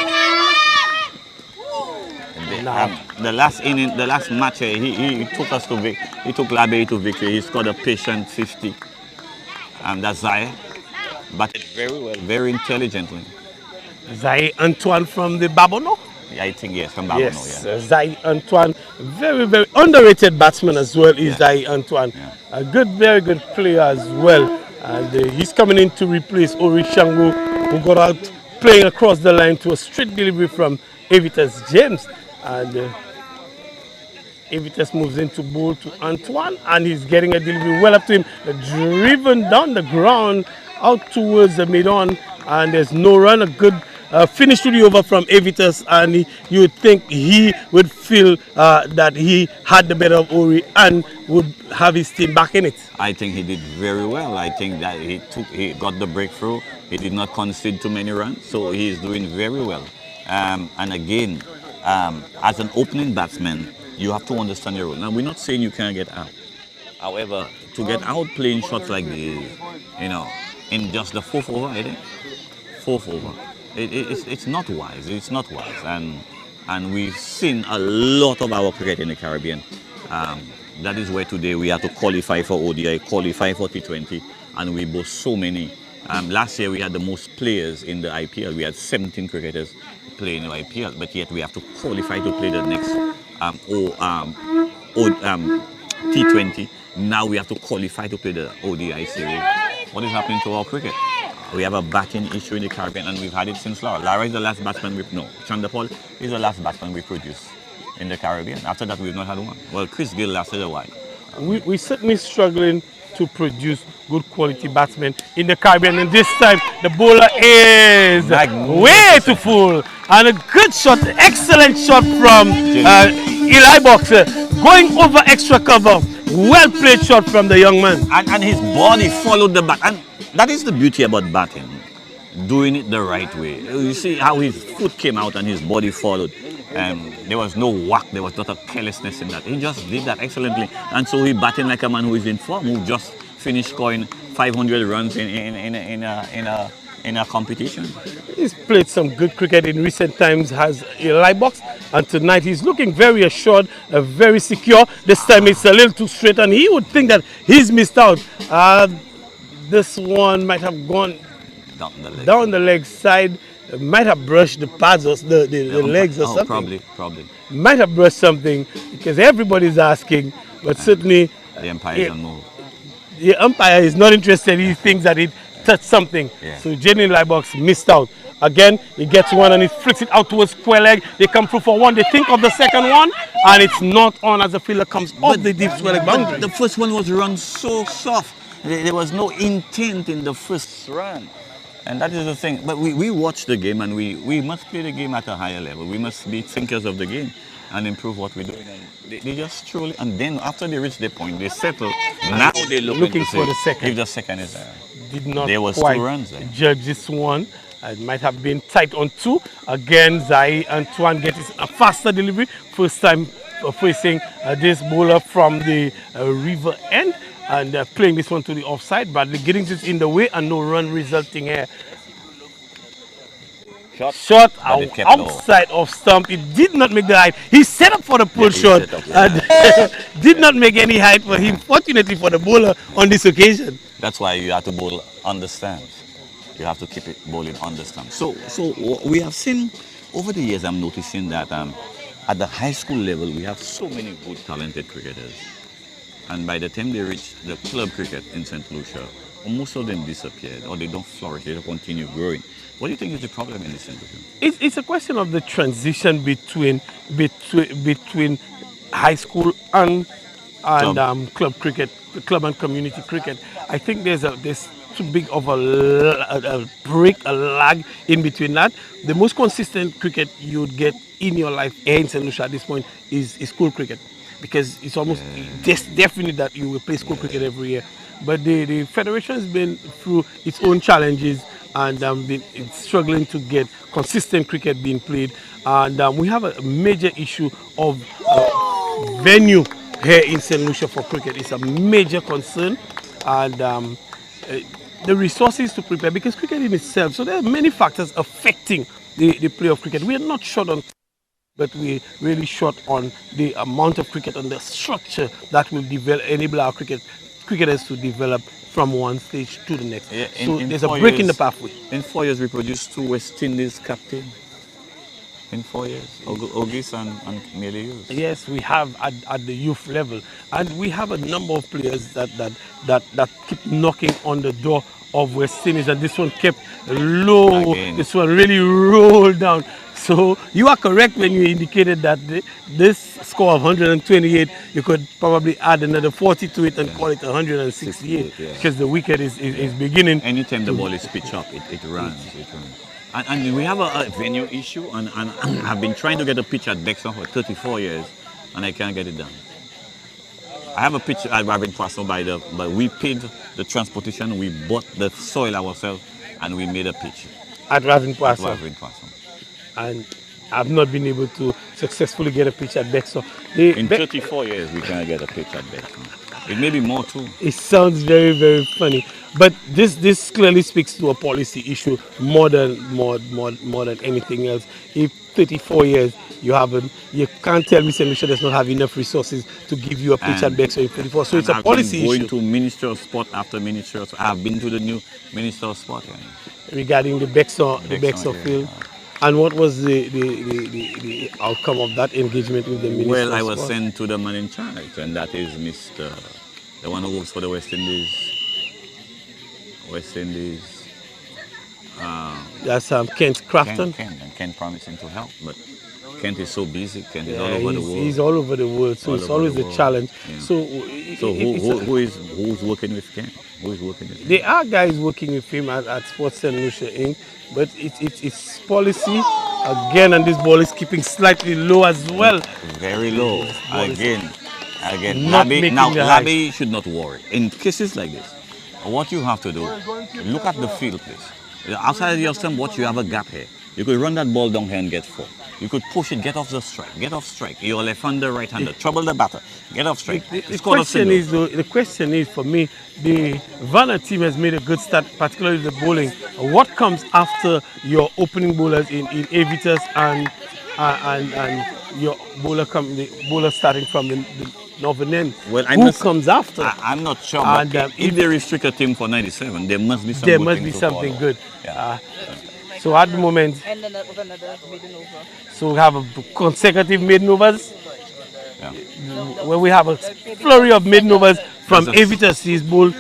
The last inning, the last match, he took us to he took LABAYEE to victory. He scored a patient 50, and that's Zaire. But it very well, very intelligently. Zaire Antoine from the Babono? Yeah, I think yes, from Babono. Yes, Zaire Antoine, very, very underrated batsman as well. Is Zaire Antoine, a good, very good player as well. And he's coming in to replace Ori Shango, who got out playing across the line to a straight delivery from Avitas James. And Avitas moves into bowl to Antoine, and he's getting a delivery well up to him, driven down the ground out towards the mid-on, and there's no run. A good finish to the over from Avitas, and you would think he would feel that he had the better of Ori and would have his team back in it. I think he did very well. I think that he got the breakthrough. He did not concede too many runs, so he is doing very well. And again, as an opening batsman, you have to understand your role. Now, we're not saying you can't get out. However, to get out playing shots like this, in just the 4th over, I think, 4th over, it's not wise. It's not wise. And we've seen a lot of our cricket in the Caribbean. That is where today we have to qualify for ODI, qualify for T20, and we boast so many. Last year we had the most players in the IPL. We had 17 cricketers playing in the IPL, but yet we have to qualify to play the next T20. Now we have to qualify to play the ODI series. What is happening to our cricket? We have a batting issue in the Caribbean, and we've had it since Lara. Lara is the last batsman Chandapal is the last batsman we produced in the Caribbean. After that, we've not had one. Well, Chris Gill lasted a while. We're certainly struggling to produce good quality batsmen in the Caribbean, and this time the bowler is way too full, and a good shot, excellent shot from Eli Boxer, going over extra cover. Well played shot from the young man, and his body followed the bat, and that is the beauty about batting, doing it the right way. You see how his foot came out and his body followed. There was no whack, there was not a carelessness in that. He just did that excellently, and so he batting like a man who is in form, who just finished scoring 500 runs in a competition. He's played some good cricket in recent times, has Eli Box, and tonight he's looking very assured, very secure. This time it's a little too straight, and he would think that he's missed out. This one might have gone Down the leg side, might have brushed the pads or the legs or something. Probably. Might have brushed something because everybody's asking, but certainly the umpire is unmoved. The umpire is not interested. He thinks that it touched something. Yeah. So Jenny Libox missed out. Again, he gets one and he flicks it out towards square leg. They come through for one. They think of the second one, and it's not on as the fielder comes off the deep square leg boundary. The first one was run so soft. There was no intent in the first run. And that is the thing. But we watch the game, and we must play the game at a higher level. We must be thinkers of the game and improve what we're doing. And they just truly, and then after they reach the point, they settle. Now they're looking for the second. If the second is there. Did not there was quite 2 runs there. Judge this one. It might have been tight on 2. Again, Zai Antoine gets a faster delivery. First time facing this bowler from the river end. And playing this one to the offside. Bradley Giddings is in the way and no run resulting here. Shot outside of stump. It did not make the height. He set up for the pull shot. Did not make any height for him. Fortunately for the bowler on this occasion. That's why you have to bowl on the stands. You have to keep it bowling on the stands. So we have seen over the years, I'm noticing that at the high school level, we have so many good, talented cricketers. And by the time they reach the club cricket in St. Lucia, most of them disappeared or they don't flourish, they don't continue growing. What do you think is the problem in this interview? It's a question of the transition between high school and club cricket, club and community cricket. I think there's too big of a break, a lag in between that. The most consistent cricket you'd get in your life here in St. Lucia at this point is school cricket. Because it's almost definite that you will play school cricket every year. But the federation has been through its own challenges and it's struggling to get consistent cricket being played. And we have a major issue of venue here in St. Lucia for cricket. It's a major concern. And the resources to prepare, because cricket in itself, so there are many factors affecting the play of cricket. We are not short on, but we're really short on the amount of cricket and the structure that will enable our cricketers to develop from one stage to the next. Yeah, so there's a break in the pathway. In 4 years, we produced 2 West Indies captains. In 4 years, August and Melius. Yes, we have at the youth level, and we have a number of players that keep knocking on the door of West Indies, and this one kept low. Again. This one really rolled down. So you are correct when you indicated that this score of 128, you could probably add another 40 to it and call it 168 because the wicket is beginning. Anytime the ball is pitched up, it runs. And we have a venue issue, and I've been trying to get a pitch at Bexon for 34 years, and I can't get it done. I have a pitch at Ravin Poisson but we paid the transportation, we bought the soil ourselves, and we made a pitch. At Ravin Poisson. And I've not been able to successfully get a pitch at Bexon. In 34 years, we can't get a pitch at Bexon. It may be more too. It sounds very, very funny. But this clearly speaks to a policy issue more than anything else. If 34 years you can't tell me St. Lucia does not have enough resources to give you a pitch at Bexon in 34. So it's a policy issue. Going to Minister of Sport after Minister of Sport. I've been to the new Minister of Sport. Regarding the Bexon field. And what was the outcome of that engagement with the Minister? Well, I was sent to the man in charge, and that is the one who works for the West Indies. That's Kent Crafton. Kent promising to help, but Kent is so busy. Kent is all over the world. He's all over the world, so it's always a challenge. Yeah. So who's working with Kent? Who is working with him? There are guys working with him at Sports St. Lucia Inc., but it's policy again, and this ball is keeping slightly low as well. Very low. Again. LABAYEE should not worry. In cases like this, what you have to do, look at the field, please. Outside your stump, you have a gap here. You could run that ball down here and get 4. You could push it, get off strike. You're left-hander, right-hander, trouble the batter, get off strike. The question is, for me, the VANA team has made a good start, particularly the bowling. What comes after your opening bowlers in Avitas and your bowler starting from Now and then, Well, who comes after? I'm not sure, And, but if they restrict a team for 97, there must be there must be something good. Yeah. So at the moment, And then with another maiden over. so we have a consecutive maiden overs, Yeah. where we have a flurry of maiden overs from That's a- Avitas. He's bowled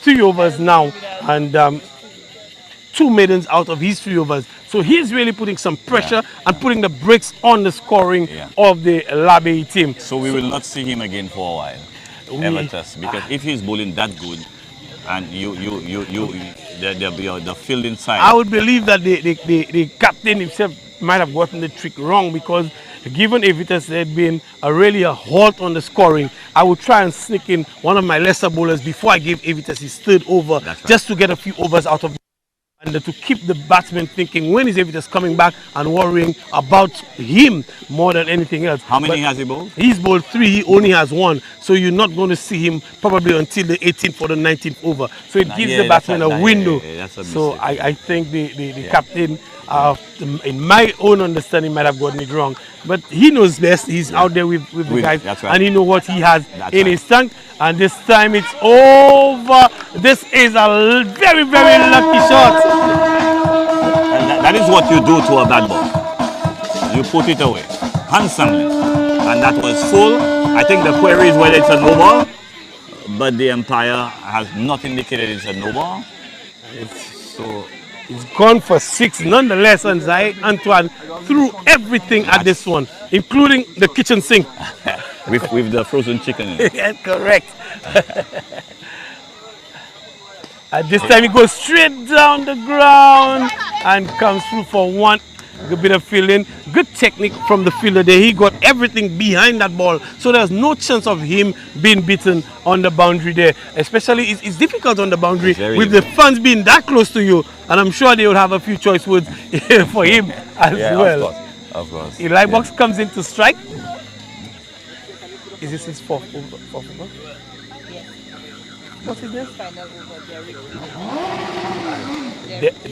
3 overs now, and 2 maidens out of his 3 overs. So he's really putting some pressure and putting the brakes on the scoring of the LABAYEE team. So we will not see him again for a while, Evertus, because if he's bowling that good, and there'll be the fielding side. I would believe that the captain himself might have gotten the trick wrong, because given Avitas there had been really a halt on the scoring, I would try and sneak in one of my lesser bowlers before I gave Avitas his 3rd over, just to get a few overs out of, and to keep the batsman thinking when is Avitas coming back and worrying about him more than anything else. How many has he bowled? He's bowled 3, he only has 1. So you're not going to see him probably until the 18th or the 19th over. So it gives the batsman a window. So I think the captain, in my own understanding, might have gotten it wrong. But he knows best. He's out there with the guys, and he knows what he has in his tank. And this time it's over. This is a very, very lucky shot. And that is what you do to a bad ball. You put it away handsomely. And that was full. I think the query is whether it's a no ball, but the umpire has not indicated it's a no ball. So it's gone for 6 nonetheless, and Antoine threw everything at this one, including the kitchen sink. with the frozen chicken in it. Yeah, correct. At this time, he goes straight down the ground and comes through for 1. Good bit of fielding, good technique from the fielder there. He got everything behind that ball, so there's no chance of him being beaten on the boundary there. Especially, it's difficult on the boundary with the fans being that close to you, and I'm sure they will have a few choice words for him as well. Of course. Eli Box comes in to strike. Is this his 4th over? Yes. What's his name? Final over,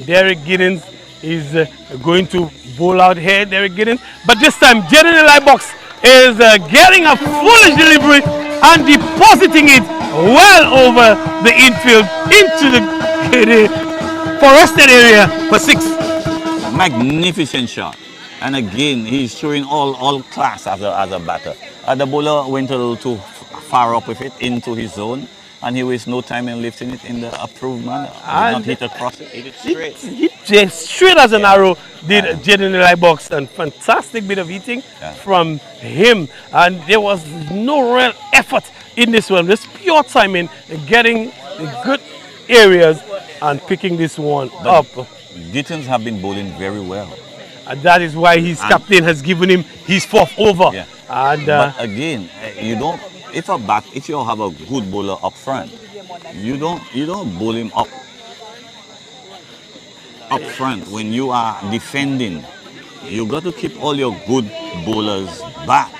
Derek Giddens is going to bowl out here, Derek Giddens. But this time, Jaden Eli Box is getting a foolish delivery and depositing it well over the infield into the forested area for 6. Magnificent shot. And again, he's showing all class as a batter. The bowler went a little too far up with it into his zone, and he wasted no time in lifting it in the approved manner. Did not hit across it, hit it straight. Hit just straight as an arrow did Jaden Eli Box, and fantastic bit of hitting from him. And there was no real effort in this one, just pure timing, getting the good areas and picking this one up. Gittins have been bowling very well. And that is why his captain has given him his 4th over. Yeah. And but again, you don't. If you have a good bowler up front, you don't bowl him up front when you are defending. You got to keep all your good bowlers back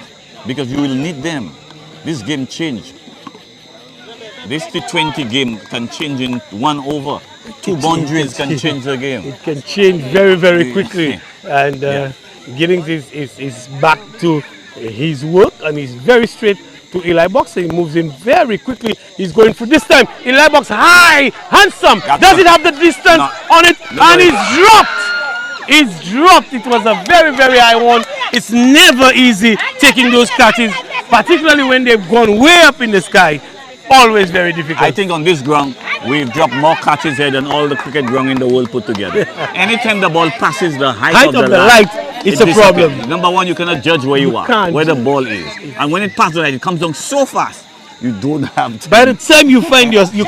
because you will need them. This game changed. This T20 game can change in 1 over. 2 boundaries can change the game. It can change very, very quickly. And Giddings is back to his work, and he's very straight to Eli Box. He moves in very quickly. He's going for this time. Eli Box high, handsome. Does it have the distance on it? And it's dropped. It's dropped. It was a very, very high one. It's never easy taking those catches, particularly when they've gone way up in the sky. Always very difficult. I think on this ground, we've dropped more catches here than all the cricket ground in the world put together. Anytime the ball passes the height of the light, it's a problem. Number one, you cannot judge where you are, where the ball is. And when it passes the light, it comes down so fast, you don't have time. By the time you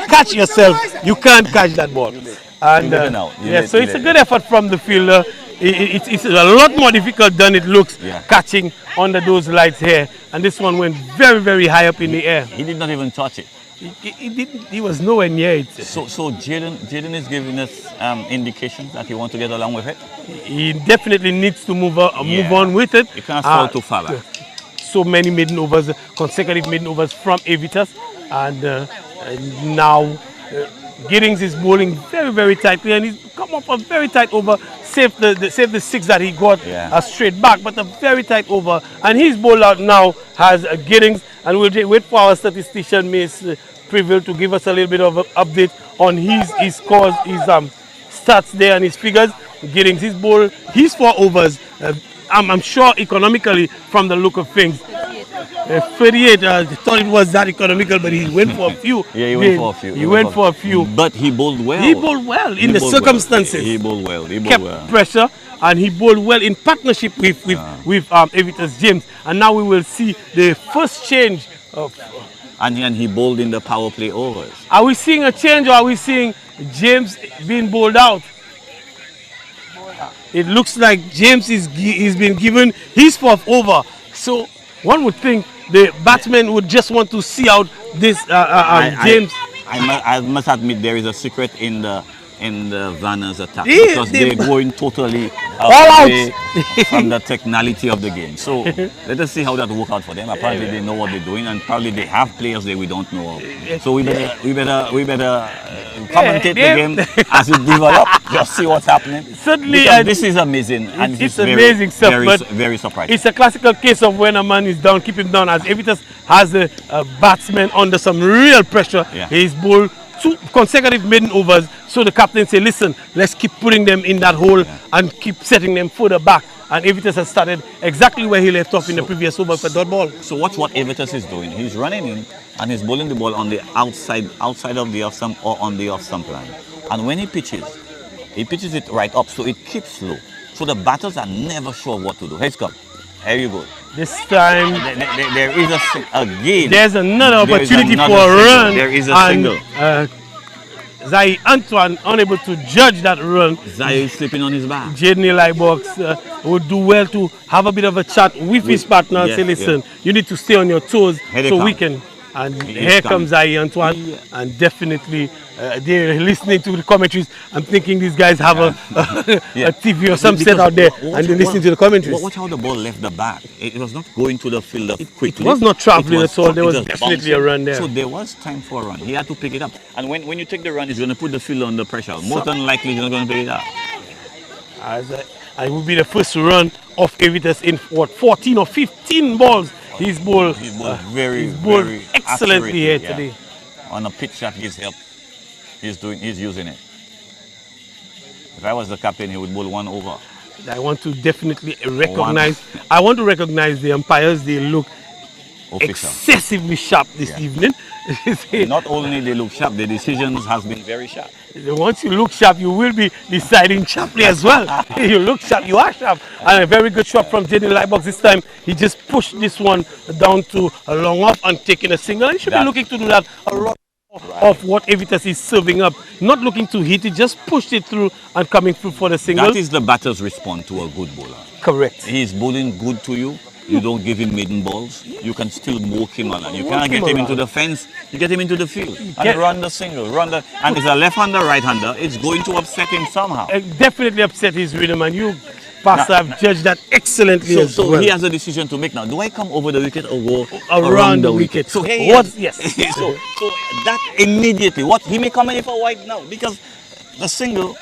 catch yourself, you can't catch that ball. And so it's a good effort from the fielder. It's a lot more difficult than it looks catching under those lights here. And this one went very, very high up in the air. He did not even touch it. He was nowhere near it. So Jaden is giving us indications that he wants to get along with it? He definitely needs to move on with it. He can't fall too far back. So many maiden overs, consecutive maiden overs from Avitas. And now Giddings is bowling very, very tightly, and he's come up a very tight over. Save the 6 that he got straight back, but a very tight over. And his bowl out now has Giddings and we'll wait for our statistician, Miss Prevail, to give us a little bit of an update on his scores, his stats there and his figures. Getting his ball, his 4 overs. I'm sure economically from the look of things. 38, I thought it was that economical, but he went for a few. Yeah, he went for a few. He went for a few. But he bowled well. He bowled well in the circumstances. He bowled well. He bowled kept well. pressure, and he bowled well in partnership with Evitas James. And now we will see the first change of. And he bowled in the power play overs. Are we seeing a change, or are we seeing James being bowled out? It looks like James is been given his 4th over. So one would think the batsman would just want to see out this James. I must admit there is a secret in the VANA's attack, because they're going totally away from the technicality of the game. So let us see how that work out for them. Apparently they know what they're doing, and probably they have players that we don't know of. So we better commentate the game as it develops, just see what's happening. Certainly, this is amazing, and it's amazing stuff, but very surprising. It's a classical case of when a man is down, keep him down. As Evitas has a batsman under some real pressure, he's bowled 2 consecutive maiden overs, so the captain say, listen, let's keep putting them in that hole and keep setting them further back. And Evitas has started exactly where he left off in the previous over for dot ball. So watch what Evitas is doing. He's running in and he's bowling the ball on the outside of the off stump or on the off stump line. And when he pitches it right up, so it keeps low. So the batters are never sure what to do. Here's come. Here you go. This time there is again. There's another opportunity for a run. There is a single. Zai Antoine unable to judge that run. Zai is slipping on his back. Jaden Lybox would do well to have a bit of a chat with his partner and say, listen, you need to stay on your toes so we can. And here comes Zai Antoine, and definitely they're listening to the commentaries. I'm thinking these guys have a TV or some set out there, and they're listening to the commentaries. Watch how the ball left the back. It was not going to the fielder quickly. It was not traveling at all. There was definitely a run there. So there was time for a run. He had to pick it up. And when you take the run, it's going to put the fielder under pressure. More than likely, he's not going to pick it up. It will be the first run of Evitas in what, 14 or 15 balls. He's bowled very excellently here today. On a pitch that gives help, he's using it. If I was the captain, he would bowl 1 over. I want to definitely recognize. I want to recognize the umpires. They look excessively sharp this evening. Not only they look sharp, the decisions has been very sharp. Once you look sharp, you will be deciding sharply as well. You look sharp, you are sharp. And a very good shot from Jaden Lybox this time. He just pushed this one down to a long off and taking a single. He should be looking to do that a lot of what Evitas is serving up. Not looking to hit it, just pushed it through and coming through for the single. That is the batter's response to a good bowler. Correct. He's bowling good to you. You don't give him maiden balls. You can still walk him around. You can't get him into the fence. You get him into the field and run the single. And it's a left-hander, right-hander. It's going to upset him somehow. It definitely upset his rhythm, and you, Pastor, have judged that excellently as well. So he has a decision to make now. Do I come over the wicket or go around the wicket? So Yes. so that immediately, he may come in for wide now because the single.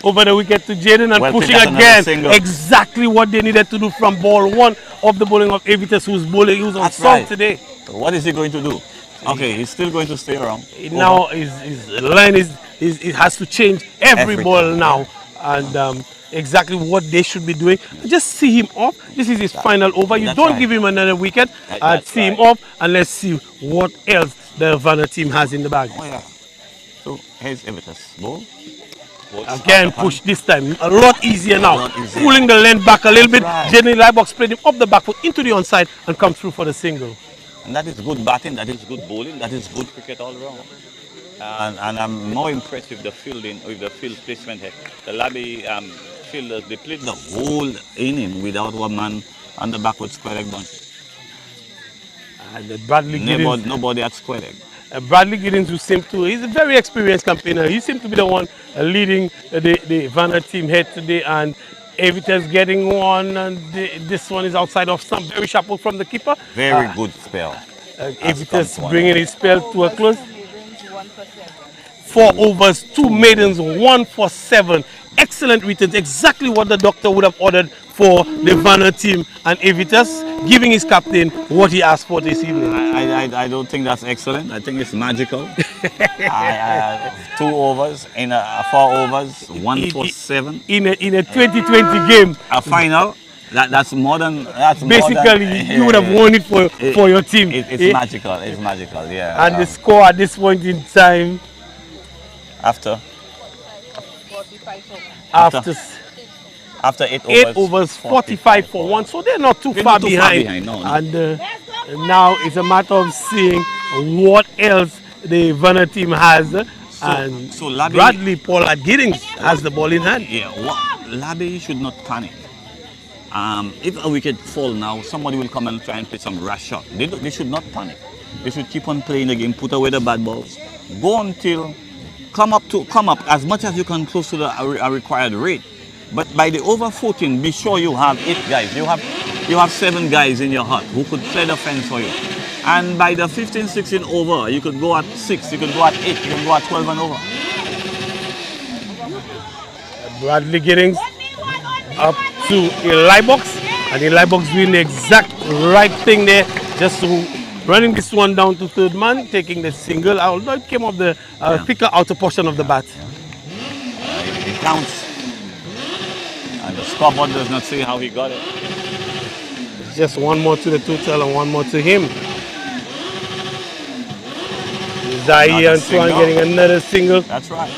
Over the wicket to Jaden and pushing again. Exactly what they needed to do from ball 1 of the bowling of Evitas, who's bowling. He was on song today. What is he going to do? Okay, he's still going to stay around. Now his line it has to change every ball now, and exactly what they should be doing. Just see him off. This is his final over. You don't give him another wicket. See him off, and let's see what else the VANA team has in the bag. So here's Evitas. Ball. Again, push this time. A lot easier now. Pulling the length back a little bit. Jaden Lybox played him up the back foot into the onside and come through for the single. And that is good batting, that is good bowling, that is good cricket all around. And I'm more impressed with the fielding, with the field placement here. The LABAYEE fielders, they played the whole inning without one man on the backward square leg bunch. Nobody at square leg. Bradley Giddens, who seemed to, he's a very experienced campaigner. He seemed to be the one leading the VANA team here today, and Evitas getting one, and this one is outside of stump. Very sharp from the keeper. Very good spell. Evitas bringing his spell to a close. 4 overs, 2 maidens, 1 for 7. Excellent returns, exactly what the doctor would have ordered for the VANA team, and Avitas giving his captain what he asked for this evening. I don't think that's excellent. I think it's magical. 2 overs in 4 overs, 1 for 7 in a 2020 game. A final. That's more than basically you would have won it for your team. It's magical. It's magical. Yeah. And the score at this point in time, after 8 overs, 45 for 1. So they're not too far behind. No. And now it's a matter of seeing what else the VANA team has. So Bradley Pollard Giddings has the ball in hand. Yeah. LABAYEE should not panic. If a wicket fall now, somebody will come and try and play some rash shot. They should not panic. They should keep on playing the game, put away the bad balls, go until come up as much as you can close to the required rate. But by the over 14, be sure you have 8 guys. You have 7 guys in your hut who could play the fence for you. And by the 15, 16 over, you could go at 6, you could go at 8, you can go at 12 and over. Bradley Giddings up to Eli Box, and Eli Box doing the exact right thing there, just running this one down to third man, taking the single, although it came off the thicker outer portion of the bat. It counts. And the scoreboard does not say how he got it. It's just 1 more to the total and 1 more to him. Zaire Antoine getting another single. That's right.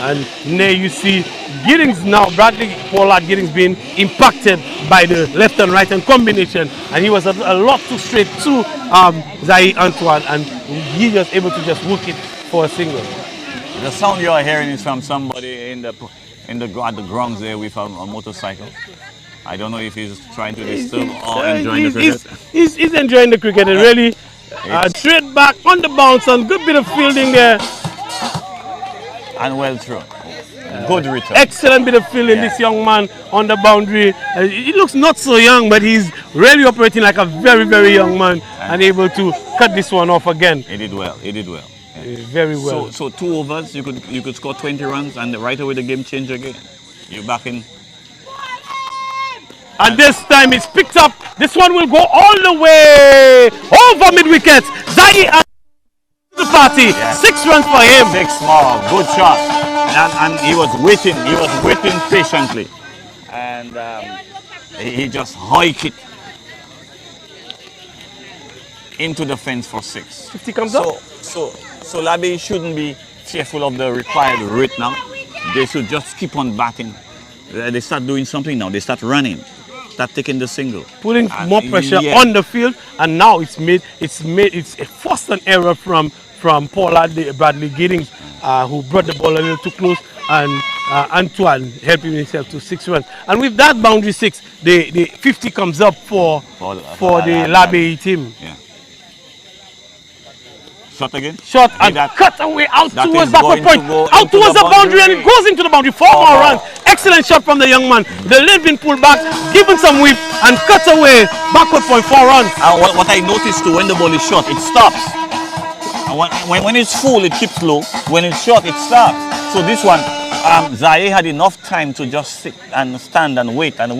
And there you see Giddings now, Bradley Pollard Giddings being impacted by the left and right hand combination, and he was a lot too straight to Zaire Antoine, and he was able to just work it for a single. The sound you are hearing is from somebody at the grounds there with a motorcycle. I don't know if he's trying to disturb or enjoying the cricket. He's enjoying the cricket, and really straight back on the bounce, and good bit of fielding there. And well thrown. Good return. Excellent bit of fielding, this young man on the boundary. He looks not so young, but he's really operating like a very, very young man, and able to cut this one off again. He did well. He did well. Very well. So 2 overs, you could score 20 runs, and right away the game changed again. You're back in. And this time it's picked up. This one will go all the way over mid-wicket. Zaire the party. 6 runs for him. 6 more. Good shot. And he was waiting. He was waiting patiently. And he just hiked it into the fence for 6. 50 comes up. So LABAYEE shouldn't be fearful of the required rate now. They should just keep on batting. They start doing something now. They start running. Start taking the single. Putting more pressure on the field, and now it's a forced an error from Pollard, Bradley Giddings, who brought the ball a little too close, and Antoine helping himself to 6 runs. And with that boundary 6, the 50 comes up for the LABAYEE team. Yeah. Shot again? Shot and cut away out towards backward point, out towards the boundary, and it goes into the boundary. 4 more runs. Excellent shot from the young man. The leg been pulled back, given some whip, and cut away backward point, 4 runs. What I noticed too, when the ball is short, it stops. And when it's full, it keeps low. When it's short, it stops. So this one, Zaire had enough time to just sit and stand and wait and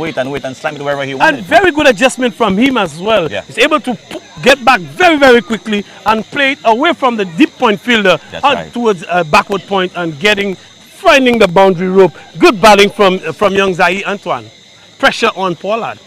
slam it wherever he wanted. And very good adjustment from him as well. Yeah. He's able to get back very, very quickly and play it away from the deep point fielder towards backward point and finding the boundary rope. Good batting from young Zaire Antoine. Pressure on Pollard.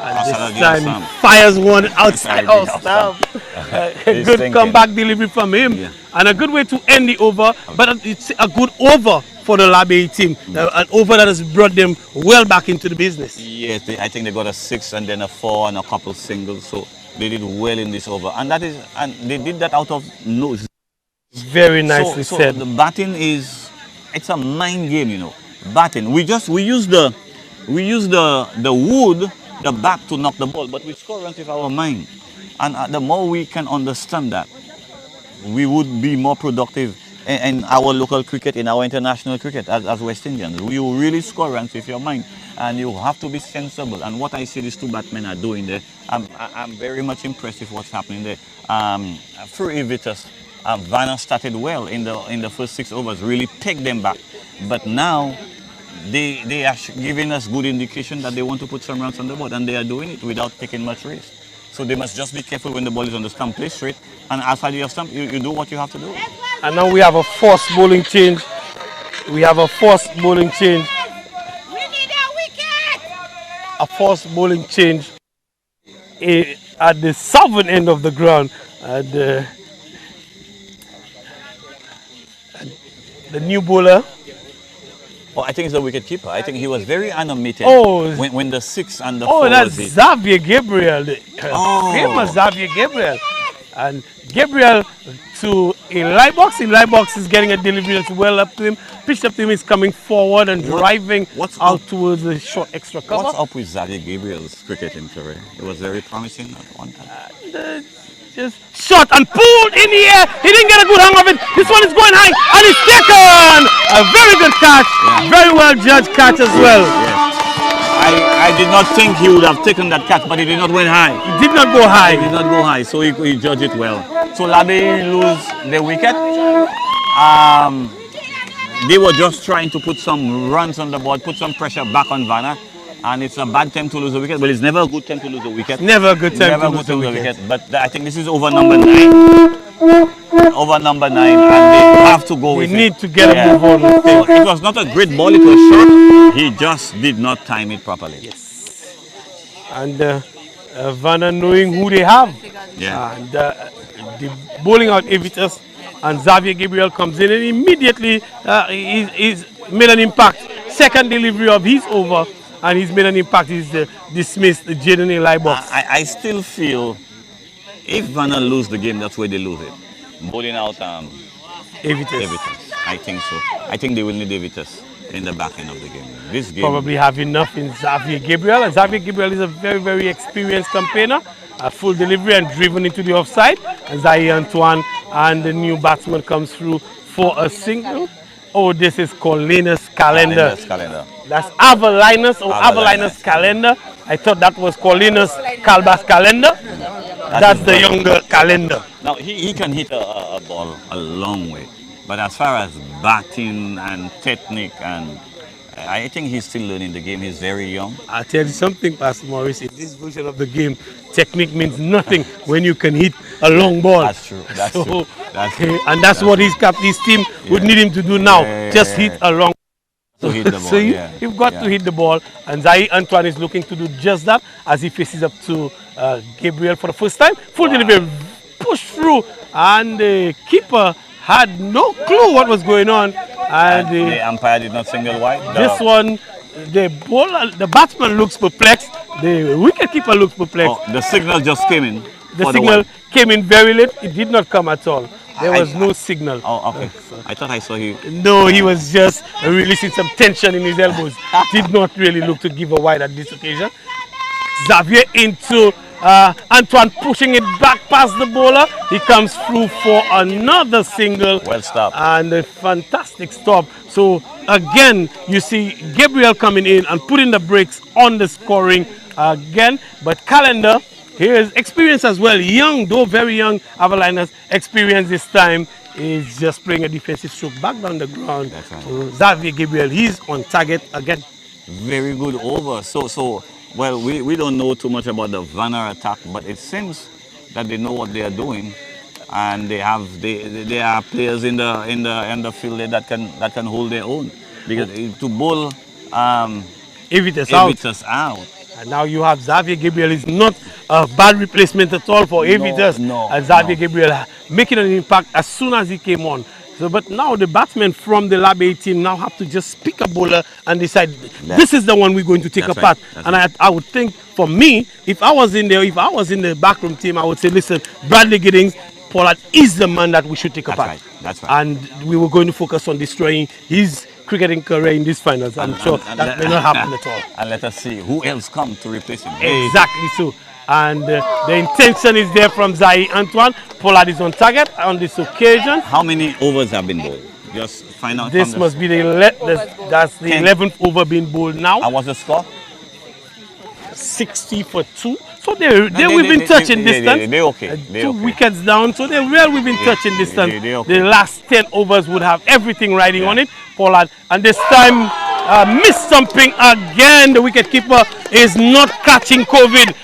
And this time fires one outside off stump. A good comeback delivery from him. Yeah. And a good way to end the over. But it's a good over for the LABAYEE team. An over that has brought them well back into the business. Yes, I think they got a 6 and then a 4 and a couple singles. So they did well in this over. And they did that out of nose. Very nicely said. The batting it's a mind game, you know. Batting. We use the wood, the bat to knock the ball, but we score runs with our mind. And the more we can understand that, we would be more productive in our local cricket, in our international cricket as West Indians. You really score runs with your mind, and you have to be sensible. And what I see these 2 batsmen are doing there, I'm very much impressed with what's happening there. Through Avitas, VANA started well in the first 6 overs, really pegged them back. But now they are giving us good indication that they want to put some runs on the board, and they are doing it without taking much risk. So they must just be careful when the ball is on the stump, play straight, and outside your stump, you do what you have to do. And now we have a forced bowling change. We have a forced bowling change. We need a wicket! A forced bowling change at the southern end of the ground. And the new bowler. Oh, I think it's the wicket keeper. I think he was very animated when the 6 and the 4 Oh, that's was hit. Xavier Gabriel, the famous Xavier Gabriel. And Gabriel to Eli Box. Eli Box is getting a delivery that's well up to him. Pitched up to him, is coming forward and driving out towards the short extra cover. What's up with Xavier Gabriel's cricketing career? It was very promising at one time. Just shot and pulled in the air. He didn't get a good hang of it. This one is going high and it's taken. A very good catch. Yeah. Very well judged catch as well. Yes. I did not think he would have taken that catch, but he did not went high. He did not go high. He did not go high, so he judged it well. So LABAYEE lose the wicket. They were just trying to put some runs on the board, put some pressure back on VANA. And it's a bad time to lose a wicket. Well, it's never a good time to lose a wicket. Never a good time never to a lose good a time wicket. But I think this is over number 9. Over number 9, and they have to go with it. They need to get a move on. So it was not a great ball, it was short. He just did not time it properly. Yes. And VANA knowing who they have. Yeah. And the bowling out Evitas and Xavier Gabriel comes in and immediately he's made an impact. Second delivery of his over. And he's made an impact. He's dismissed the Jaden Eli Box. I still feel if VANA lose the game, that's where they lose it. Bowling out Evitas. I think so. I think they will need Evitas in the back end of the game. This game probably have enough in Xavier Gabriel. And Xavier Gabriel is a very, very experienced campaigner. A full delivery and driven into the offside. And Zaire Antoine and the new batsman comes through for a single. Oh, this is Colinus Calendar. That's Avalinus or Avalinus Calendar. I thought that was Colinus Calbas Calendar. That's the younger Calendar. Now, he can hit a ball a long way. But as far as batting and technique, and I think he's still learning the game. He's very young. I'll tell you something, Pastor Morris. In this version of the game, technique means nothing when you can hit a long ball. That's true. That's true. That's true. And that's what his team would need him to do now. Just hit a long ball. Hit the ball. So you've got to hit the ball. And Zaire Antoine is looking to do just that as he faces up to Gabriel for the first time. Full delivery, push through. And the keeper had no clue what was going on. And the umpire did not signal wide. This one, the batsman looks perplexed. The wicketkeeper looks perplexed. Oh, the signal just came in. The signal came in very late. It did not come at all. There was no signal. Oh, okay. I thought I saw you. No, he was just releasing some tension in his elbows. Did not really look to give a wide at this occasion. Xavier into Antoine pushing it back past the bowler. He comes through for another single. Well stopped. And a fantastic stop. So again, you see Gabriel coming in and putting the brakes on the scoring again. But Calendar, here is experience as well. Young, though very young, Avalinus experience this time is just playing a defensive stroke back down the ground. That's right. So Xavier Gabriel, he's on target again. Very good over. So well, we don't know too much about the VANA attack, but it seems that they know what they are doing, and they are players in the field that can hold their own. Because to bowl Evitas out. And now you have Xavier Gabriel. Is not a bad replacement at all for Evitas. And Xavier Gabriel making an impact as soon as he came on. So, but now the batsmen from the LABAYEE team now have to just pick a bowler and decide this is the one we're going to take apart. And I would think for me, if I was in the backroom team, I would say, listen, Bradley Giddings, Pollard is the man that we should take apart. That's right. And we were going to focus on destroying his cricketing career in these finals. I'm sure that may not happen at all. And let us see who else come to replace him. Exactly so. And the intention is there from Zaire Antoine. Pollard is on target on this occasion. How many overs have been bowled? Just find out. This must be the 11th over being bowled now. And what's the score? 60 for 2. So they're within touching distance. They're okay. They're 2 okay. wickets down, so they're well within touching distance. they're okay. The last 10 overs would have everything riding on it, Pollard. And this time, missed something again. The wicketkeeper is not catching COVID.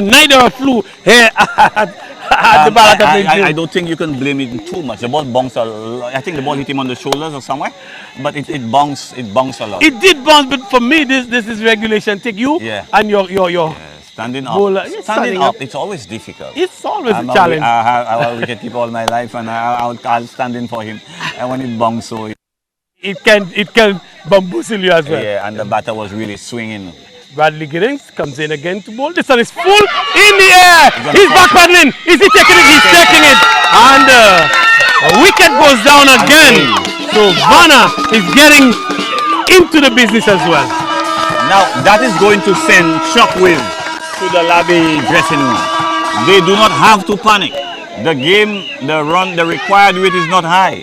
Neither a flu here at the Balata Playing Field. I don't think you can blame it too much. The ball bounced I think the ball hit him on the shoulders or somewhere, but it bounced a lot. It did bounce, but for me, this is regulation. Take you and your standing up. bowler. Standing up, it's always difficult. It's always a challenge. I will wicketkeeper all my life, and I'll stand in for him. And when it bounced, so it can bamboozle you as well. Yeah, and the batter was really swinging. Bradley Giddings comes in again to bowl. This one is full in the air. He's back paddling. Is he taking it? He's taking it. And a wicket goes down again. So VANA is getting into the business as well. Now that is going to send shockwave to the LABAYEE dressing room. They do not have to panic. The game, the required rate is not high.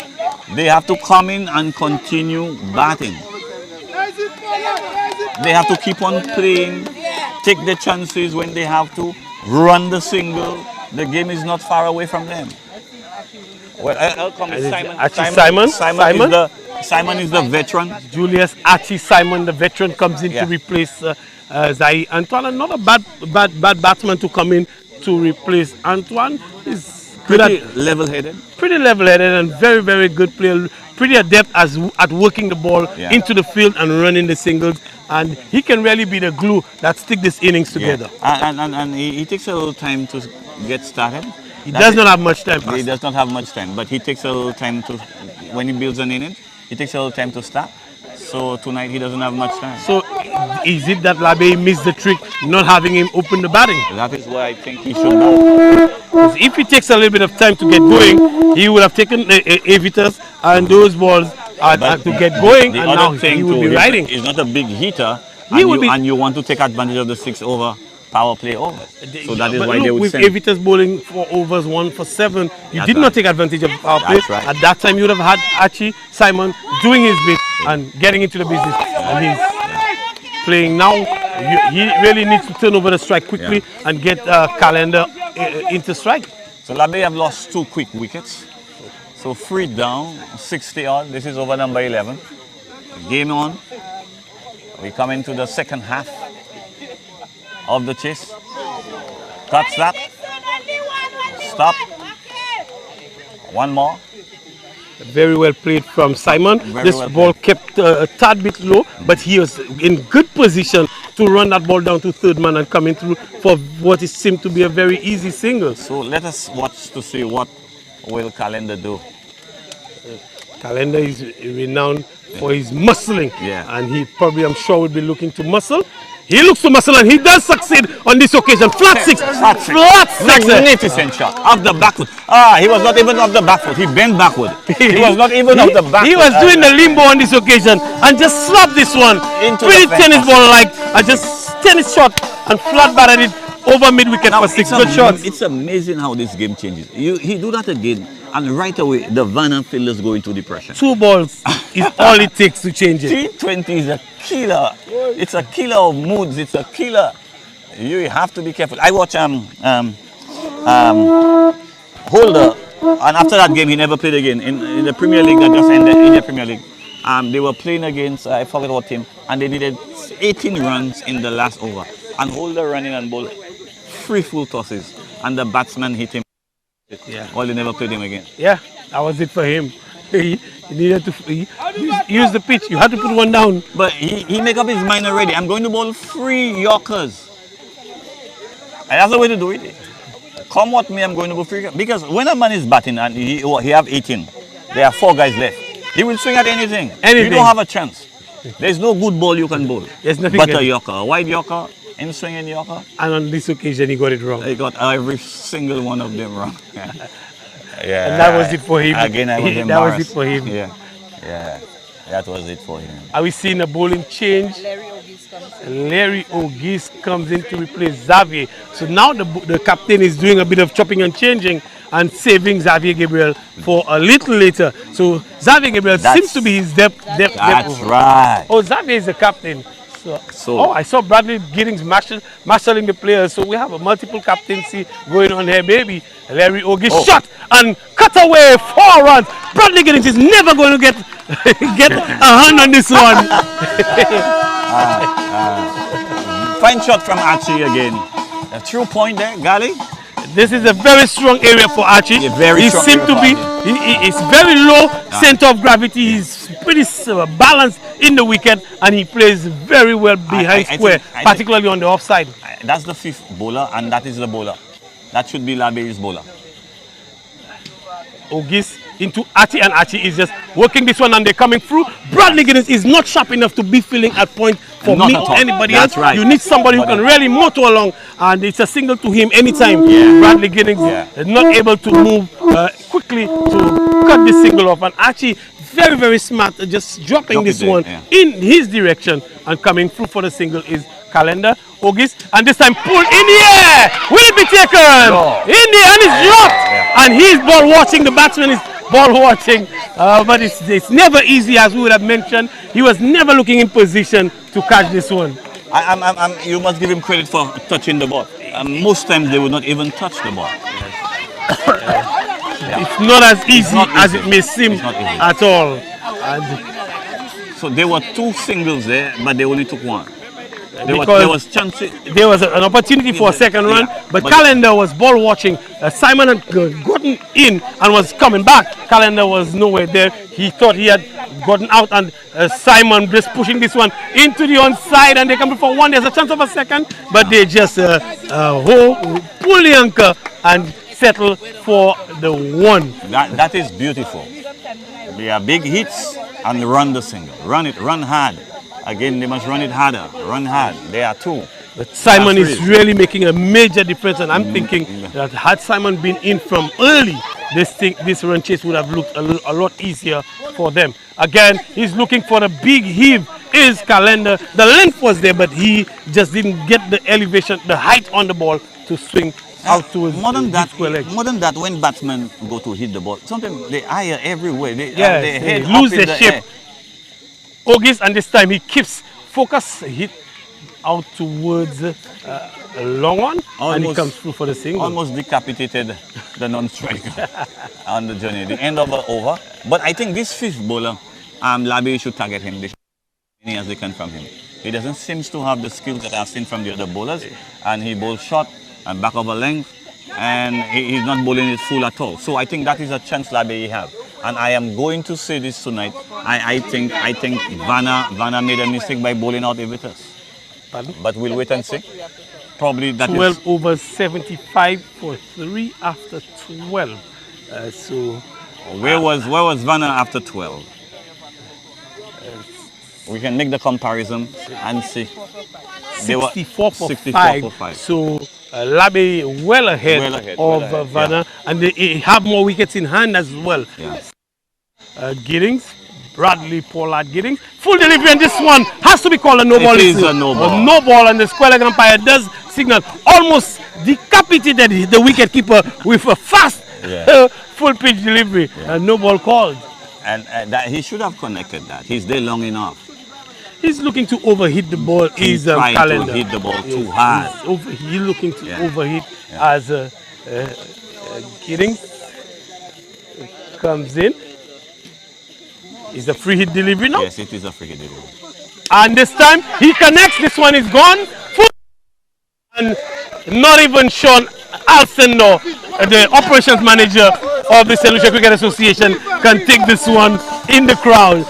They have to come in and continue batting. They have to keep on playing, take the chances when they have to, run the single. The game is not far away from them. Well, I'll come with Simon. Simon is the veteran. Julius Archie Simon, the veteran, comes in to replace Zai. Antoine, another bad batsman to come in to replace Antoine. Is pretty level-headed. Pretty level-headed and very, very good player. Pretty adept at working the ball into the field and running the singles. And he can really be the glue that stick this innings together. And he takes a little time to get started. He does not have much time. He does not have much time, but he takes a little time to, when he builds an inning, he takes a little time to start. So tonight he doesn't have much time. So is it that LABAYEE missed the trick, not having him open the batting? That is why I think he should know. If he takes a little bit of time to get going, he would have taken Avitas and those balls to get going, and now he would be riding. He's not a big hitter, and you want to take advantage of the 6 over power play over. So that is why they would send. With Avitas bowling 4 overs, 1 for 7, you did not take advantage of power play. Right. At that time, you would have had Archie Simon doing his bit and getting into the business. And he's playing now. He really needs to turn over the strike quickly and get Calendar into strike. So LABAYEE have lost 2 quick wickets. So 3 down, 60 odd. This is over number 11. Game on. We come into the second half of the chase. Cuts that. Stop. One more. Very well played from Simon. This ball kept a tad bit low, but he was in good position to run that ball down to third man and coming through for what it seemed to be a very easy single. So let us watch to see what will Calendar do. Calendar is renowned for his muscling, and he probably, I'm sure, will be looking to muscle. He looks to muscle, and he does succeed on this occasion. Flat six. Magnificent shot off the back foot. He was not even off the back foot. He bent backward. He was not even off the back foot. He was doing the limbo on this occasion and just slapped this one. Pretty tennis ball like, just tennis shot and flat batted it over mid wicket for 6 good shots. It's amazing how this game changes. He do that again, and right away the VANA fielders go into depression. 2 balls is all it takes to change it. T20 is a killer. It's a killer of moods. It's a killer. You have to be careful. I watch Holder, and after that game he never played again in the Premier League that just ended. In the Premier League, they were playing against I forget what team, and they needed 18 runs in the last over. And Holder running and bowling 3 full tosses, and the batsman hit him. Well, they never played him again. Yeah, that was it for him. He needed to use the pitch. You had to put one down. But he make up his mind already. I'm going to bowl 3 Yorkers. And that's the way to do it. Come what may, I'm going to go 3 Yorkers. Because when a man is batting and he have 18, there are 4 guys left. He will swing at anything. You don't have a chance. There's no good ball you can bowl. There's nothing but a Yorker, a wide Yorker, in swinging Yorker. And on this occasion, he got it wrong. He got every single one of them wrong. Yeah, and that was it for him. Again, I was embarrassed. That was it for him. Yeah, that was it for him. Are we seeing a bowling change? Larry O'Geese comes in to replace Xavier. So now the captain is doing a bit of chopping and changing and saving Xavier Gabriel for a little later. So Xavier Gabriel seems to be his depth. That's right. Oh, Xavier is the captain. Oh, I saw Bradley Giddings marshalling the players. So we have a multiple captaincy going on here. Maybe Larry Ogie shot and cut away 4 runs. Bradley Giddings is never going to get get a hand on this one. Fine shot from Archie again. A true point there, Gali. This is a very strong area for Archie. He seems to be, he's very low center of gravity. He's pretty balanced in the wicket and he plays very well behind square, particularly on the offside. That's the 5th bowler and that is the bowler. That should be LABAYEE's bowler. Ogis into Archie and Archie is just working this one and they're coming through. Bradley Giddings is not sharp enough to be filling at point for me or anybody else. Right. You need somebody who can really motor along and it's a single to him anytime. Bradley Giddings is not able to move quickly to cut this single off and Archie very, very smart just dropping this one in his direction and coming through for the single is Calendar. Ogis and this time pulled in the air. Will it be taken? No. In the air and it's dropped and he's ball watching. The batsman is ball watching, but it's never easy as we would have mentioned. He was never looking in position to catch this one. You must give him credit for touching the ball. Most times they would not even touch the ball. It's not as easy as it may seem at all. And so there were 2 singles there, but they only took 1. There was chances. There was an opportunity for a second run, but Calendar was ball watching. Simon had gotten in and was coming back. Calendar was nowhere there. He thought he had gotten out, and Simon just pushing this one into the onside, and they're coming for 1. There's a chance of a second, but they just pull the anchor and settle for the 1. That is beautiful. They are big hits and run the single. Run it, run hard. Again, they must run it harder, run hard. They are 2. But Simon is really making a major difference, and I'm thinking that had Simon been in from early, this run chase would have looked a lot easier for them. Again, he's looking for a big heave. Is Calendar. The length was there, but he just didn't get the elevation, the height on the ball to swing out to his more than that, when batsmen go to hit the ball, sometimes they eye everywhere. They lose their shape. Ogis, and this time he keeps focus, hit out towards a long one, and he comes through for the single. Almost decapitated the non-striker on the journey, the end of the over. But I think this 5th bowler, LABAYEE should target him. They should as many as they can from him. He doesn't seem to have the skills that I've seen from the other bowlers, and he bowls short and back over length, and he's not bowling it full at all. So I think that is a chance LABAYEE have. And I am going to say this tonight. I think VANA made a mistake by bowling out Evitas. But we'll wait and see. Probably that 12 over 75 for 3 after 12. So where was VANA after 12? We can make the comparison and see. 64 for 5. So LABAYEE well ahead of VANA, and they have more wickets in hand as well. Giddings, Bradley Pollard Giddings, full delivery, and this one has to be called a no ball. It is a no ball. A no ball, and the square leg umpire does signal, almost decapitated the wicket keeper with a fast full pitch delivery. A no ball called. And that he should have connected that. He's there long enough. He's looking to overhit the ball. He's trying to hit the ball too hard. He's looking to overhit as Giddings comes in. Is a free hit delivery now? Yes, it is a free hit delivery. And this time he connects. This one is gone. And not even Sean Alston, the operations manager of the St. Lucia Cricket Association, can take this one in the crowd.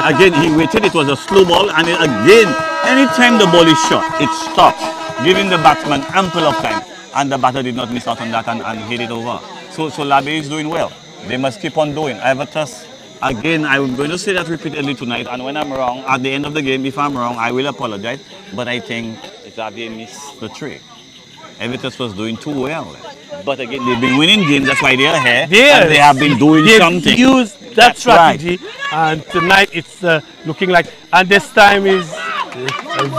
Again, he waited. It was a slow ball, and again, anytime the ball is shot, it stops, giving the batsman ample of time, and the batter did not miss out on that and hit it over. So LABAYEE is doing well. They must keep on doing. Evitas, again, I'm going to say that repeatedly tonight, and when I'm wrong, at the end of the game, if I'm wrong, I will apologize. But I think Xavier missed the trick. Evitas was doing too well. But again, they've been winning games, that's why they are here. And they have been doing something. Used that strategy, and tonight it's looking like, and this time is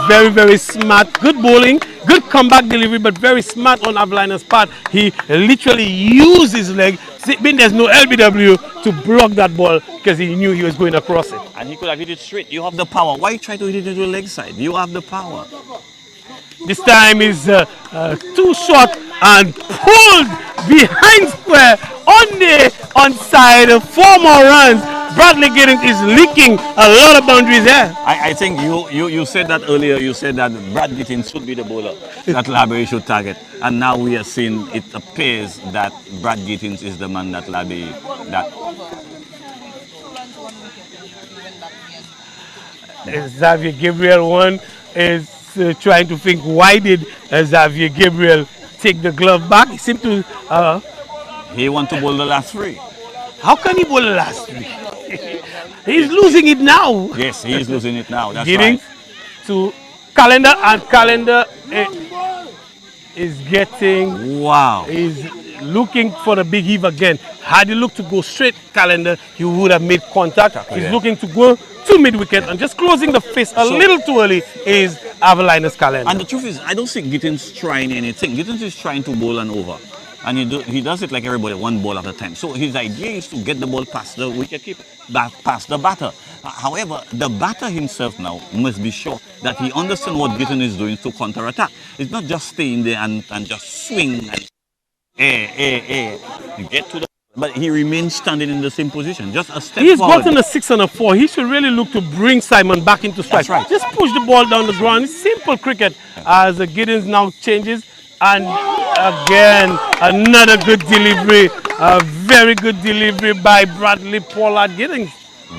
very, very smart, good bowling, good comeback delivery, but very smart on Avliner's part. He literally used his leg, being there's no LBW, to block that ball because he knew he was going across it. And he could have hit it straight. You have the power. Why try to hit it to the leg side? You have the power. This time is too short and pulled behind square on the onside. 4 more runs. Bradley Giddings is leaking a lot of boundaries there. I think you said that earlier. You said that Brad Gittins should be the bowler that LABAYEE should target. And now we are seeing it appears that Brad Gittins is the man that LABAYEE that. Xavier Gabriel one is trying to think, why did Xavier Gabriel take the glove back? He seemed to he want to bowl the last 3. How can he bowl the last 3? He's losing it now. Yes, he is losing it now. That's Giddings right. to Calendar, and Calendar is getting. Wow. Is looking for the big heave again. Had he looked to go straight Calendar, he would have made contact. He's looking to go to mid-wicket and just closing the face a little too early is Avelinus Calendar. And the truth is, I don't think Gittins trying anything. Gittins is trying to bowl an over. And he does it like everybody, 1 ball at a time. So his idea is to get the ball past the wicketkeeper, past the batter. However, the batter himself now must be sure that he understands what Gittins is doing to counter-attack. It's not just staying there and just swing and get to the... But he remains standing in the same position, just a step He's forward. gotten a 6 and a 4. He should really look to bring Simon back into strike. That's right. Just push the ball down the ground. It's simple cricket as Giddings now changes. And again, another good delivery. A very good delivery by Bradley Pollard Giddings.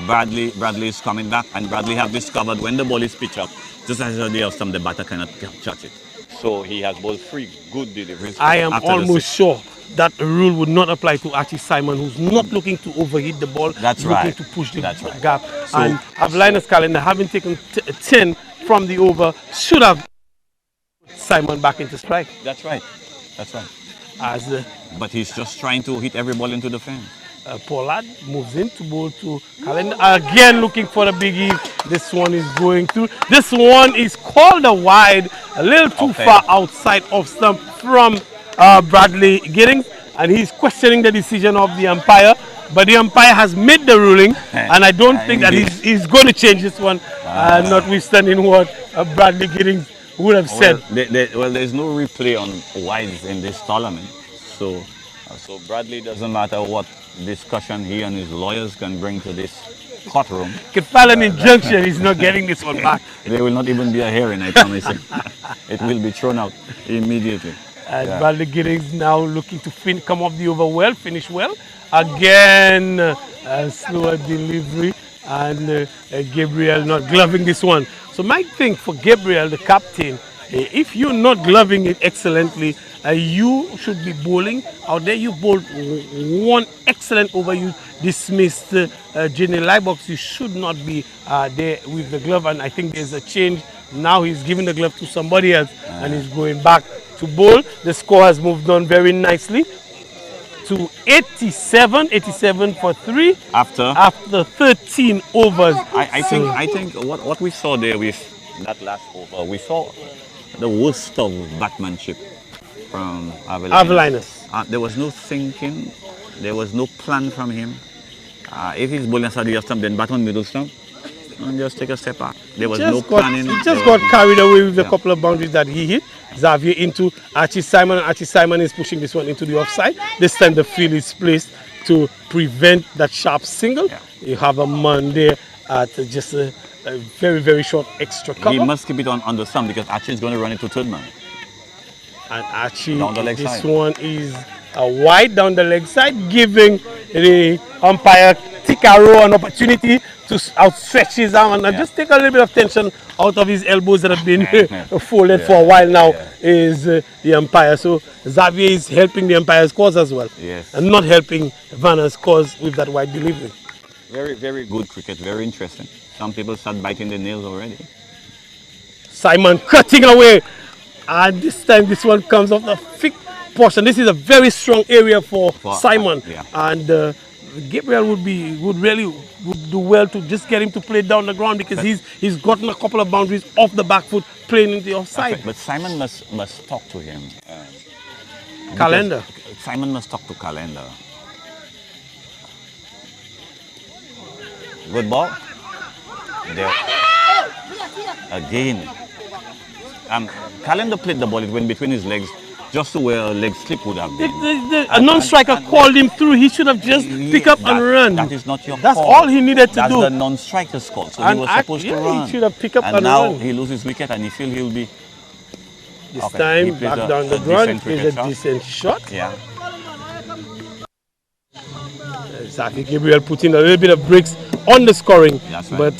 Bradley is coming back, and Bradley have discovered when the ball is pitched up, just as the of some, the batter cannot catch it. So he has bowled 3 good deliveries. I am almost sure that the rule would not apply to Archie Simon, who's not looking to overhit the ball. That's looking right. to push the right. gap. So, and Avelinus Calendar, having taken 10 from the over, should have Simon back into strike. That's right. That's right. As but he's just trying to hit every ball into the fence. Pollard moves in to bowl to Calendar. Again, looking for the big heave. This one is going through. This one is called a wide, a little too far outside of stump from Bradley Giddings. And he's questioning the decision of the umpire. But the umpire has made the ruling. And I don't think that he's going to change this one, notwithstanding what Bradley Giddings would have said. Well, there's no replay on wides in this tournament. So Bradley, doesn't matter what discussion he and his lawyers can bring to this courtroom. Can file an injunction, he's not getting this one back. There will not even be a hearing, I promise you. It will be thrown out immediately. And Bradley Giddings now looking to come off the over well, finish well. Again, slower delivery, and Gabriel not gloving this one. So my thing for Gabriel, the captain, if you're not gloving it excellently, you should be bowling out there. You bowled 1 excellent over. You dismissed Jenny Lybox. You should not be there with the glove. And I think there's a change. Now he's giving the glove to somebody else and he's going back to bowl. The score has moved on very nicely to 87 for 3 after 13 overs. I think what we saw there with that last over, we saw the worst of batsmanship from Avelinus. There was no thinking, there was no plan from him. If he's bowling aside the stump, then bat on middle stump and just take a step back. There was no planning. He just got carried away with a couple of boundaries that he hit. Xavier into Archie Simon, and Archie Simon is pushing this one into the offside. This time the field is placed to prevent that sharp single. You have a man there at just a very, very short extra cover. He must keep it on the stump because Archie is going to run into 3rd man. And Archie, down the leg this side. one is wide down the leg side, giving the umpire Tikaro an opportunity to outstretch his arm and just take a little bit of tension out of his elbows that have been folded for a while now, is the umpire. So Xavier is helping the umpire's cause as well, and not helping VANA's cause with that wide delivery. Very, very good cricket, very interesting. Some people start biting their nails already. Simon cutting away, and this time this one comes off the thick portion. This is a very strong area for Simon, and Gabriel would do well to just get him to play down the ground because he's gotten a couple of boundaries off the back foot playing in the offside. But Simon must talk to him. Calendar. Simon must talk to Calendar. Good ball. there again. Calendar played the ball, it went between his legs, just to where a leg slip would have been. A non-striker called him through. He should have just pick up and run. That is not your That's call. all he needed to do. That's the non-striker's call. So he was supposed to run. He should have picked up and now run. he loses wicket and he feels he'll be... This time, back down the ground, is a decent shot. Yeah. Exactly. Gabriel put in a little bit of bricks on the scoring. That's right. But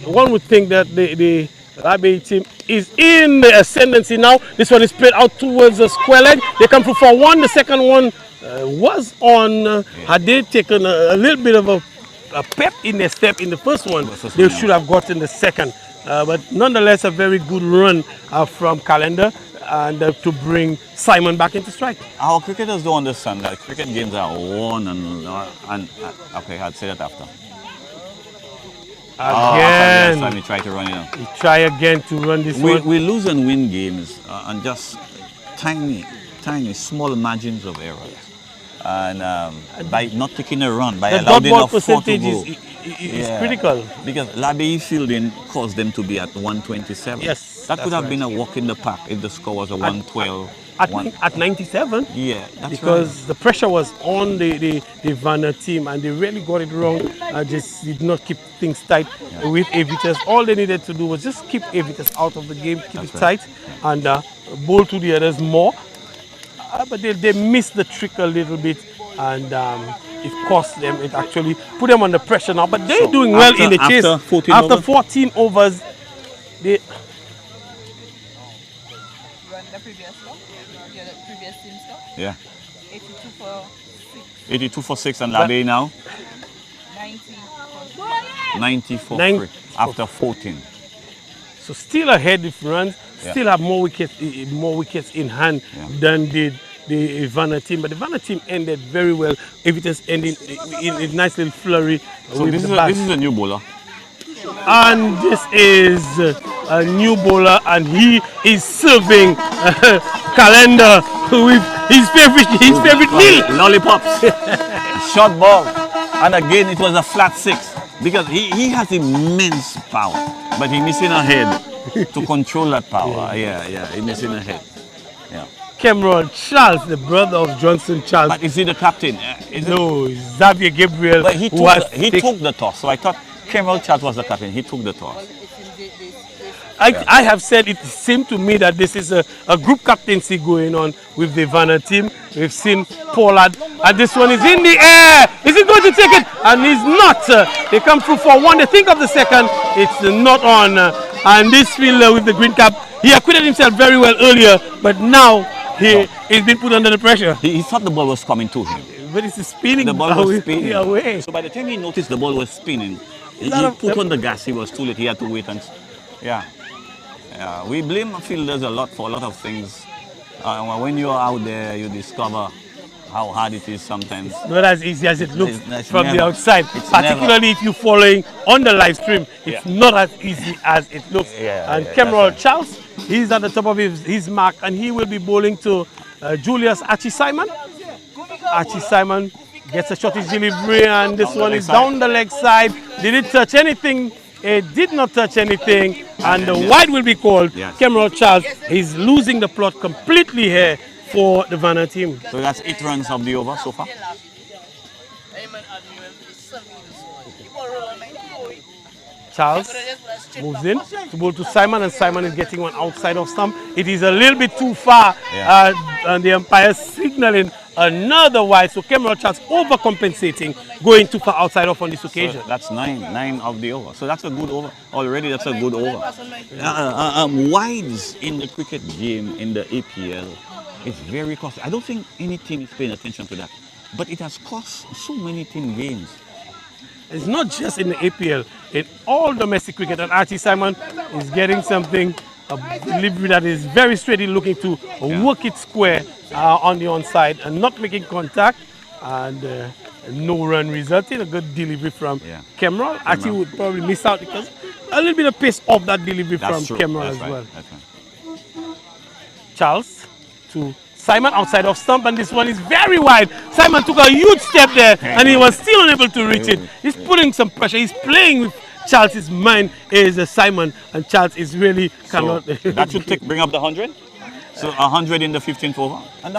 one would think that the LABAYEE team is in the ascendancy now. This one is played out towards the square leg. They come through for one. The second one was on. Had they taken a little bit of a pep in their step in the first one, they should have gotten the second. But nonetheless, a very good run from Calendar and to bring Simon back into strike. Our cricketers don't understand that cricket games are won and okay, I'd say that after. Again. Time he tried to run it. He try again to run this one. We lose and win games and just tiny, small margins of errors. And by not taking a run, by allowing enough percentage to go, is critical. Because LABAYEE fielding caused them to be at 127. Yes, that could have been a walk in the park if the score was a 112. At 97? Yeah, that's because the pressure was on the VANA team and they really got it wrong. Just did not keep things tight with Avitas. All they needed to do was just keep Avitas out of the game, keep it tight, and bowl to the others more. But they missed the trick a little bit, and it cost them. It actually put them under pressure now. But they're doing well in the chase. After 14 overs, they... The previous score? The previous team score? Yeah. 82 for 6. 82 for 6 and LABAYEE now? 90 for 3 after 14. So still ahead if runs, still have more wickets in hand than did the VANA team. But the VANA team ended very well. If it is ending in a nice little flurry. So this is a new bowler. And this is a new bowler, and he is serving Calendar with his favorite meal. Lollipops. Short ball. And again, it was a flat 6. Because he has immense power. But he's missing a head to control that power. Yeah, he's missing a head. Yeah. Cameron Charles, the brother of Johnson Charles. But is he the captain? No, Xavier Gabriel. But he took the toss. So I thought Cameron Charles was the captain. He took the toss. I have said it seemed to me that this is a group captaincy going on with the VANA team. We've seen Pollard, and this one is in the air. Is he going to take it? And he's not. They come through for one. They think of the second. It's not on. And this fielder with the green cap, he acquitted himself very well earlier, but now he's been put under the pressure. He thought the ball was coming to him. But it's spinning. The ball was spinning away. So by the time he noticed the ball was spinning, he put on the gas. He was too late. He had to wait and we blame fielders a lot for a lot of things. When you're out there, you discover how hard it is sometimes. Not as easy as it looks from never, the outside. Particularly if you're following on the live stream, it's not as easy as it looks. And Cameron Charles, he's at the top of his mark, and he will be bowling to Julius Archie Simon. Archie Simon gets a shortish delivery, and this one is down the leg side. Did it touch anything? It did not touch anything, and the wide will be called. Cameron Charles is losing the plot completely here for the VANA team. So that's 8 runs of the over so far. Charles moves in to bowl to Simon, and Simon is getting one outside of stump. It is a little bit too far, and the umpire signaling another wide. So Cameron Charles overcompensating, going too far outside off on this occasion. So that's 9 of the over. So that's a good over. Already that's a good over. Wides in the cricket game in the APL is very costly. I don't think any team is paying attention to that. But it has cost so many team games. It's not just in the APL, in all domestic cricket, and Archie Simon is getting something, a delivery that is very straight, looking to work it square on the onside and not making contact, and no run resulting. A good delivery from Cameron. Archie would probably miss out because a little bit of pace off that delivery from Cameron as well. Charles to Simon outside of stump, and this one is very wide. Simon took a huge step there, and he was still unable to reach it. He's putting some pressure. He's playing with Charles's mind is Simon, and Charles is really cannot. So that should bring up the 100. So 100 in the 15th over, and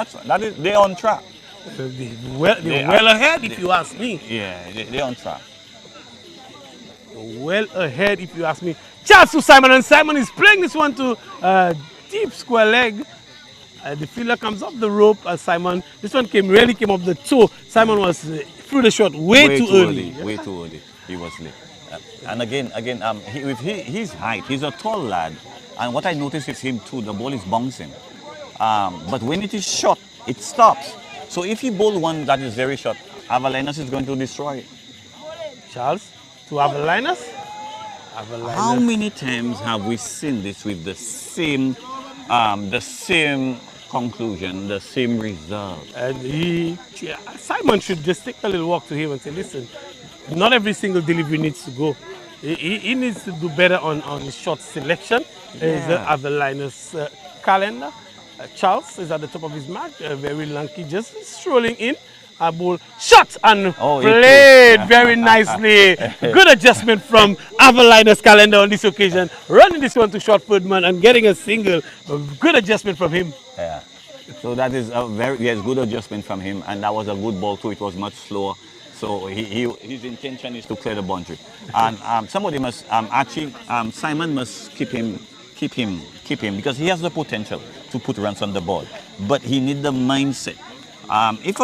they're on track. They're well ahead, if you ask me. Yeah, they're on track. Well ahead, if you ask me. Charles to Simon, and Simon is playing this one to deep square leg. The fielder comes off the rope. Simon, this one really came off the toe. Simon was through the shot way too early. Way too early. He was late. And again, with his height, he's a tall lad. And what I noticed with him too, the ball is bouncing. But when it is short, it stops. So if he bowls one that is very short, Avalanus is going to destroy it. Charles, to Avalanus? How many times have we seen this with the same conclusion, the same result? And Simon should just take a little walk to him and say, listen, not every single delivery needs to go. He needs to do better on his shot selection. Is Avalanus calendar. Charles is at the top of his mark, very lanky, just strolling in. A ball shot and played very nicely. Good adjustment from Avalanus calendar on this occasion. Running this one to short third man and getting a single. Good adjustment from him. Yeah. So that is a good adjustment from him, and that was a good ball too. It was much slower. So his intention is to clear the boundary. And somebody must Simon must keep him because he has the potential to put runs on the ball. But he needs the mindset. If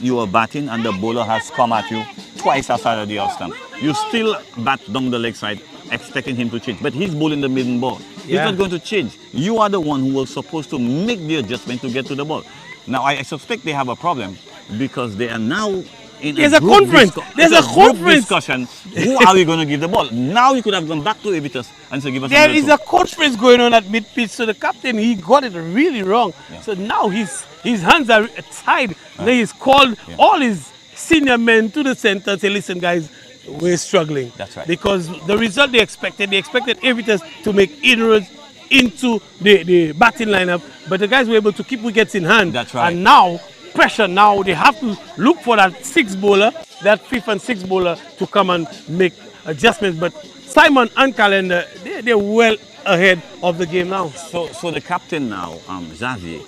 you are batting and the bowler has come at you twice outside of the off stump, you still bat down the leg side expecting him to change. But he's bowling the maiden ball. He's not going to change. You are the one who was supposed to make the adjustment to get to the ball. Now, I suspect they have a problem because they are now There's a conference. There's a conference discussion. Who are we going to give the ball? Now you could have gone back to Evitas and say, give us. There is a conference going on at mid-pitch. So the captain, he got it really wrong. Yeah. So now his hands are tied. Then he's called all his senior men to the center and say, listen, guys, we're struggling. That's right. Because the result they expected Evitas to make inroads into the batting lineup, but the guys were able to keep wickets in hand. That's right. And now pressure. Now they have to look for that sixth bowler, that fifth and sixth bowler to come and make adjustments. But Simon and Calendar, they're well ahead of the game now. So the captain now, Xavier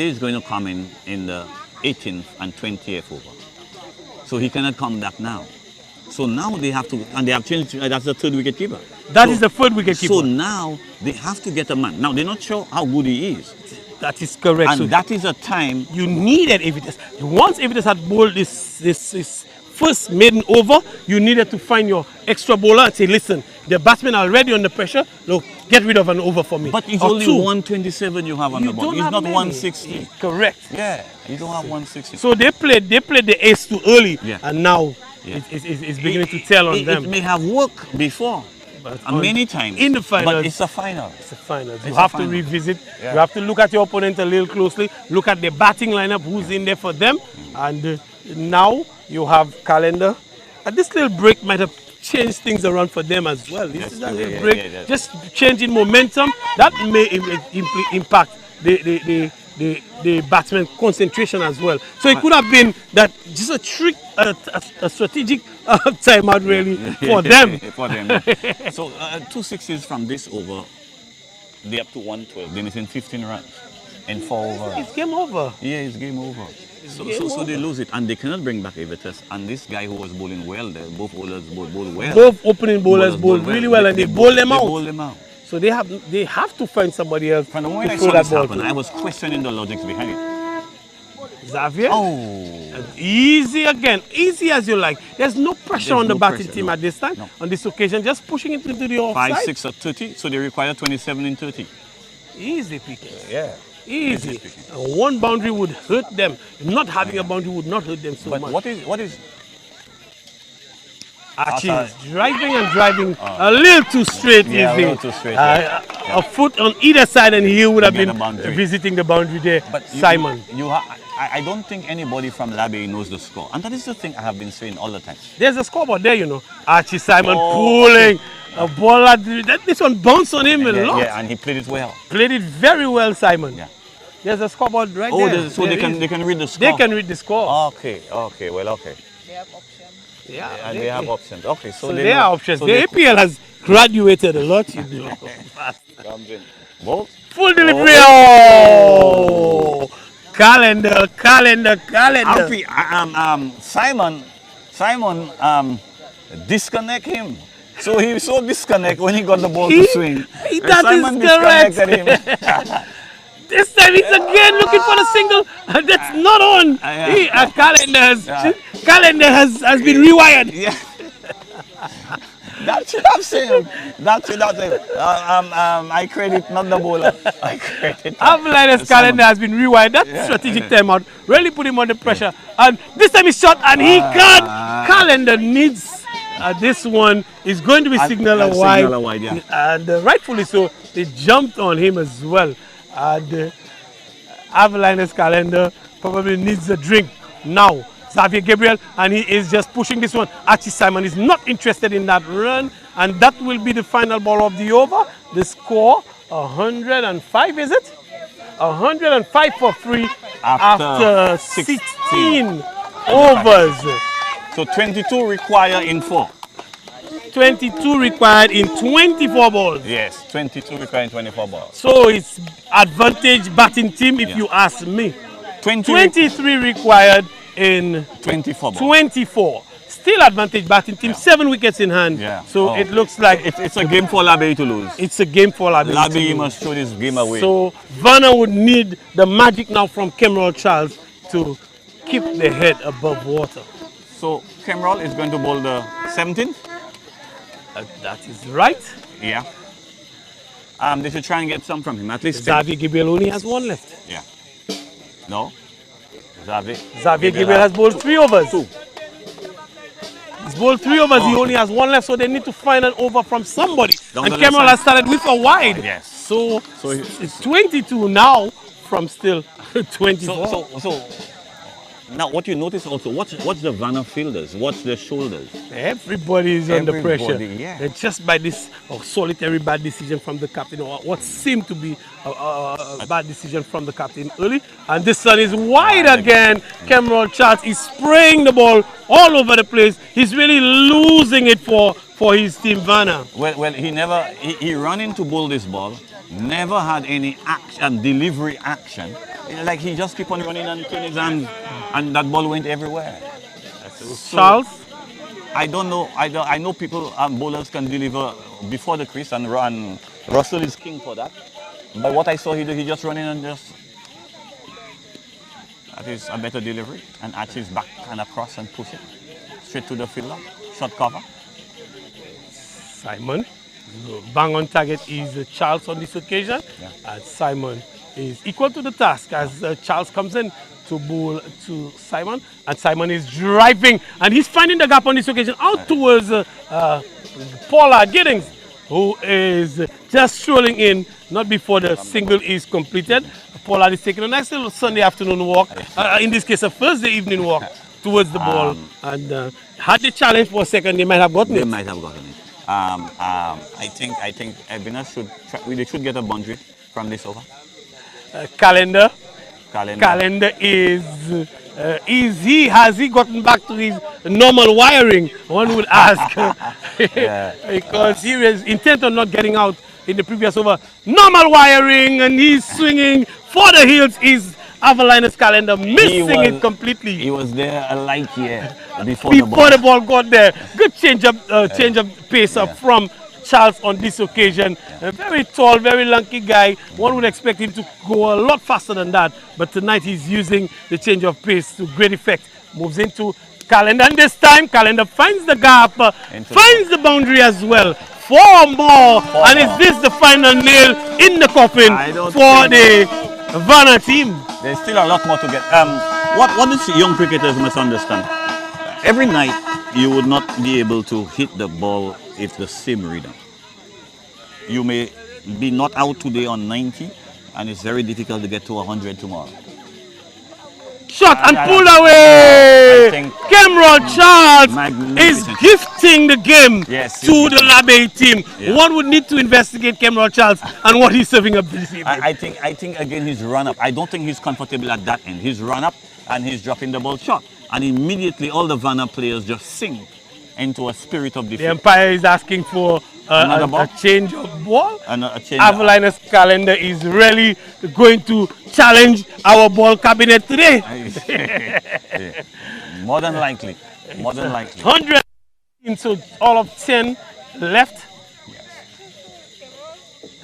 is going to come in the 18th and 20th over. So he cannot come back now. So now they have to, and they have changed, that's the third wicket keeper. That is the third wicket keeper. So now they have to get a man. Now they're not sure how good he is. That is correct. And so that is a time you needed Evitas. Once Evitas had bowled this first maiden over, you needed to find your extra bowler and say, listen, the batsmen are already under pressure. Look, get rid of an over for me. But it's only 127 you have on the ball. It's not many. 160. Correct. Yeah, you don't have 160. So they played the ace too early, yeah. And now it's beginning to tell on them. It may have worked before. Many times in the finals, but it's a final. It's a final. You have to revisit. Yeah. You have to look at your opponent a little closely. Look at the batting lineup, who's in there for them, and now you have Calendar. And this little break might have changed things around for them as well. This is a little break, just changing momentum that may impact the batsman concentration as well. So it could have been that just a trick, a strategic timeout really for them. For them. So 2 sixes from this over, they're up to 112. They're missing 15 runs in 4 overs. It's game over. Yeah, it's game over. So they lose it, and they cannot bring back Evitas. And this guy who was bowling well there, both bowlers bowled well. Both opening bowlers bowled really well, and they bowled them out. They bowled them out. So they have to find somebody else. From the moment I saw this happen, I was questioning the logic behind it. Xavier? Oh. Easy again. Easy as you like. There's no pressure on the batting team at this time. No. On this occasion, just pushing it into the offside. 5, 6 or 30, so they require 27 in 30. Easy pickings. Yeah. Easy. And one boundary would hurt them. Not having a boundary would not hurt them so much. What is Archie is driving a little too straight. Yeah, a little too straight. A foot on either side and he would have been visiting the boundary there. But Simon. I don't think anybody from LABAYEE knows the score. And that is the thing I have been saying all the time. There's a scoreboard there, you know. Archie Simon pulling a ball. This one bounced on him a lot. Yeah, and he played it well. Played it very well, Simon. Yeah. There's a scoreboard right there. So they can read the score? They can read the score. Okay, well, okay. They have options. Yeah, And they have options. Okay, so, So they there know- are options. so The they APL has graduated a lot, you know. comes in. Ball. Full delivery. Oh. Oh! Calendar. Ampy, Simon disconnect him. So he was so disconnect when he got the ball to swing. And That Simon is correct. disconnected him. This time he's again looking for the single. That's not on. Calendar has been rewired. Yeah. That's what I'm saying. That's it. I credit not the bowler. I credit. Avalanche's calendar has been rewired. That strategic timeout really put him under pressure. And this time he shot and he can't. Calendar needs this one is going to be signal wide. And rightfully so, they jumped on him as well. And Avalanche's calendar probably needs a drink now. Xavier Gabriel, and he is just pushing this one. Archie Simon is not interested in that run, and that will be the final ball of the over. The score, 105, is it? 105 for free after 16 overs. So 22 required in 4. 22 required in 24 balls. Yes, 22 required in 24 balls. So it's advantage batting team if you ask me. 23 required in 24 balls. 24. Still advantage batting team, 7 wickets in hand. So it looks like it's a game for LABAYEE to lose. It's a game for LABAYEE. LABAYEE must throw this game away. So VANA would need the magic now from Kemal Charles to keep the head above water. So Kemal is going to bowl the 17th? That is right. Yeah. They should try and get some from him, at least. Xavier Gabriel only has 1 left. Yeah. No? Xavier Gabriel has bowled 3 overs. 2. He's bowled 3 overs, he only has 1 left, so they need to find an over from somebody. And Kemal has started with a wide. Yes. So it's 22 now from still 24. So now what you notice also, watch the VANA fielders, watch their shoulders. Everybody is under pressure. Yeah. Just by this solitary bad decision from the captain, or what seemed to be a bad decision from the captain early. And this one is wide again. Kemal Charles is spraying the ball all over the place. He's really losing it for his team, VANA. Well, he ran in to bowl this ball, never had any action, delivery action. Like he just keep on running and turning his hands, and that ball went everywhere. So, Charles? I don't know. I know people, bowlers can deliver before the crease, and Russell is king for that. But what I saw he just running and just. That is a better delivery, and Archie is back and across and push it straight to the fielder, short cover. Simon, bang on target is Charles on this occasion, and Simon is equal to the task as Charles comes in to bowl to Simon, and Simon is driving and he's finding the gap on this occasion out towards Paula Giddings, who is just strolling in not before the single is completed. Paula is taking a nice little Sunday afternoon walk, in this case a Thursday evening walk towards the ball, and had the challenge for a second, they might have gotten it. They might have gotten it. I think Ebenezer should get a boundary from this over. Calendar has he gotten back to his normal wiring? One would ask. Because he was intent on not getting out in the previous over. Normal wiring, and he's swinging for the heels. Is Avalanche's calendar missing it completely? He was there a light year before the ball got there. Good change of pace up from Charles on this occasion. A very tall, very lanky guy. One would expect him to go a lot faster than that. But tonight he's using the change of pace to great effect. Moves into Calendar, and this time Calendar finds the gap, finds the boundary as well. 4 more. And is this the final nail in the coffin for the VANA team? There's still a lot more to get. What these young cricketers must understand. Every night you would not be able to hit the ball if the sim reader. You may be not out today on 90, and it's very difficult to get to 100 tomorrow. Shot and pulled away! Kemal Charles is gifting the game to the LABAYEE team. One would need to investigate Kemal Charles and what he's serving up this evening. I think again his run up. I don't think he's comfortable at that end. He's run up and he's dropping the ball short. And immediately all the VANA players just sink into a spirit of defeat. The umpire is asking for a change of ball. Avalanche's calendar is really going to challenge our ball cabinet today. Yeah. More than likely. More than likely. 100, so all of 10 left.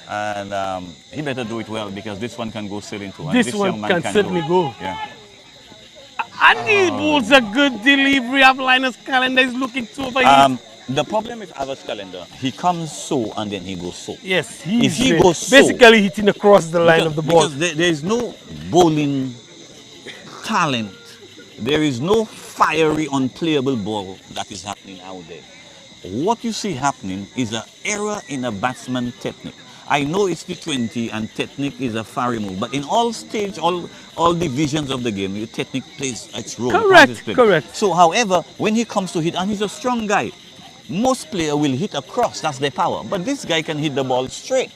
And he better do it well because this one can go sailing too. This one can certainly go. Yeah. And he bowls a good delivery. Avalanche's calendar is looking to over. The problem with Ava's calendar, he comes so and then he goes so. Yes, if he goes so, basically hitting across the line of the ball. Because there is no bowling talent. There is no fiery, unplayable ball that is happening out there. What you see happening is an error in a batsman technique. I know it's T20 and technique is a far remove, but in all stage, all divisions of the game, your technique plays its role. Correct. So, however, when he comes to hit, and he's a strong guy, most players will hit across, that's their power. But this guy can hit the ball straight.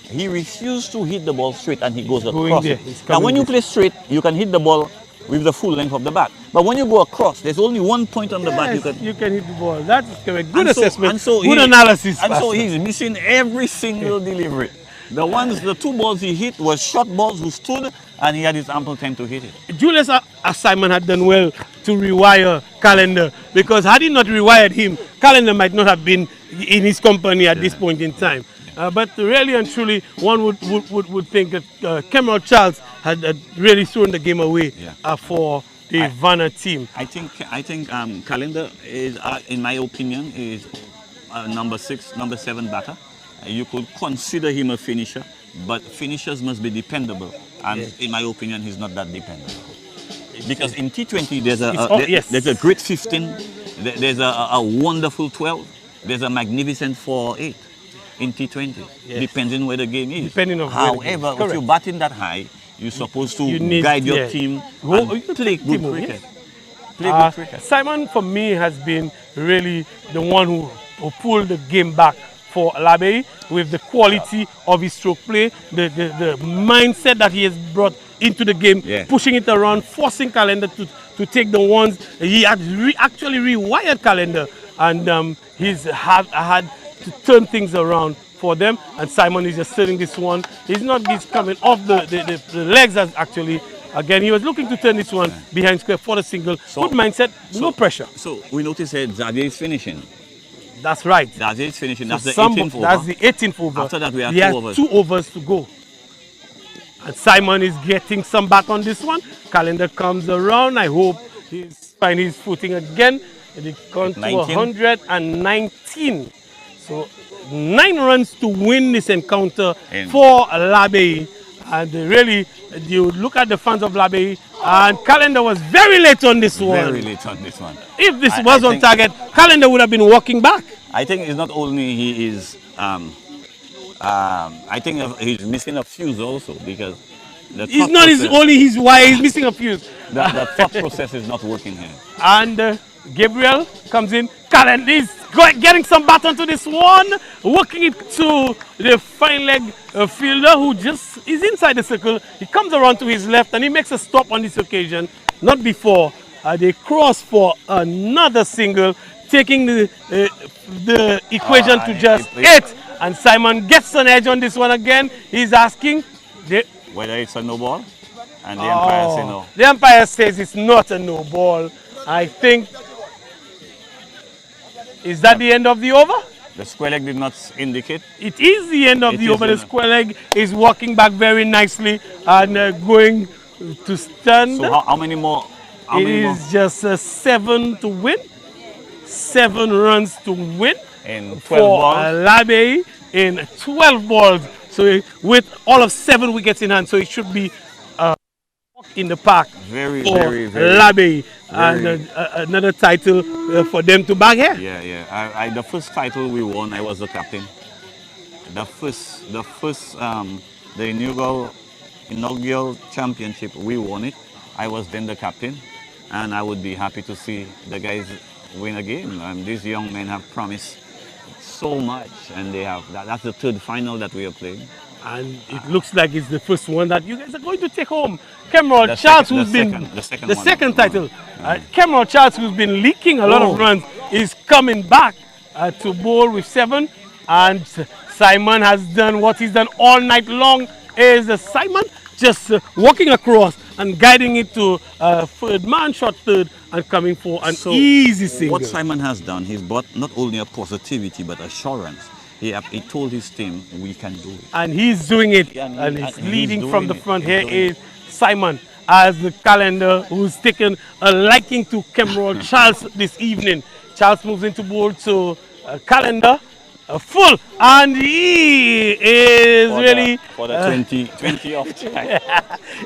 He refused to hit the ball straight and he goes across it. Now when you play straight, you can hit the ball with the full length of the bat. But when you go across, there's only one point on the bat you can hit the ball. That's correct. Good assessment, good analysis. And so he's missing every single delivery. The two balls he hit were short balls who stood and he had his ample time to hit it. Julius Simon had done well to rewire Calendar because had he not rewired him, Calendar might not have been in his company at this point in time. But really and truly, one would think that Cameron Charles had really thrown the game away for the VANA team. I think Calendar is, in my opinion, is number 6, number 7 batter. You could consider him a finisher, but finishers must be dependable. And in my opinion, he's not that dependable. Because in T20, there's a great 15, there's a wonderful 12, there's a magnificent 4-8 in T20, depending where the game is. However, if you're batting that high, you're supposed to guide your team and play good cricket. Simon, for me, has been really the one who pulled the game back for LABAYEE with the quality of his stroke play, the mindset that he has brought into the game, pushing it around, forcing Calendar to take the ones. He had actually rewired Calendar, and he's had to turn things around for them. And Simon is just turning this one. He's coming off the legs as actually. Again, he was looking to turn this one behind square for the single. Good mindset, no pressure. So we notice that Xavier is finishing. That's right. Xavier is finishing. That's the 18th over. That's the 18th over. After that, we have 2 overs. 2 overs to go. And Simon is getting some back on this one. Calendar comes around. I hope he's finding his footing again. They come to 119. So 9 runs to win this encounter for LABAYEE. And really, you look at the fans of LABAYEE, and Calendar was very late on this one. Very late on this one. If this was on target, Calendar would have been walking back. I think it's not only he is, I think he's missing a fuse also because it's not only his wire, he's missing a fuse. The thought process is not working here. And Gabriel comes in. Calendar is getting some bat onto this one, working it to the fine leg fielder who just is inside the circle. He comes around to his left and he makes a stop on this occasion. Not before they cross for another single, taking the equation to just 8. And Simon gets an edge on this one again. He's asking whether it's a no ball, and the umpire says no. The umpire says it's not a no ball. I think. Is that the end of the over? The square leg did not indicate. It is the end of the over. The square leg is walking back very nicely and going to stand. So how many more? It is just 7 to win. 7 runs to win in 12 for balls. LABAYEE in 12 balls. So with all of 7 wickets in hand, so it should be in the park very LABAYEE and another title for them to bag here. Yeah. The first title we won, I was the captain. The inaugural championship, we won it. I was then the captain, and I would be happy to see the guys win a game. And these young men have promised so much, and they have. That's the 3rd final that we are playing. And it looks like it's the first one that you guys are going to take home. Cameron Charles, who's been the second title. Cameron Charles, who's been leaking a lot of runs, is coming back to bowl with 7. And Simon has done what he's done all night long. Is Simon just walking across and guiding it to third man, shot third, and coming for an easy single. What Simon has done, he's brought not only a positivity but assurance. He told his team, we can do it. And he's doing it. And he's leading from the front. Here is Simon as the calendar, who's taken a liking to Cameron Charles this evening. Charles moves into bowl to calendar. Full, and he is for the 20th time.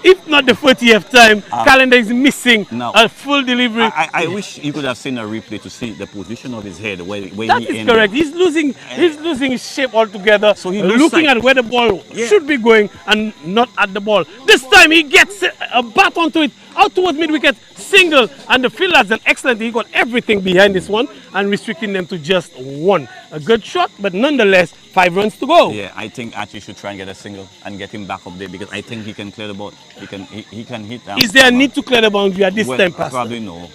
If not the 40th time, calendar is missing a full delivery. I wish you could have seen a replay to see the position of his head where that he is correct. He's losing his shape altogether. So he's looking at where the ball should be going and not at the ball. This time he gets a bat onto it, out towards mid-wicket, single, and the fielder has done excellent. He got everything behind this one and restricting them to just 1. A good shot, but nonetheless, 5 runs to go. Yeah, I think Archie should try and get a single and get him back up there because I think he can clear the ball. He can hit. Is there a need to clear the boundary at this time, Pastor? Probably no.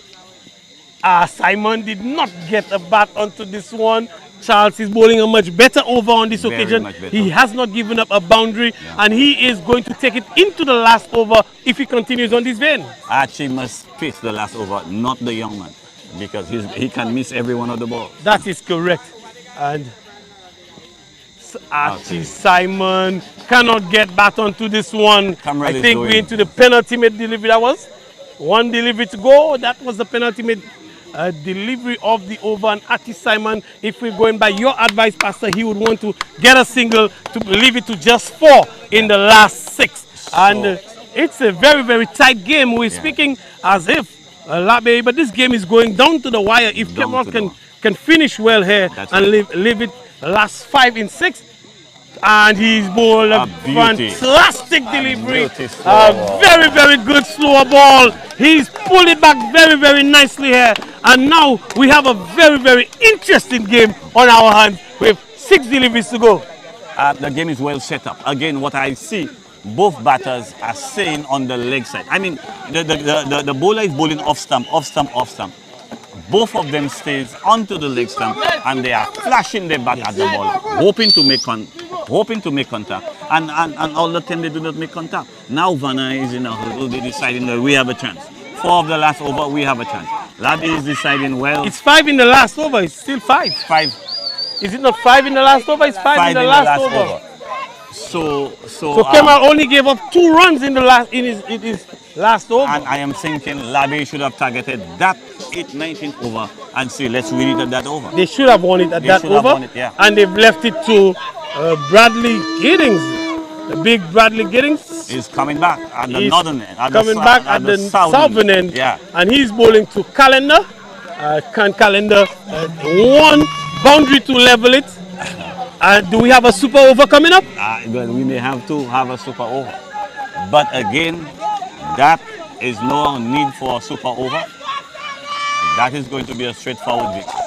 Simon did not get a bat onto this one. Charles is bowling a much better over on this occasion. He has not given up a boundary, and he is going to take it into the last over if he continues on this vein. Archie must face the last over, not the young man, because he can miss every one of the balls. That is correct. And Archie Simon cannot get back onto this one. I think we're into the penalty made delivery. That was 1 delivery to go. That was the penalty made delivery of the over. And Archie Simon, if we're going by your advice, Pastor, he would want to get a single to leave it to just 4 in the last 6. And it's a very, very tight game. We're speaking as if LABAYEE, but this game is going down to the wire. If Cameron can finish well here and leave it last 5 in 6. And he's bowled a fantastic delivery. A very, very good slower ball. He's pulled it back very, very nicely here. And now we have a very, very interesting game on our hands with 6 deliveries to go. The game is well set up. Again, what I see, both batters are staying on the leg side. I mean, the bowler is bowling off stump, off stump, off stump. Both of them stays onto the leg stump and they are flashing their bat at the ball, hoping to make contact. And all the time they do not make contact. Now VANA is in a hurdle, they're deciding that we have a chance. 4 of the last over, we have a chance. LABAYEE is deciding well. It's 5 in the last over, it's still 5. 5. Is it not 5 in the last over? It's 5 in the last over. So Cameron only gave up 2 runs in his last over. And I am thinking LABAYEE should have targeted that 19th over and say, let's win it at that over. They should have won it at that over. And they've left it to Bradley Giddings. The big Bradley Giddings is coming back at the northern end. Coming back at the southern end. Yeah. And he's bowling to Calendar. Calendar 1 boundary to level it. Do we have a super over coming up? We may have to have a super over. But again, that is no need for a super over. That is going to be a straightforward victory.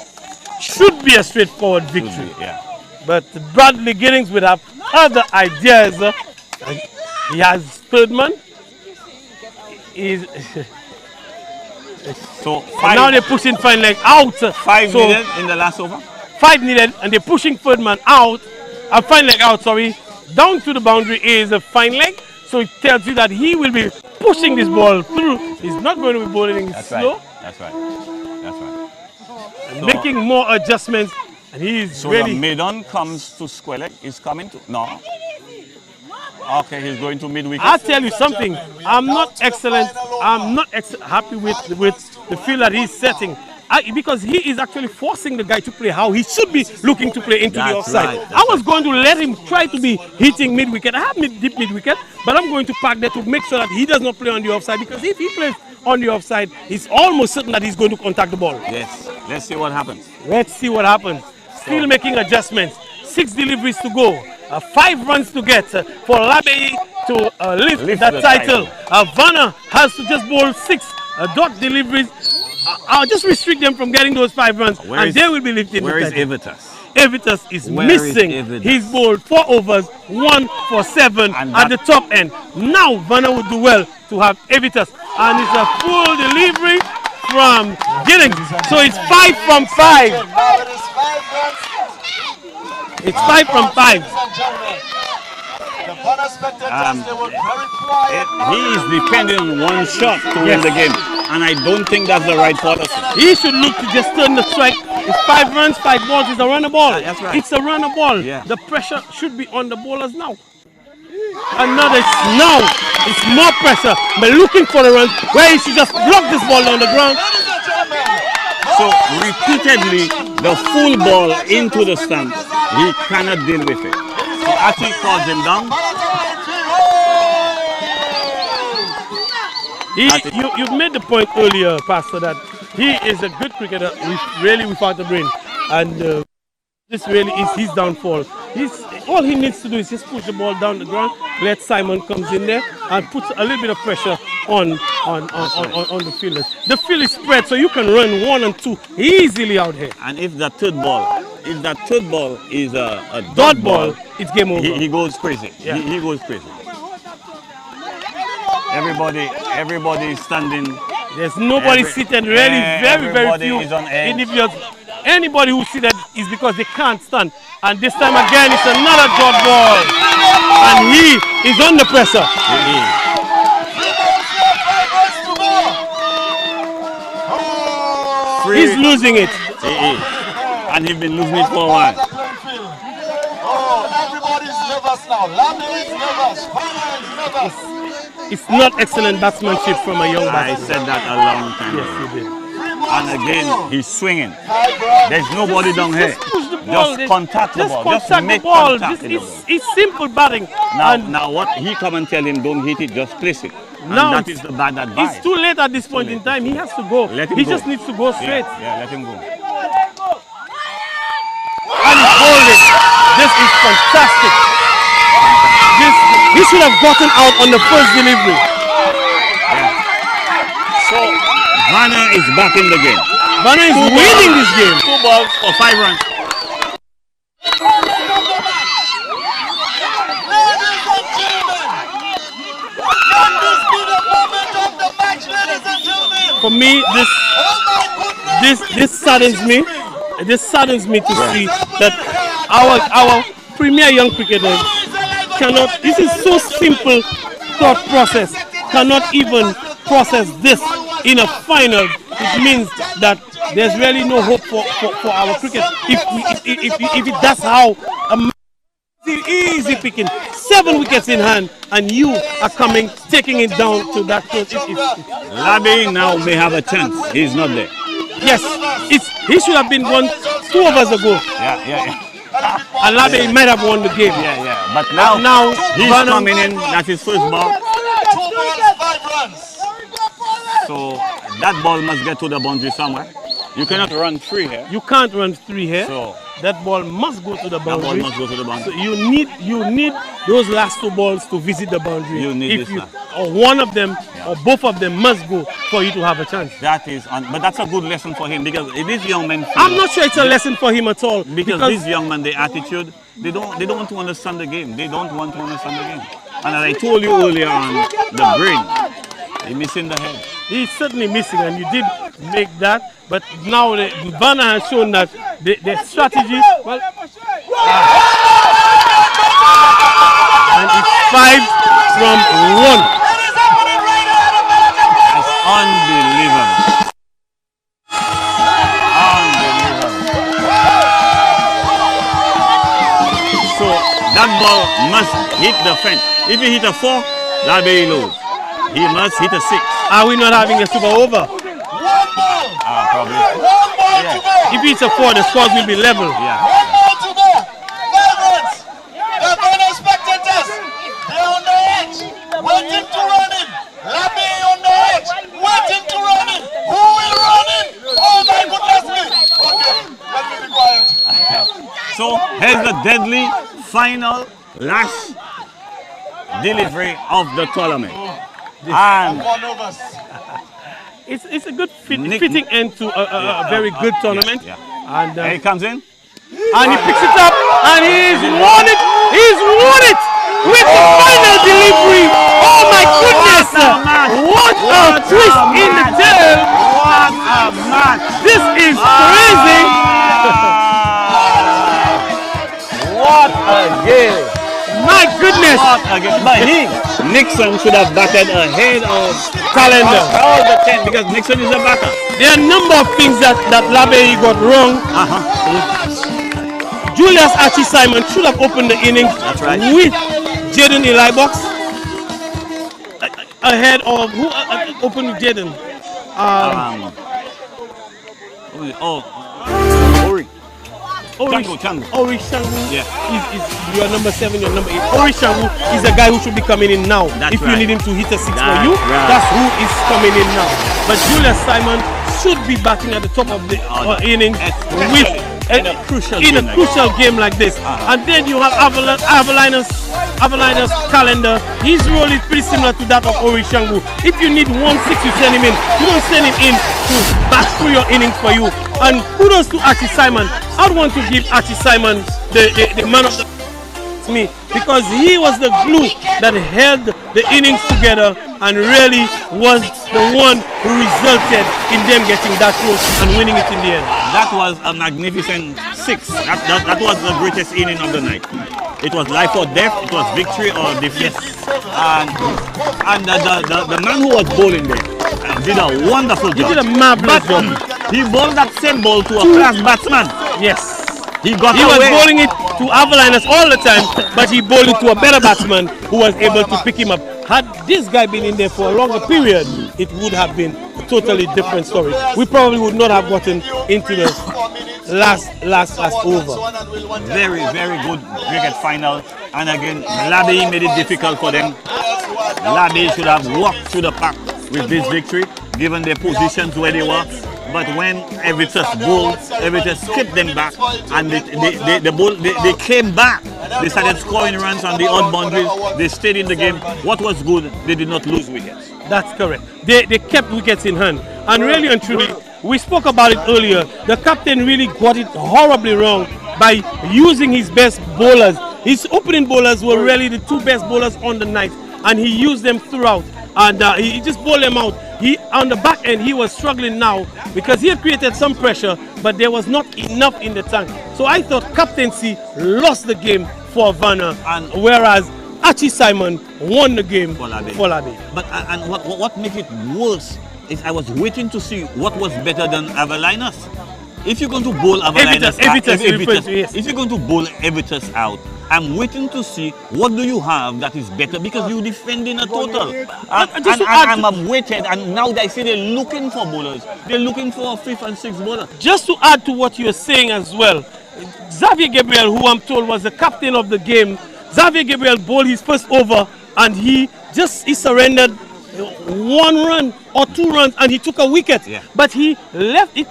Should be a straightforward victory. Yeah. But Bradley Giddings would have other ideas. He has third man. So now they're pushing fine leg out. 5 needed in the last over. 5 needed, and they're pushing third man out. A fine leg out, sorry. Down to the boundary is a fine leg. So it tells you that he will be pushing this ball through. He's not going to be bowling slow. That's right. And making more adjustments. And he's ready. So the mid-on comes to square leg. He's coming to... No. Okay, he's going to mid-wicket. I'll tell you something. I'm not excellent. I'm not happy with the field that he's setting. Because he is actually forcing the guy to play how he should be looking to play into the offside. I was going to let him try to be hitting mid-wicket. I have deep mid-wicket, but I'm going to park there to make sure that he does not play on the offside, because if he plays on the offside, it's almost certain that he's going to contact the ball. Yes. Let's see what happens. Let's see what happens. Still making adjustments. 6 deliveries to go. 5 runs to get for LABAYEE to lift that title. VANA has to just bowl 6 dot deliveries. I'll just restrict them from getting those 5 runs, and they will be lifted. Where is Evitas? Evitas is missing. He's bowled 4 overs, 1 for 7 at the top end. Now VANA would do well to have Evitas, and it's a full delivery from Giddings. So it's 5 from 5. It's 5 from 5. He is depending on one shot to win the game, and I don't think that's the right policy. He should look to just turn the strike. It's 5 runs, 5 balls. It's a runner ball. That's right. It's a runner ball. Yeah. The pressure should be on the bowlers now. Another now. It's more pressure. But looking for the run where he should just block this ball on the ground. So repeatedly, the full ball into the stump, he cannot deal with it. So actually calls him down. You made the point earlier, Pastor, that he is a good cricketer, really without a brain, and this really is his downfall. All he needs to do is just push the ball down the ground, let Simon comes in there and puts a little bit of pressure on the fielders. The field is spread, so you can run 1 and 2 easily out here. And if that third ball is a dot ball, it's game over. He goes crazy. Yeah. He goes crazy. Everybody is standing. There's nobody sitting. Really, very few is on edge. individuals. Anybody who see that is because they can't stand. And this time again, it's another dot ball. And he is under pressure. He's losing it. And he's been losing it for a while. Everybody's nervous now. LABAYEE is nervous. VANA is nervous. It's not excellent batsmanship from a young batsman. I said that a long time ago. Yes, you did. And again, he's swinging. There's nobody down here. Just contact the ball. Just make contact. It's simple batting. Now what he come and tell him, don't hit it, just place it. And now that is the bad advice. It's too late at this point in time. He has to go. He just needs to go straight. Yeah, let him go. And he's holding. This is fantastic. He should have gotten out on the first delivery. So VANA is back in the game. VANA is winning this game. 2 balls for 5 runs. For me, this saddens me. This saddens me to see that our premier young cricketers cannot. This is so simple thought process. Cannot even process this in a final. It means that there's really no hope for our cricket. If that's how easy picking, 7 wickets in hand, and you are coming, taking it down to that close. LABAYEE now may have a chance. He's not there. Yes, he should have been won 2 overs ago. Yeah. And LABAYEE might have won the game. Yeah. But now he's coming in. That's his first ball. 2 balls, 5 runs. So that ball must get to the boundary somewhere. You cannot run 3 here. You can't run 3 here. So that ball must go to the boundary. That ball must go to the boundary. So you need those last 2 balls to visit the boundary. You need or one of them or both of them must go for you to have a chance. That is, but that's a good lesson for him because these young men. I'm not sure it's a lesson for him at all. Because these young men, their attitude, they don't want to understand the game. They don't want to understand the game. And as I told you earlier on, the brain, he's missing the head. He's certainly missing, and you did make that. But now VANA has shown that the strategy. Well, and it's 5 from 1. That's unbelievable. So that ball must hit the fence. If he hit a 4, LABAYEE lose. He must hit a 6. Are we not having a super over? Probably. If it's a 4, the scores will be level. Yeah. 1 more to go. 5 runs. The VANA spectators, they're on the edge, waiting to run in. LABAYEE on the edge, waiting to run in. Who will run in? Oh my goodness me. Okay, let me be quiet. So here's the deadly final last delivery of the tournament. And it's a good fitting end to a very good tournament. And here he comes in. And he picks it up and he's won it. He's won it with the final delivery. Oh my goodness! What a twist in the tail What a match! This is crazy! What a game! My goodness! What a game! But Nixon should have batted ahead of Calendar. all the 10 because Nixon is a batter. There are a number of things that LABAYEE got wrong. Julius Archie Simon should have opened the innings with Jaden Eli Box ahead of who opened with Jaden? Ori Shangu is your number 7, your number 8. Ori Shangu is the guy who should be coming in now. If you need him to hit a 6 for you, that's who is coming in now. But Julius Simon should be batting at the top of the innings in a crucial game like this. And then you have Avalinus Calendar. His role is pretty similar to that of Ori Shangu. If you need 1-6, you send him in. You don't send him in to bat through your innings for you. And kudos to Archie Simon. I'd want to give Archie Simon the man of the me, because he was the glue that held the innings together and really was the one who resulted in them getting that close and winning it in the end. That was a magnificent 6. That was the greatest inning of the night. It was life or death, it was victory or defeat. And the man who was bowling there did a wonderful job. He did a marvelous job. He bowled that same ball to a class batsman. Yes. He was bowling it to Avalinus all the time, but he bowled it to a better batsman who was able to pick him up. Had this guy been in there for a longer period, it would have been a totally different story. We probably would not have gotten into the last over. Very, very good cricket final. And again, LABAYEE made it difficult for them. LABAYEE should have walked through the pack with this victory, given their positions where they were. But when Evitas bowled, Evitas skipped them back, and they came back. They started scoring runs on the odd boundaries. They stayed in the game. What was good, they did not lose wickets. That's correct. They kept wickets in hand. And really and truly, we spoke about it earlier. The captain really got it horribly wrong by using his best bowlers. His opening bowlers were really the 2 best bowlers on the night, and he used them throughout. And he just bowled them out. On the back end, he was struggling now because he had created some pressure, but there was not enough in the tank. So I thought captaincy lost the game for VANA, whereas Archie Simon won the game for LABAYEE. But what makes it worse is I was waiting to see what was better than Avalinus. If you're going to bowl Avalinus if you're going to bowl Evitas out, I'm waiting to see what do you have that is better, because you're defending a total. I'm waiting, and now they say they're looking for bowlers. They're looking for a 5th and 6th bowler. Just to add to what you're saying as well, Xavier Gabriel, who I'm told was the captain of the game, Xavier Gabriel bowled his first over and he surrendered 1 run or 2 runs and he took a wicket. But he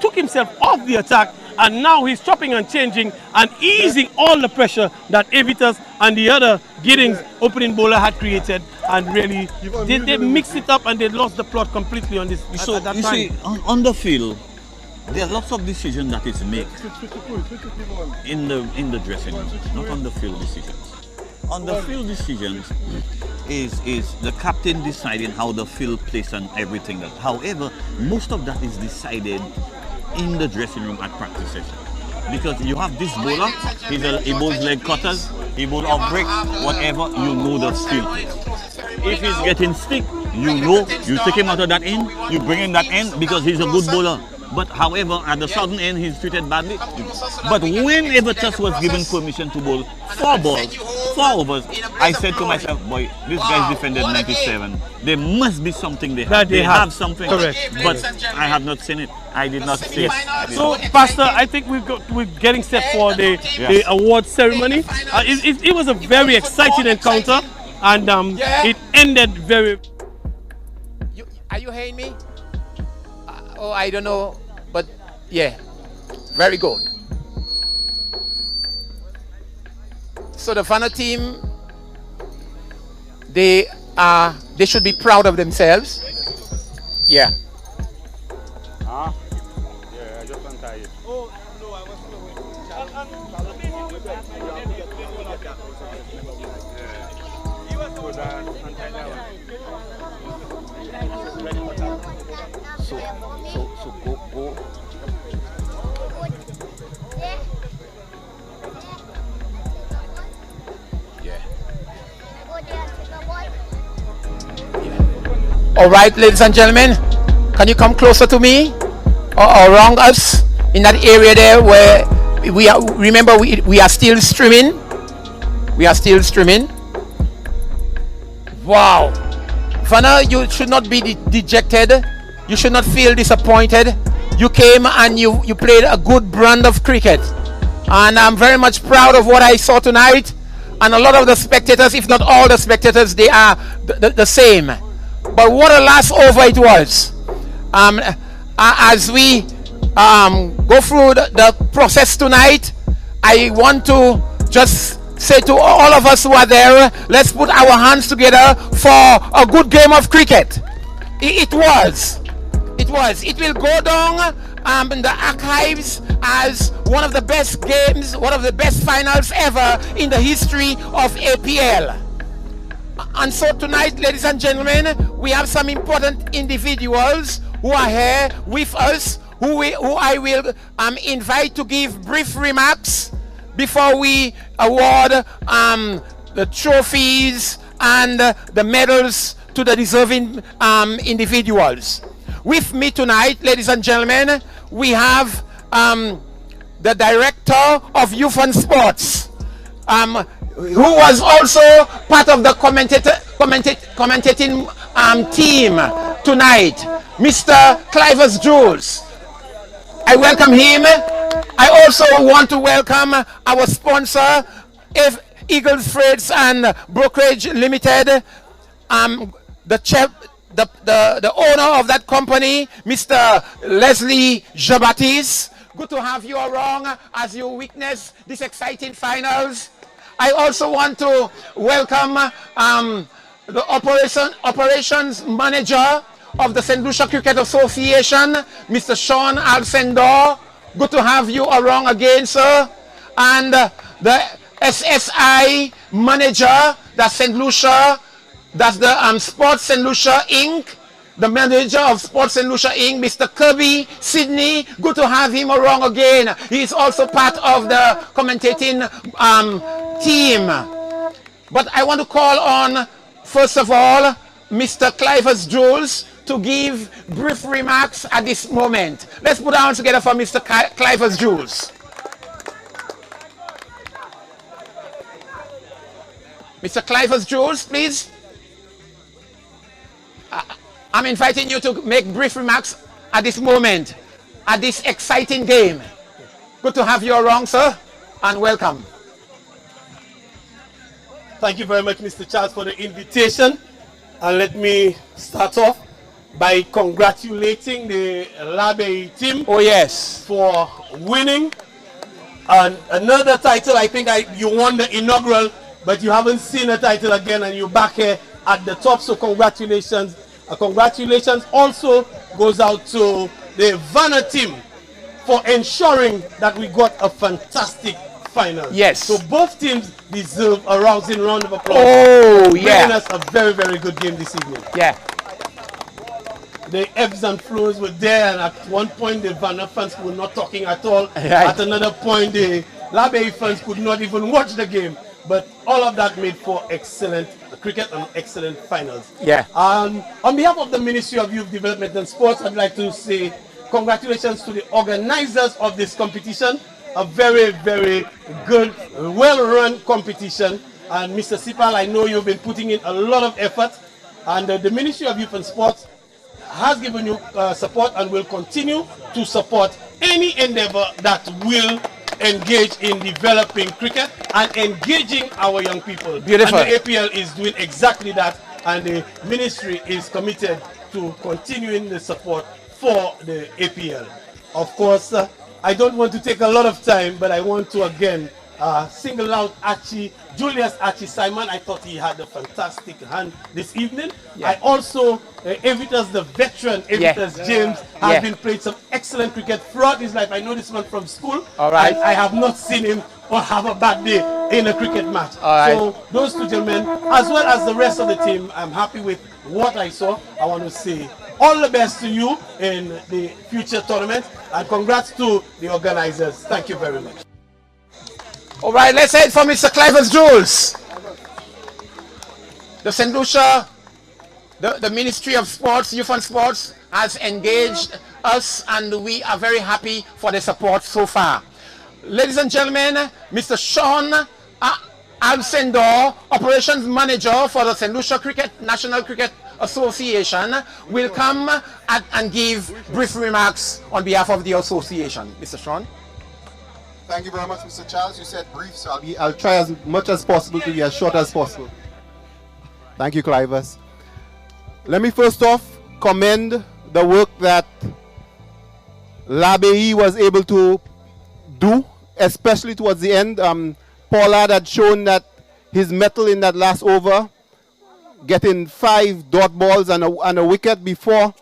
took himself off the attack, and now he's chopping and changing and easing all the pressure that Evitas and the other Giddings opening bowler had created, and really they mixed it up and they lost the plot completely on this. So you see, on the field, there are lots of decisions that is made in the dressing room, not on the field decisions. On the field decisions is the captain deciding how the field plays and everything else. However, most of that is decided in the dressing room at practice session, because you have this bowler, he bowls leg cutters, he bowls off break, whatever, you know the field. If he's getting stick, you know, you take him out of that end, you bring him that end because he's a good bowler. But however, at the southern end, he's treated badly. But when Evitas was given permission to bowl 4 balls, 4 overs, I said to myself, boy, this guy's defended 97. There must be something they have. They have something. Correct. But I have not seen it. I did not see it. So, Pastor, I think we're getting set for the award ceremony. It was a very exciting encounter, and it ended very... Are you hearing me? Oh, I don't know, but yeah, very good. So the VANA team, they should be proud of themselves. Yeah. Yeah, I just untie it. Oh, no, I was So All right, ladies and gentlemen, can you come closer to me or around us in that area there where we are? Remember, we are still streaming. We are still streaming. Wow. VANA, you should not be dejected. You should not feel disappointed. You came and you played a good brand of cricket. And I'm very much proud of what I saw tonight. And a lot of the spectators, if not all the spectators, they are the same. But what a last over it was. As we go through the process tonight, I want to just say to all of us who are there, let's put our hands together for a good game of cricket. It was. It will go down in the archives as one of the best games, one of the best finals ever in the history of APL. And so tonight, ladies and gentlemen, we have some important individuals who are here with us, who I will invite to give brief remarks before we award the trophies and the medals to the deserving individuals. With me tonight, ladies and gentlemen, we have the Director of Youth and Sports, who was also part of the commentating team tonight, Mr. Clivers Jules. I welcome him. I also want to welcome our sponsor, Eagles Freights and Brokerage Limited, the owner of that company, Mr. Leslie Jabatis. Good to have you around as you witness these exciting finals. I also want to welcome the operations manager of the St. Lucia Cricket Association, Mr. Sean Alcindor. Good to have you around again, sir. And the SSI manager, that's St. Lucia, that's the Sports St. Lucia Inc., the manager of Sports St. Lucia Inc., Mr. Kirby Sydney. Good to have him around again. He is also part of the commentating team. But I want to call on, first of all, Mr. Clivers Jules to give brief remarks at this moment. Let's put our hands together for Mr. Clivers Jules. Mr. Clivers Jules, please. I'm inviting you to make brief remarks at this moment, at this exciting game. Good to have you around, sir, and welcome. Thank you very much, Mr. Charles, for the invitation. And let me start off by congratulating the LABAYEE team. Oh, yes. For winning. And another title, I think you won the inaugural, but you haven't seen a title again, and you're back here at the top, so congratulations. Congratulations also goes out to the VANA team for ensuring that we got a fantastic final. Yes. So both teams deserve a rousing round of applause. Oh, yeah. Bringing us a very, very good game this evening. Yeah. The ebbs and flows were there, and at one point the VANA fans were not talking at all. Right. At another point the LABAYEE fans could not even watch the game. But all of that made for excellent cricket and excellent finals. Yeah. On behalf of the Ministry of Youth Development and Sports, I'd like to say congratulations to the organizers of this competition. A very, very good, well-run competition. And Mr. Sipal, I know you've been putting in a lot of effort. And the Ministry of Youth and Sports has given you support and will continue to support any endeavor that will engage in developing cricket and engaging our young people. Beautiful. And the APL is doing exactly that, and the ministry is committed to continuing the support for the APL. Of course, I don't want to take a lot of time, but I want to again single out Julius Archie Simon. I thought he had a fantastic hand this evening. Yeah. I also, Evitas the veteran, Evitas James, has been played some excellent cricket throughout his life. I know this man from school. All right. I have not seen him or have a bad day in a cricket match. All right. So those two gentlemen, as well as the rest of the team, I'm happy with what I saw. I want to say all the best to you in the future tournament, and congrats to the organizers. Thank you very much. All right, let's head for Mr. Clivers Jules. The St. Lucia the Ministry of Sports, Youth and Sports has engaged us, and we are very happy for the support so far. Ladies and gentlemen, Mr. Sean Alcindor, Operations Manager for the St. Lucia National Cricket Association, will come and give brief remarks on behalf of the association. Mr. Sean. Thank you very much, Mr. Charles. You said brief, so I'll try as much as possible to be as short as possible. Thank you, Clivus. Let me first off commend the work that LABAYEE was able to do, especially towards the end. Pollard had shown that his mettle in that last over, getting 5 dot balls and a wicket before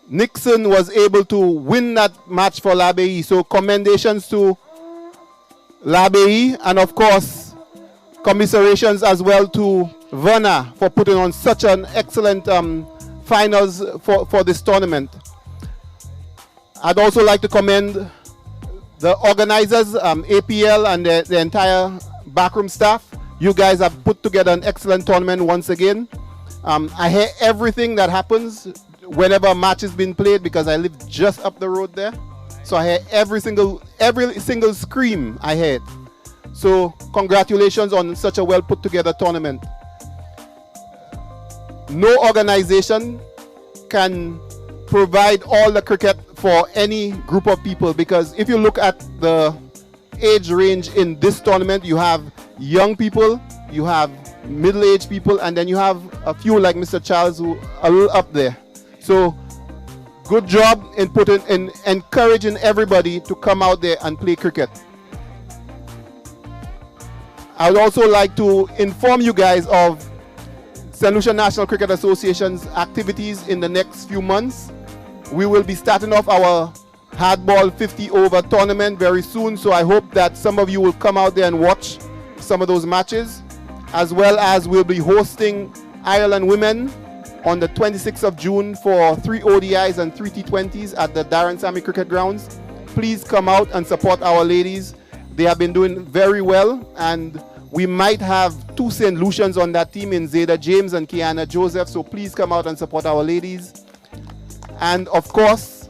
Nixon was able to win that match for LABAYEE. So commendations to LABAYEE, and of course commiserations as well to VANA for putting on such an excellent finals for this tournament. I'd also like to commend the organizers, APL, and the entire backroom staff. You guys have put together an excellent tournament once again. I hear everything that happens whenever a match is being played because I live just up the road there. So I hear every single scream I heard. So congratulations on such a well put together tournament. No organization can provide all the cricket for any group of people, because if you look at the age range in this tournament, you have young people, you have middle-aged people, and then you have a few like Mr. Charles who are a little up there. So good job in encouraging everybody to come out there and play cricket. I would also like to inform you guys of St. Lucia National Cricket Association's activities in the next few months. We will be starting off our hardball 50 over tournament very soon, so I hope that some of you will come out there and watch some of those matches, as well as we'll be hosting Ireland Women on the 26th of June for 3 ODIs and 3 T20s at the Darren Sammy Cricket Grounds. Please come out and support our ladies. They have been doing very well, and we might have 2 St. Lucians on that team in Zeta James and Kiana Joseph, so please come out and support our ladies. And of course,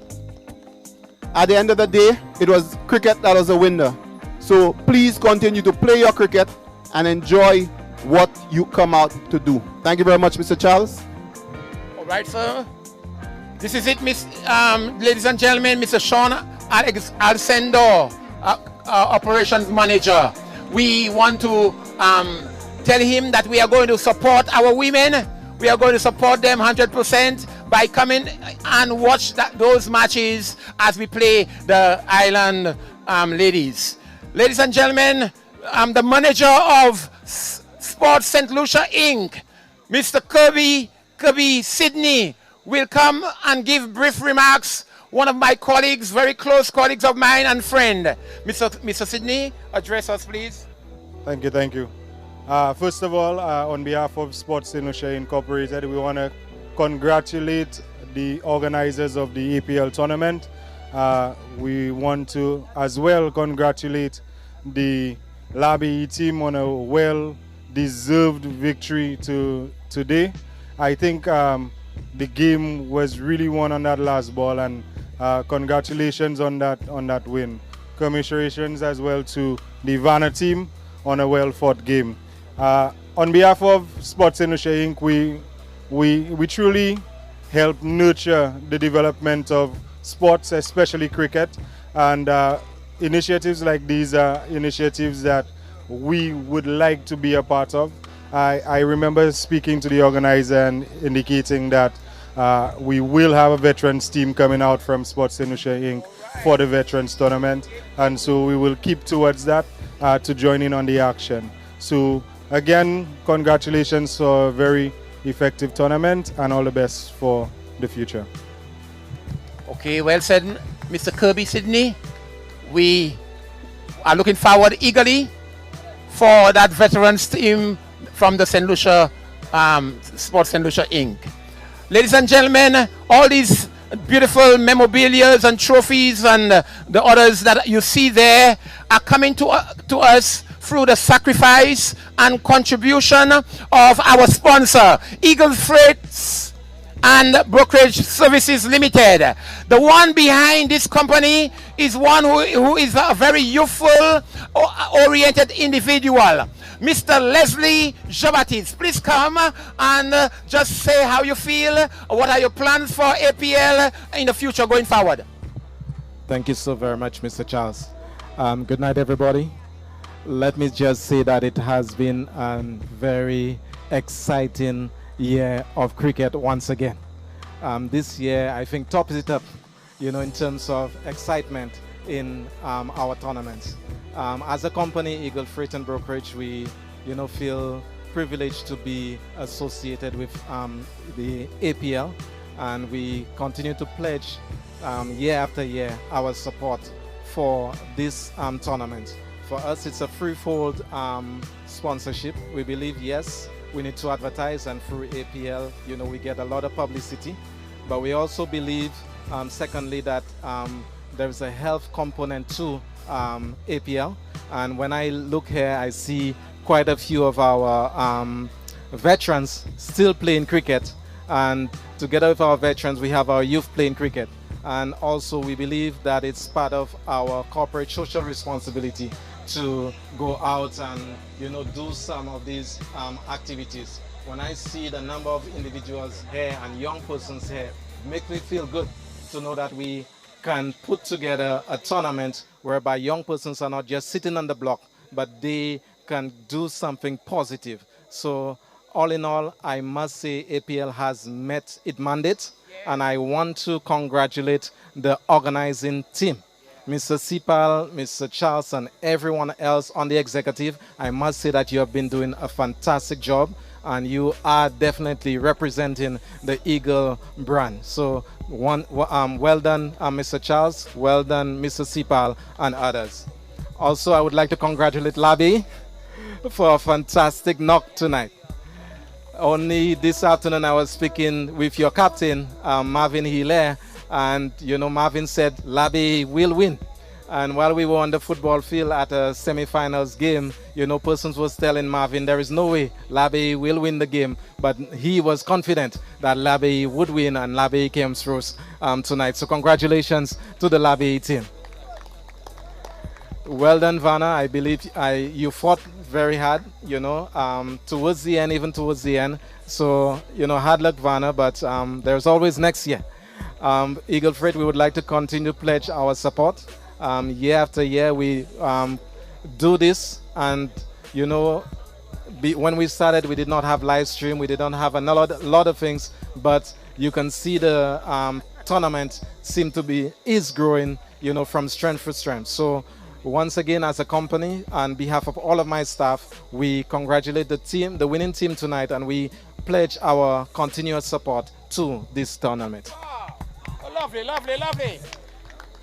at the end of the day, it was cricket that was a winner. So please continue to play your cricket and enjoy what you come out to do. Thank you very much, Mr. Charles. All right, sir. This is it, ladies and gentlemen, Mr. Sean Alcindor, Operations Manager. We want to tell him that we are going to support our women. We are going to support them 100% by coming and watch those matches as we play the Island ladies. Ladies and gentlemen, the manager of Sports St. Lucia Inc., Mr. Kirby Sydney, will come and give brief remarks. One of my colleagues, very close colleagues of mine and friend. Mr. Sydney, address us, please. Thank you. First of all, on behalf of Sports St. Lucia Incorporated, we want to congratulate the organizers of the APL tournament. We want to as well congratulate the LABAYEE team on a well-deserved victory today. I think the game was really won on that last ball, and congratulations on that win. Commiserations as well to the VANA team on a well-fought game. On behalf of Sports St. Lucia Inc., we truly help nurture the development of sports, especially cricket, and initiatives like these are initiatives that we would like to be a part of. I remember speaking to the organizer and indicating that we will have a veterans team coming out from Sports St. Lucia Inc. for the veterans tournament, and so we will keep towards that to join in on the action. So again, congratulations for a very effective tournament and all the best for the future. Okay, well said, Mr. Kirby Sydney. We are looking forward eagerly for that veterans team from the St. Lucia Sports St. Lucia Inc. Ladies and gentlemen, all these beautiful memorabilia and trophies and the others that you see there are coming to us through the sacrifice and contribution of our sponsor, Eagle Freights and Brokerage Services Limited. The one behind this company is one who is a very youthful, oriented individual. Mr. Leslie Jabatis, please come and just say how you feel. What are your plans for APL in the future going forward? Thank you so very much, Mr. Charles. Good night, everybody. Let me just say that it has been a very exciting year of cricket once again. This year, I think, tops it up, you know, in terms of excitement in our tournaments. As a company, Eagle Freight and Brokerage, we, you know, feel privileged to be associated with the APL, and we continue to pledge year after year our support for this tournament. For us, it's a threefold sponsorship. We believe, yes, we need to advertise, and through APL, you know, we get a lot of publicity. But we also believe, secondly, that there's a health component to APL. And when I look here, I see quite a few of our veterans still playing cricket. And together with our veterans, we have our youth playing cricket. And also we believe that it's part of our corporate social responsibility to go out and, you know, do some of these activities. When I see the number of individuals here and young persons here, it makes me feel good to know that we can put together a tournament whereby young persons are not just sitting on the block, but they can do something positive. So all in all, I must say APL has met its mandate, and I want to congratulate the organizing team. Mr. Sipal, Mr. Charles, and everyone else on the executive. I must say that you have been doing a fantastic job, and you are definitely representing the Eagle brand. So well done, Mr. Charles, well done, Mr. Sipal, and others. Also, I would like to congratulate LABAYEE for a fantastic knock tonight. Only this afternoon I was speaking with your captain, Marvin Hilaire, and you know, Marvin said LABAYEE will win. And while we were on the football field at a semi-finals game, you know, persons was telling Marvin there is no way LABAYEE will win the game, but he was confident that LABAYEE would win, and LABAYEE came through tonight. So congratulations to the LABAYEE team. Well done, VANA. I believe you fought very hard, you know, towards the end, even towards the end. So, you know, hard luck, VANA, but there's always next year. Eagle Freight, we would like to continue to pledge our support. Year after year, we do this, and, you know, when we started, we did not have live stream, we did not have a lot of things, but you can see the tournament is growing, you know, from strength to strength. So, once again, as a company, on behalf of all of my staff, we congratulate the team, the winning team tonight, and we pledge our continuous support to this tournament. Oh, lovely, lovely, lovely.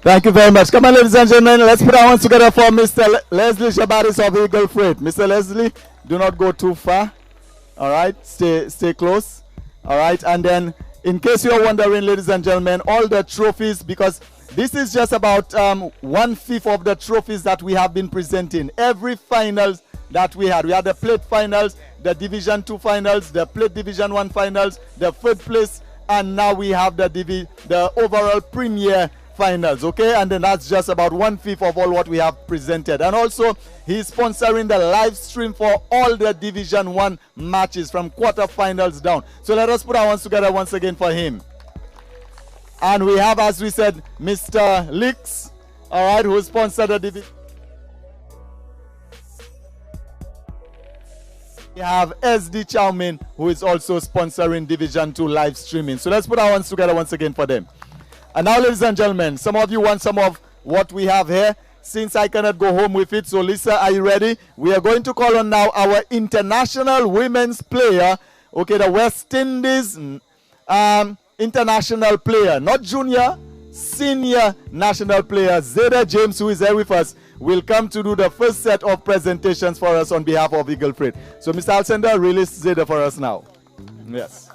Thank you very much. Come on, ladies and gentlemen, let's put our hands together for Mr. Leslie Jabatis of Eagle Freight. Mr. Leslie, do not go too far. All right, stay close. All right, and then in case you're wondering, ladies and gentlemen, all the trophies, because this is just about 1/5 of the trophies that we have been presenting. Every finals that we had the plate finals, the Division 2 finals, the plate Division 1 finals, the third place, and now we have the overall premier finals, okay? And then that's just about 1/5 of all what we have presented. And also, he's sponsoring the live stream for all the Division 1 matches from quarterfinals down. So let us put our hands together once again for him. And we have, as we said, Mr. Licks, all right, who sponsored the division. We have SD Chowmin, who is also sponsoring Division 2 live streaming. So let's put our hands together once again for them. And now, ladies and gentlemen, some of you want some of what we have here. Since I cannot go home with it, so Lisa, are you ready? We are going to call on now our international women's player, okay, the West Indies international player, not junior, senior national player, Zeda James, who is here with us, will come to do the first set of presentations for us on behalf of Eagle Freight. So, Mr. Alcender, release Zeda for us now. Yes.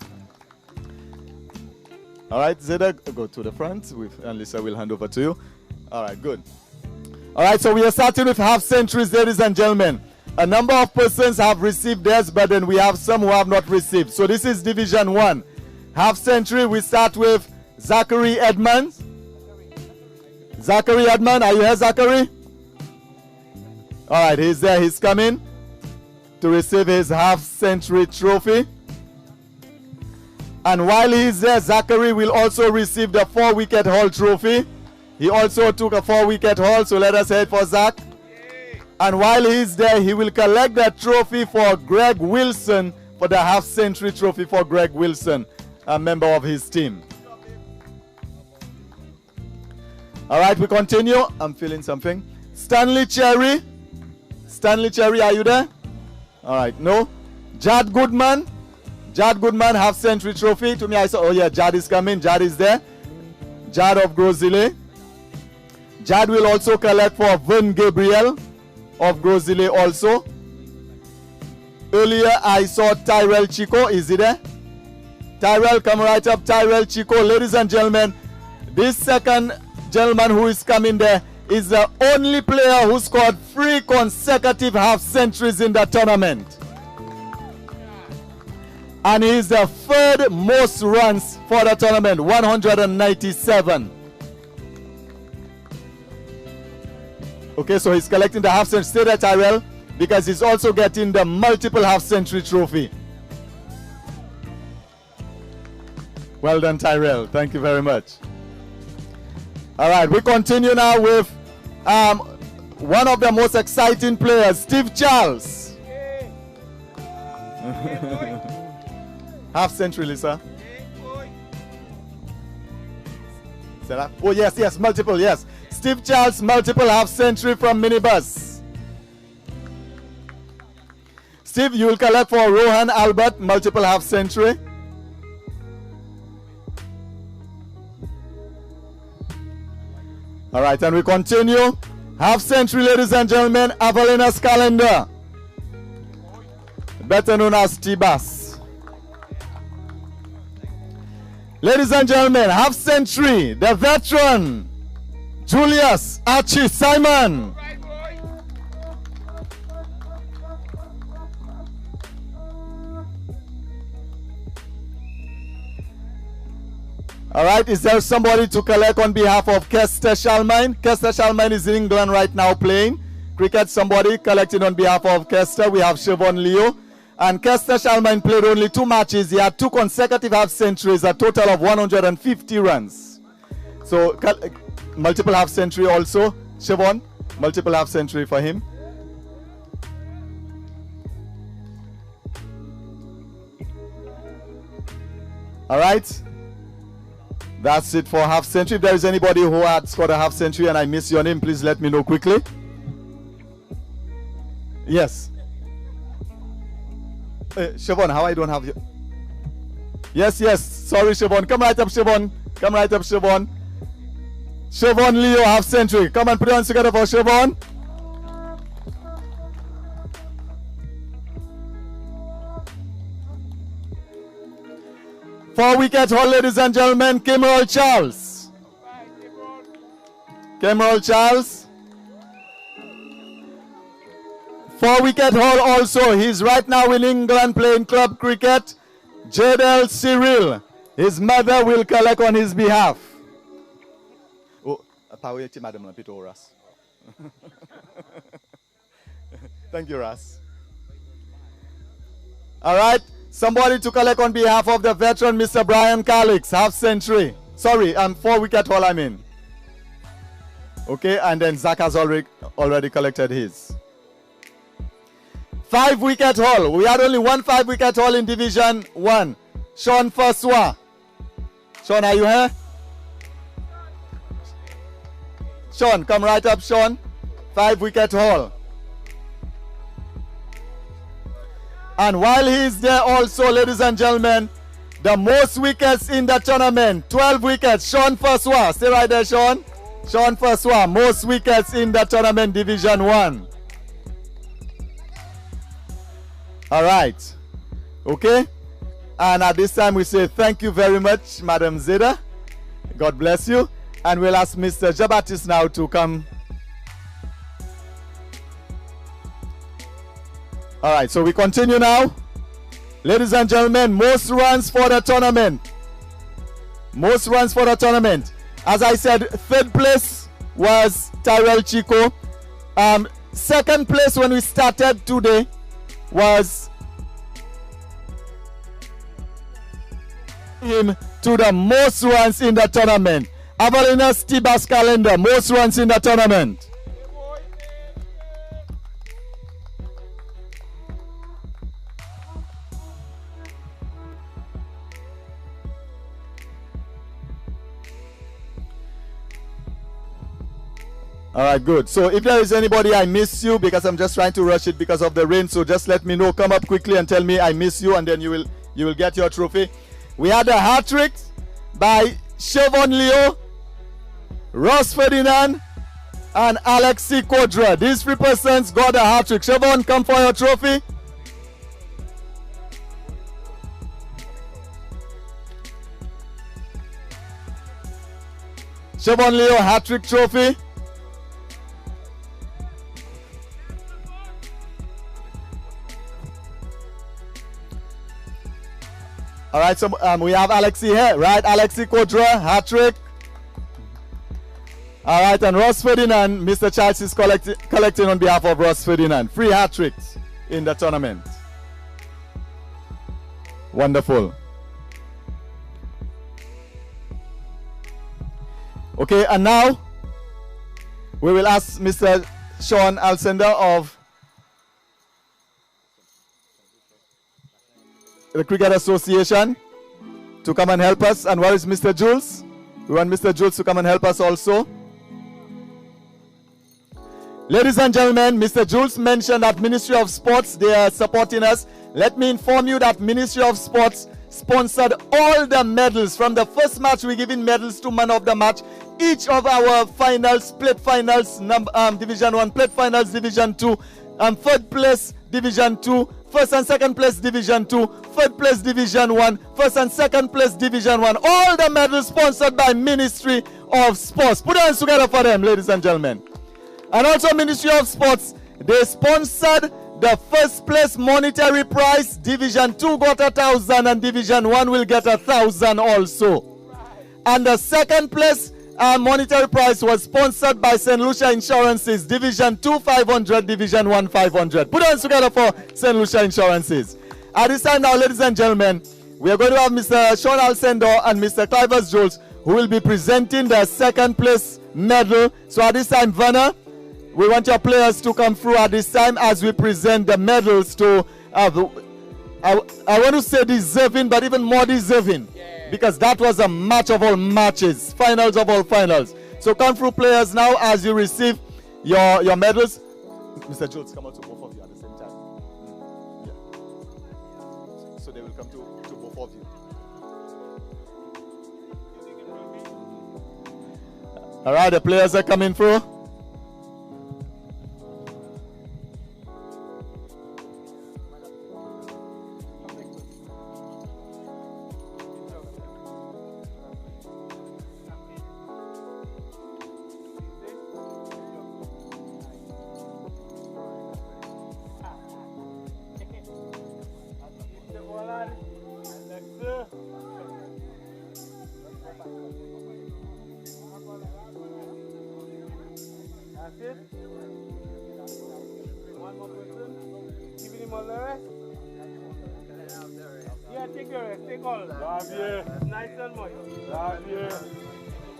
All right, Zeda, go to the front, and Lisa will hand over to you. All right, good. All right, so we are starting with half centuries, ladies and gentlemen. A number of persons have received theirs, but then we have some who have not received. So this is Division 1. Half century, we start with Zachary Edmonds. Zachary Edmonds, are you here, Zachary? All right, he's there. He's coming to receive his half century trophy. And while he's there, Zachary will also receive the 4-wicket haul trophy. He also took a 4-wicket haul, so let us head for Zach. And while he's there, he will collect that trophy for Greg Wilson, for the half century trophy for Greg Wilson, a member of his team. All right, we continue. I'm feeling something. Stanley Cherry. Stanley Cherry, are you there? All right, no. Jad Goodman. Jad Goodman, half century trophy. To me, I saw, oh yeah, Jad is coming. Jad is there. Jad of Grozile. Jad will also collect for Vern Gabriel of Grozile also. Earlier, I saw Tyrell Chico. Is he there? Tyrell, come right up. Tyrell Chico. Ladies and gentlemen, this second gentleman who is coming there is the only player who scored 3 consecutive half centuries in the tournament. And he is the 3rd most runs for the tournament, 197. Okay, so he's collecting the half century. Stay there, Tyrell, because he's also getting the multiple half century trophy. Well done, Tyrell. Thank you very much. All right, we continue now with one of the most exciting players, Steve Charles. Half century, Lisa. Oh, yes, yes, multiple, yes. Steve Charles, multiple half century from Minibus. Steve, you will collect for Rohan Albert, multiple half century. All right, and we continue. Half century, ladies and gentlemen, Avelina's calendar, better known as T-Bass. Ladies and gentlemen, half century, the veteran, Julius Archie Simon. All right, is there somebody to collect on behalf of Kester Shalmine? Kester Shalmine is in England right now playing cricket. Somebody collecting on behalf of Kester. We have Siobhan Leo. And Kester Shalmine played only 2 matches. He had 2 consecutive half centuries, a total of 150 runs. So multiple half century also. Siobhan, multiple half century for him. All right. That's it for half century. If there is anybody who had scored a half century and I miss your name, please let me know quickly. Yes. Siobhan, how I don't have you? Yes, yes. Sorry, Siobhan. Come right up, Siobhan. Come right up, Siobhan. Siobhan Leo, half century. Come and put your hands together for Siobhan. For wicket haul, ladies and gentlemen, Cameron Charles. Cameron Charles. 4-wicket haul also. He's right now in England playing club cricket. Jadel Cyril. His mother will collect on his behalf. Oh, madam, Ras. Thank you, Ras. All right. Somebody to collect on behalf of the veteran, Mr. Brian Calix, half century. Sorry, 4-wicket haul, I mean. Okay, and then Zach has already collected his. 5-wicket haul. We had only 1 5-wicket haul in Division 1. Sean Faswa. Sean, are you here? Sean, come right up, Sean. 5-wicket haul. And while he's there also, ladies and gentlemen, the most wickets in the tournament, 12 wickets, Sean Faswa. Stay right there, Sean. Sean Faswa, most wickets in the tournament, Division 1. All right. Okay. And at this time, we say thank you very much, Madam Zeda. God bless you. And we'll ask Mr. Jabatis now to come. All right, so we continue now. Ladies and gentlemen, most runs for the tournament. Most runs for the tournament. As I said, third place was Tyrell Chico. Second place when we started today was him to the most runs in the tournament. Avalina Stibas Calendar, most runs in the tournament. All right, good. So if there is anybody I miss you, because I'm just trying to rush it because of the rain, so just let me know. Come up quickly and tell me I miss you, and then you will get your trophy. We had a hat trick by Siobhan Leo, Ross Ferdinand, and Alexi Kodra. These 3 persons got a hat trick. Siobhan, come for your trophy. Siobhan Leo hat trick trophy. All right, so we have Alexi here, right? Alexi Kodra, hat-trick. All right, and Ross Ferdinand, Mr. Charles is collecting on behalf of Ross Ferdinand. 3 hat-tricks in the tournament. Wonderful. Okay, and now we will ask Mr. Sean Alcender of the Cricket Association to come and help us. And where is Mr. Jules? We want Mr. Jules to come and help us also. Ladies and gentlemen, Mr. Jules mentioned that Ministry of Sports, they are supporting us. Let me inform you that Ministry of Sports sponsored all the medals. From the first match, we're giving medals to man of the match. Each of our finals, plate finals, Division 1, plate finals, Division 2, third place, Division 2, first and second place Division 2, third place Division 1, first and second place Division 1. All the medals sponsored by Ministry of Sports. Put your hands together for them, ladies and gentlemen. And also Ministry of Sports, they sponsored the first place monetary prize. Division 2 got 1,000 and Division 1 will get 1,000 also. And the second place monetary prize was sponsored by St. Lucia Insurances. Division 2 500, Division 1 500. Put your hands together for St. Lucia Insurances. At this time now, ladies and gentlemen, we are going to have Mr. Sean Alcendor and Mr. Clivers Jules, who will be presenting the second place medal. So at this time, VANA, we want your players to come through at this time as we present the medals to, I want to say deserving, but even more deserving. Because that was a match of all matches, finals of all finals. So come through, players, now as you receive your medals. Mr. Jules, come out to both of you at the same time. Yeah. So they will come to both of you. All right, the players are coming through.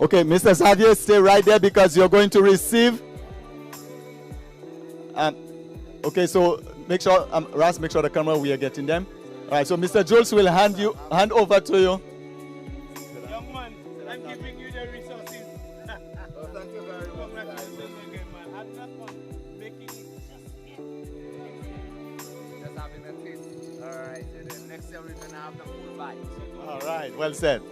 Okay, Mr. Xavier, stay right there because you're going to receive. Okay, so make sure, Ras, make sure the camera, we are getting them. All right, so Mr. Jules will hand over to you. Young man, I'm giving you the resources. Oh, thank you very much. Congratulations again, man. Had that one making just having a taste. All right, so then next year we're going to have the full bite. All right, well said.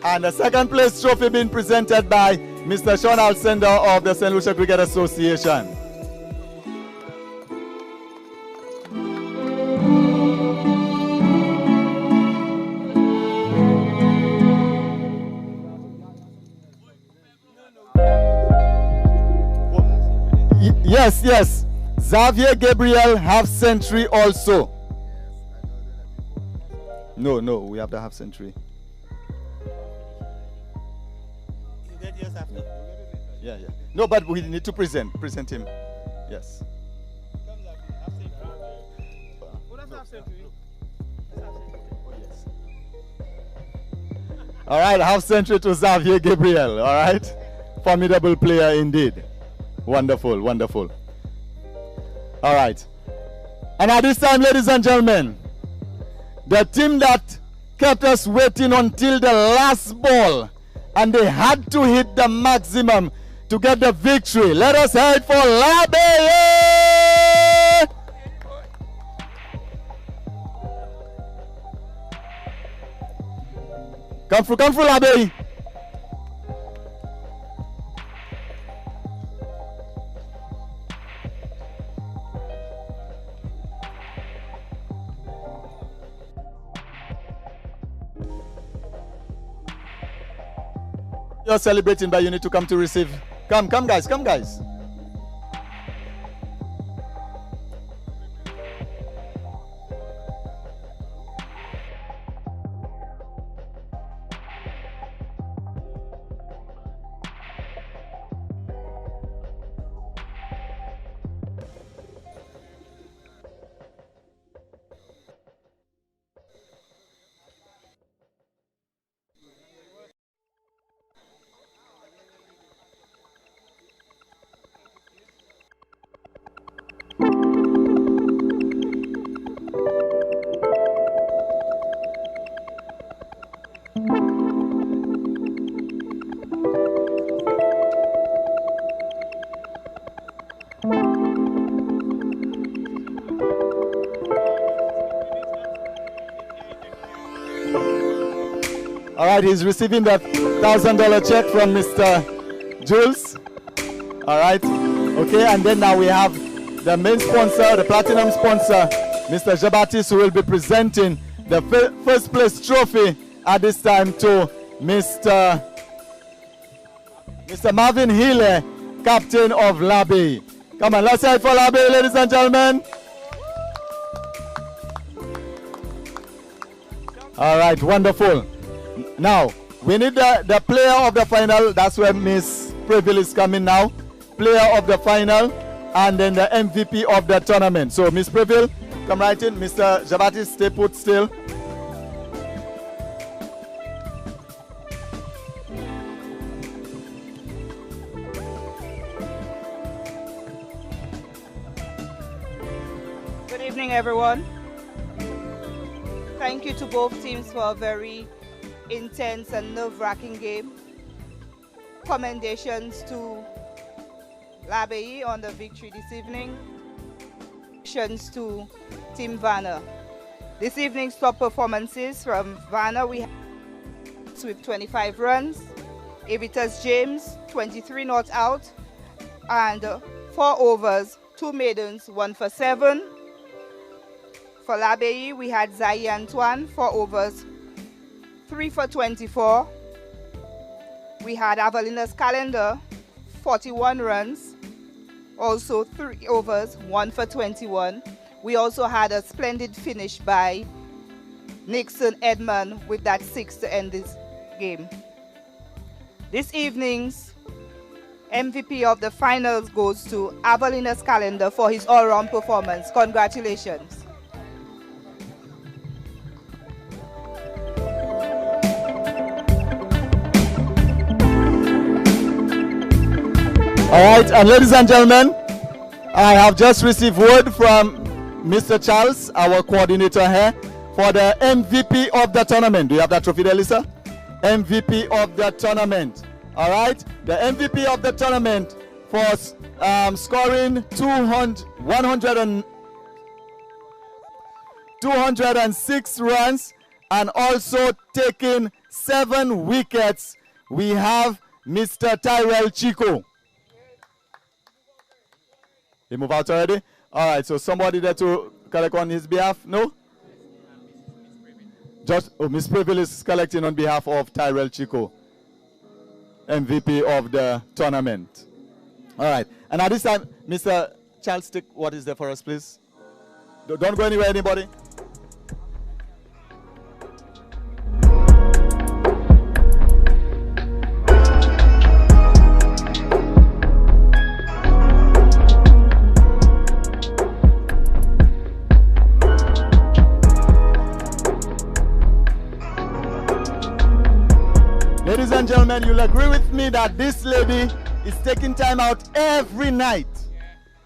And the second place trophy being presented by Mr. Sean Alcender of the St. Lucia Cricket Association. Yes. Xavier Gabriel, half century also. No, we have the half century. Yeah. No, but we need to present him. Yes. All right, half century to Xavier Gabriel. All right, formidable player indeed. Wonderful. All right, and at this time, ladies and gentlemen, the team that kept us waiting until the last ball, and they had to hit the maximum to get the victory. Let us head for LABAYEE! Come through, LABAYEE! You're celebrating, but you need to come to receive. Come guys. All right, he's receiving that $1,000 check from Mr. Jules. All right, okay, and then now we have the main sponsor, the platinum sponsor, Mr. Jabatis, who will be presenting the first place trophy at this time to Mr. Marvin Healy, captain of LABAYEE. Come on, let's head for LABAYEE, ladies and gentlemen. All right, wonderful. Now, we need the player of the final. That's where Miss Preville is coming now. Player of the final, and then the MVP of the tournament. So, Miss Preville, come right in. Mr. Jabatis, stay put still. Good evening, everyone. Thank you to both teams for a very intense and nerve-wracking game. Commendations to LABAYEE on the victory this evening. Commendations to Team VANA. This evening's top performances from VANA, we have with 25 runs, Avitas James 23 not out, and 4 overs, 2 maidens, 1 for 7. For LABAYEE, we had Zai Antoine, 4 overs, 3 for 24. We had Avelina's Calendar, 41 runs, also 3 overs, 1 for 21. We also had a splendid finish by Nixon Edmond with that 6 to end this game. This evening's MVP of the finals goes to Avelina's Calendar for his all-round performance. Congratulations. All right, and ladies and gentlemen, I have just received word from Mr. Charles, our coordinator here, for the MVP of the tournament. Do you have that trophy there, Lisa? MVP of the tournament. All right, the MVP of the tournament for scoring 206 runs and also taking 7 wickets. We have Mr. Tyrell Chico. He moved out already? All right, so somebody there to collect on his behalf? No? Just, Miss Preville is collecting on behalf of Tyrell Chico, MVP of the tournament. All right, and at this time, Mr. Charles, take what is there for us, please. Don't go anywhere, anybody. Ladies and gentlemen, you'll agree with me that this lady is taking time out every night.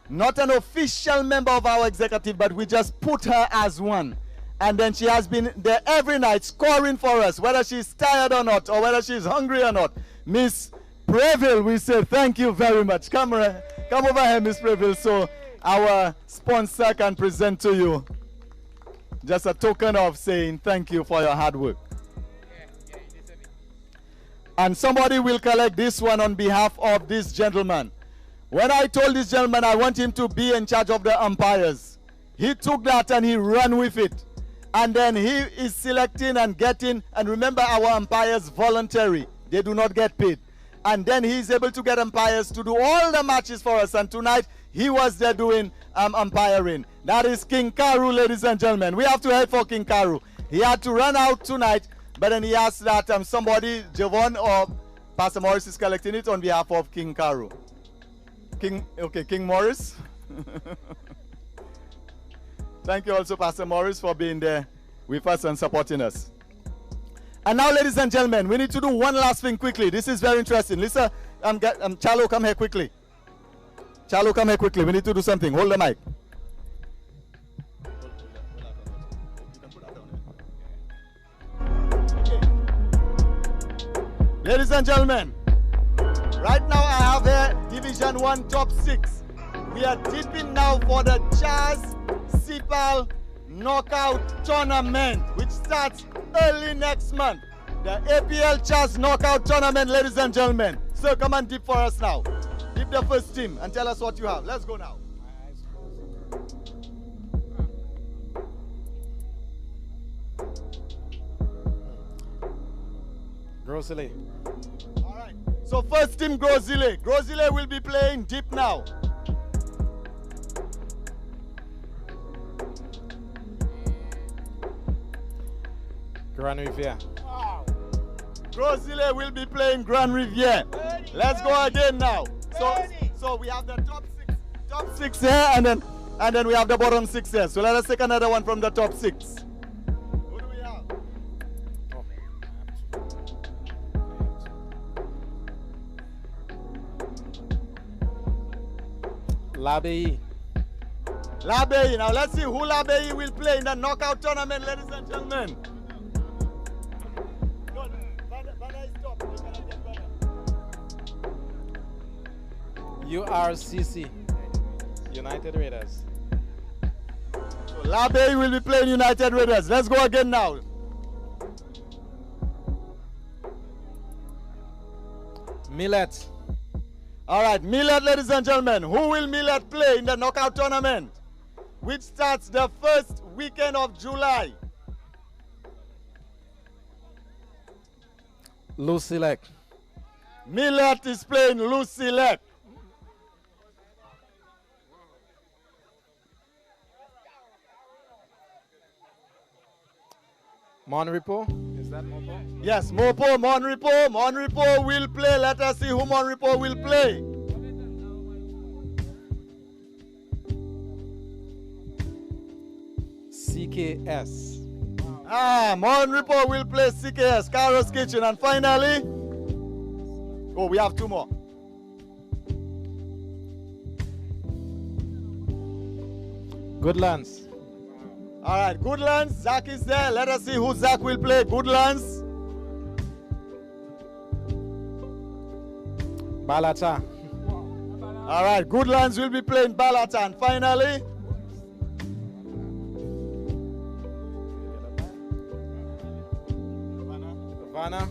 Not an official member of our executive, but we just put her as one. And then she has been there every night scoring for us, whether she's tired or not, or whether she's hungry or not. Miss Preville, we say thank you very much. Come over here, Miss Preville, so our sponsor can present to you just a token of saying thank you for your hard work. And somebody will collect this one on behalf of this gentleman. When I told this gentleman I want him to be in charge of the umpires, he took that and he ran with it. And then he is selecting and getting, and remember our umpires voluntary. They do not get paid. And then he's able to get umpires to do all the matches for us. And tonight he was there doing umpiring. That is King Karu, ladies and gentlemen. We have to head for King Karu. He had to run out tonight. But then he asked that somebody, Javon or Pastor Morris is collecting it on behalf of King Karu. King Morris. Thank you also, Pastor Morris, for being there with us and supporting us. And now, ladies and gentlemen, we need to do one last thing quickly. This is very interesting. Lisa, Charlo, come here quickly. Charlo, come here quickly. We need to do something. Hold the mic. Ladies and gentlemen, right now I have here Division 1 Top 6. We are dipping now for the Chaz Sipal Knockout Tournament, which starts early next month. The APL Chaz Knockout Tournament, ladies and gentlemen. So come and dip for us now. Dip the first team and tell us what you have. Let's go now. Grosile. All right. So first team, Grosile. Grosile will be playing deep now. Grand Riviere. Wow. Grosile will be playing Grand Riviere. Let's go again now. So we have the top six here, and then we have the bottom 6 here. So let us take another one from the top 6. LABAYEE. LABAYEE. Now let's see who LABAYEE will play in the knockout tournament, ladies and gentlemen. URCC. United Raiders. So LABAYEE will be playing United Raiders. Let's go again now. Millet. All right, Millet, ladies and gentlemen. Who will Millet play in the knockout tournament, which starts the first weekend of July? Lucilec. Millet is playing Lucilec. Monrepo. Is that Mopo? Yes, Mopo, Monrepo. Monrepo will play. Let us see who Monrepo will play. CKS. Monrepo will play CKS, Carol's Kitchen. And finally, we have 2 more. Goodlands. All right, Goodlands. Zach is there. Let us see who Zach will play. Goodlands. Balata. All right, Goodlands will be playing Balata. And finally, VANA.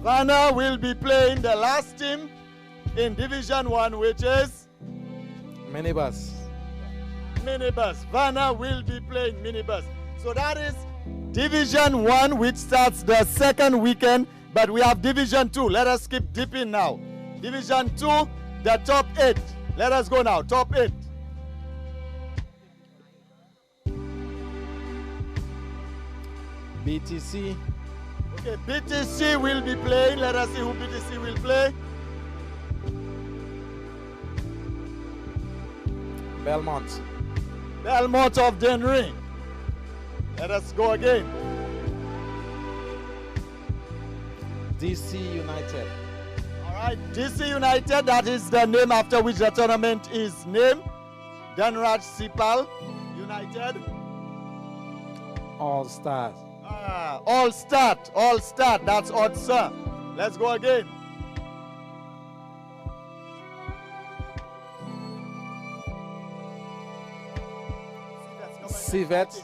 VANA will be playing the last team in Division 1, which is Minibus. VANA will be playing Minibus. So that is Division 1, which starts the second weekend, but we have Division 2. Let us keep dipping now. Division 2, the top 8. Let us go now. Top 8. BTC. Okay, BTC will be playing. Let us see who BTC will play. Belmont. Belmont of Denry. Let us go again. DC United. All right, DC United, that is the name after which the tournament is named. Danraj Sipal United. All Stars. All start, that's odd, sir. Let's go again. Civet.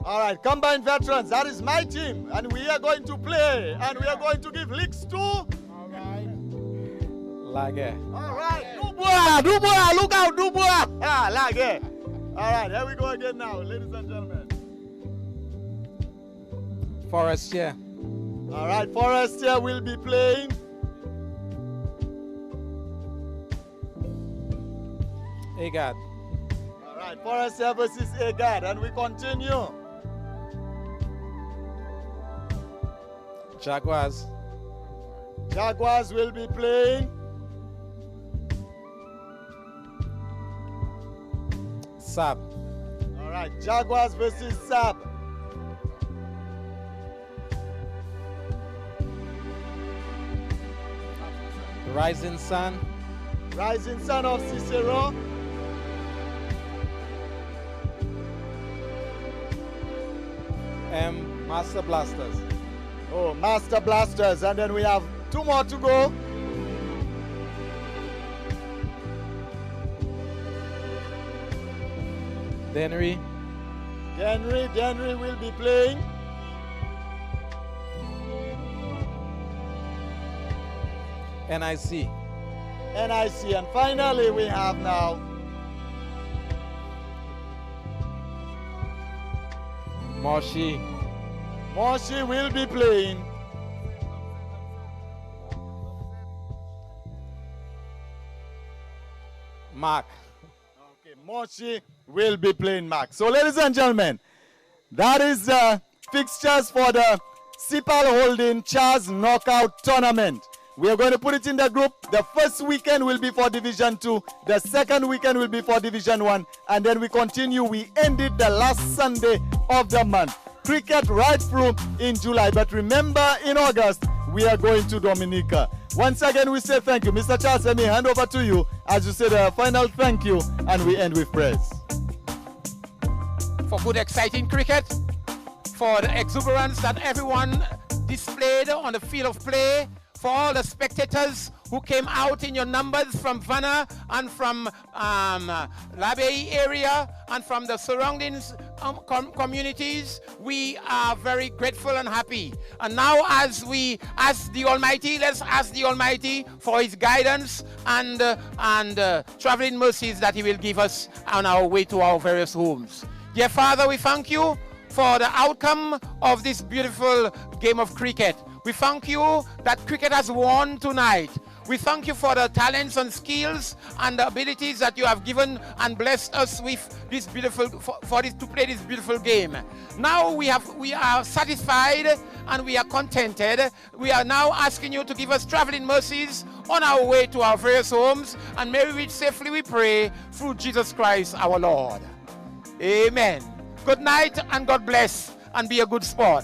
All right, combined veterans, that is my team, and we are going to play, and we are going to give licks to. All right. Lage. All right, Dubois, look out, Dubois. Lage. All right, here we go again now, ladies and gentlemen. Forestier. All right, Forestier will be playing. Agad. All right, Forestier versus Agad, and we continue. Jaguars. Jaguars will be playing. Sab. All right, Jaguars versus Sab. Rising Sun. Rising Sun of Cicero. Master Blasters. Oh, Master Blasters. And then we have 2 more to go. Denry. Denry will be playing. NIC. And finally we have now Moshi. Moshi will be playing. Mark. Okay, Moshi will be playing Mark. So ladies and gentlemen, that is the fixtures for the Sipal Holding Chaz Knockout Tournament. We are going to put it in the group. The first weekend will be for Division 2. The second weekend will be for Division 1. And then we continue. We end it the last Sunday of the month. Cricket right through in July. But remember, in August, we are going to Dominica. Once again, we say thank you. Mr. Charles, let me hand over to you as you say the final thank you. And we end with praise. For good, exciting cricket. For the exuberance that everyone displayed on the field of play. For all the spectators who came out in your numbers from VANA and from LABAYEE area and from the surroundings communities, we are very grateful and happy. And now as we ask the Almighty, let's ask the Almighty for His guidance and traveling mercies that He will give us on our way to our various homes. Dear Father, we thank you for the outcome of this beautiful game of cricket. We thank you that cricket has won tonight. We thank you for the talents and skills and the abilities that you have given and blessed us with this beautiful to play this beautiful game. Now we are satisfied and we are contented. We are now asking you to give us traveling mercies on our way to our various homes, and may we reach safely, we pray, through Jesus Christ our Lord. Amen. Good night and God bless, and be a good sport.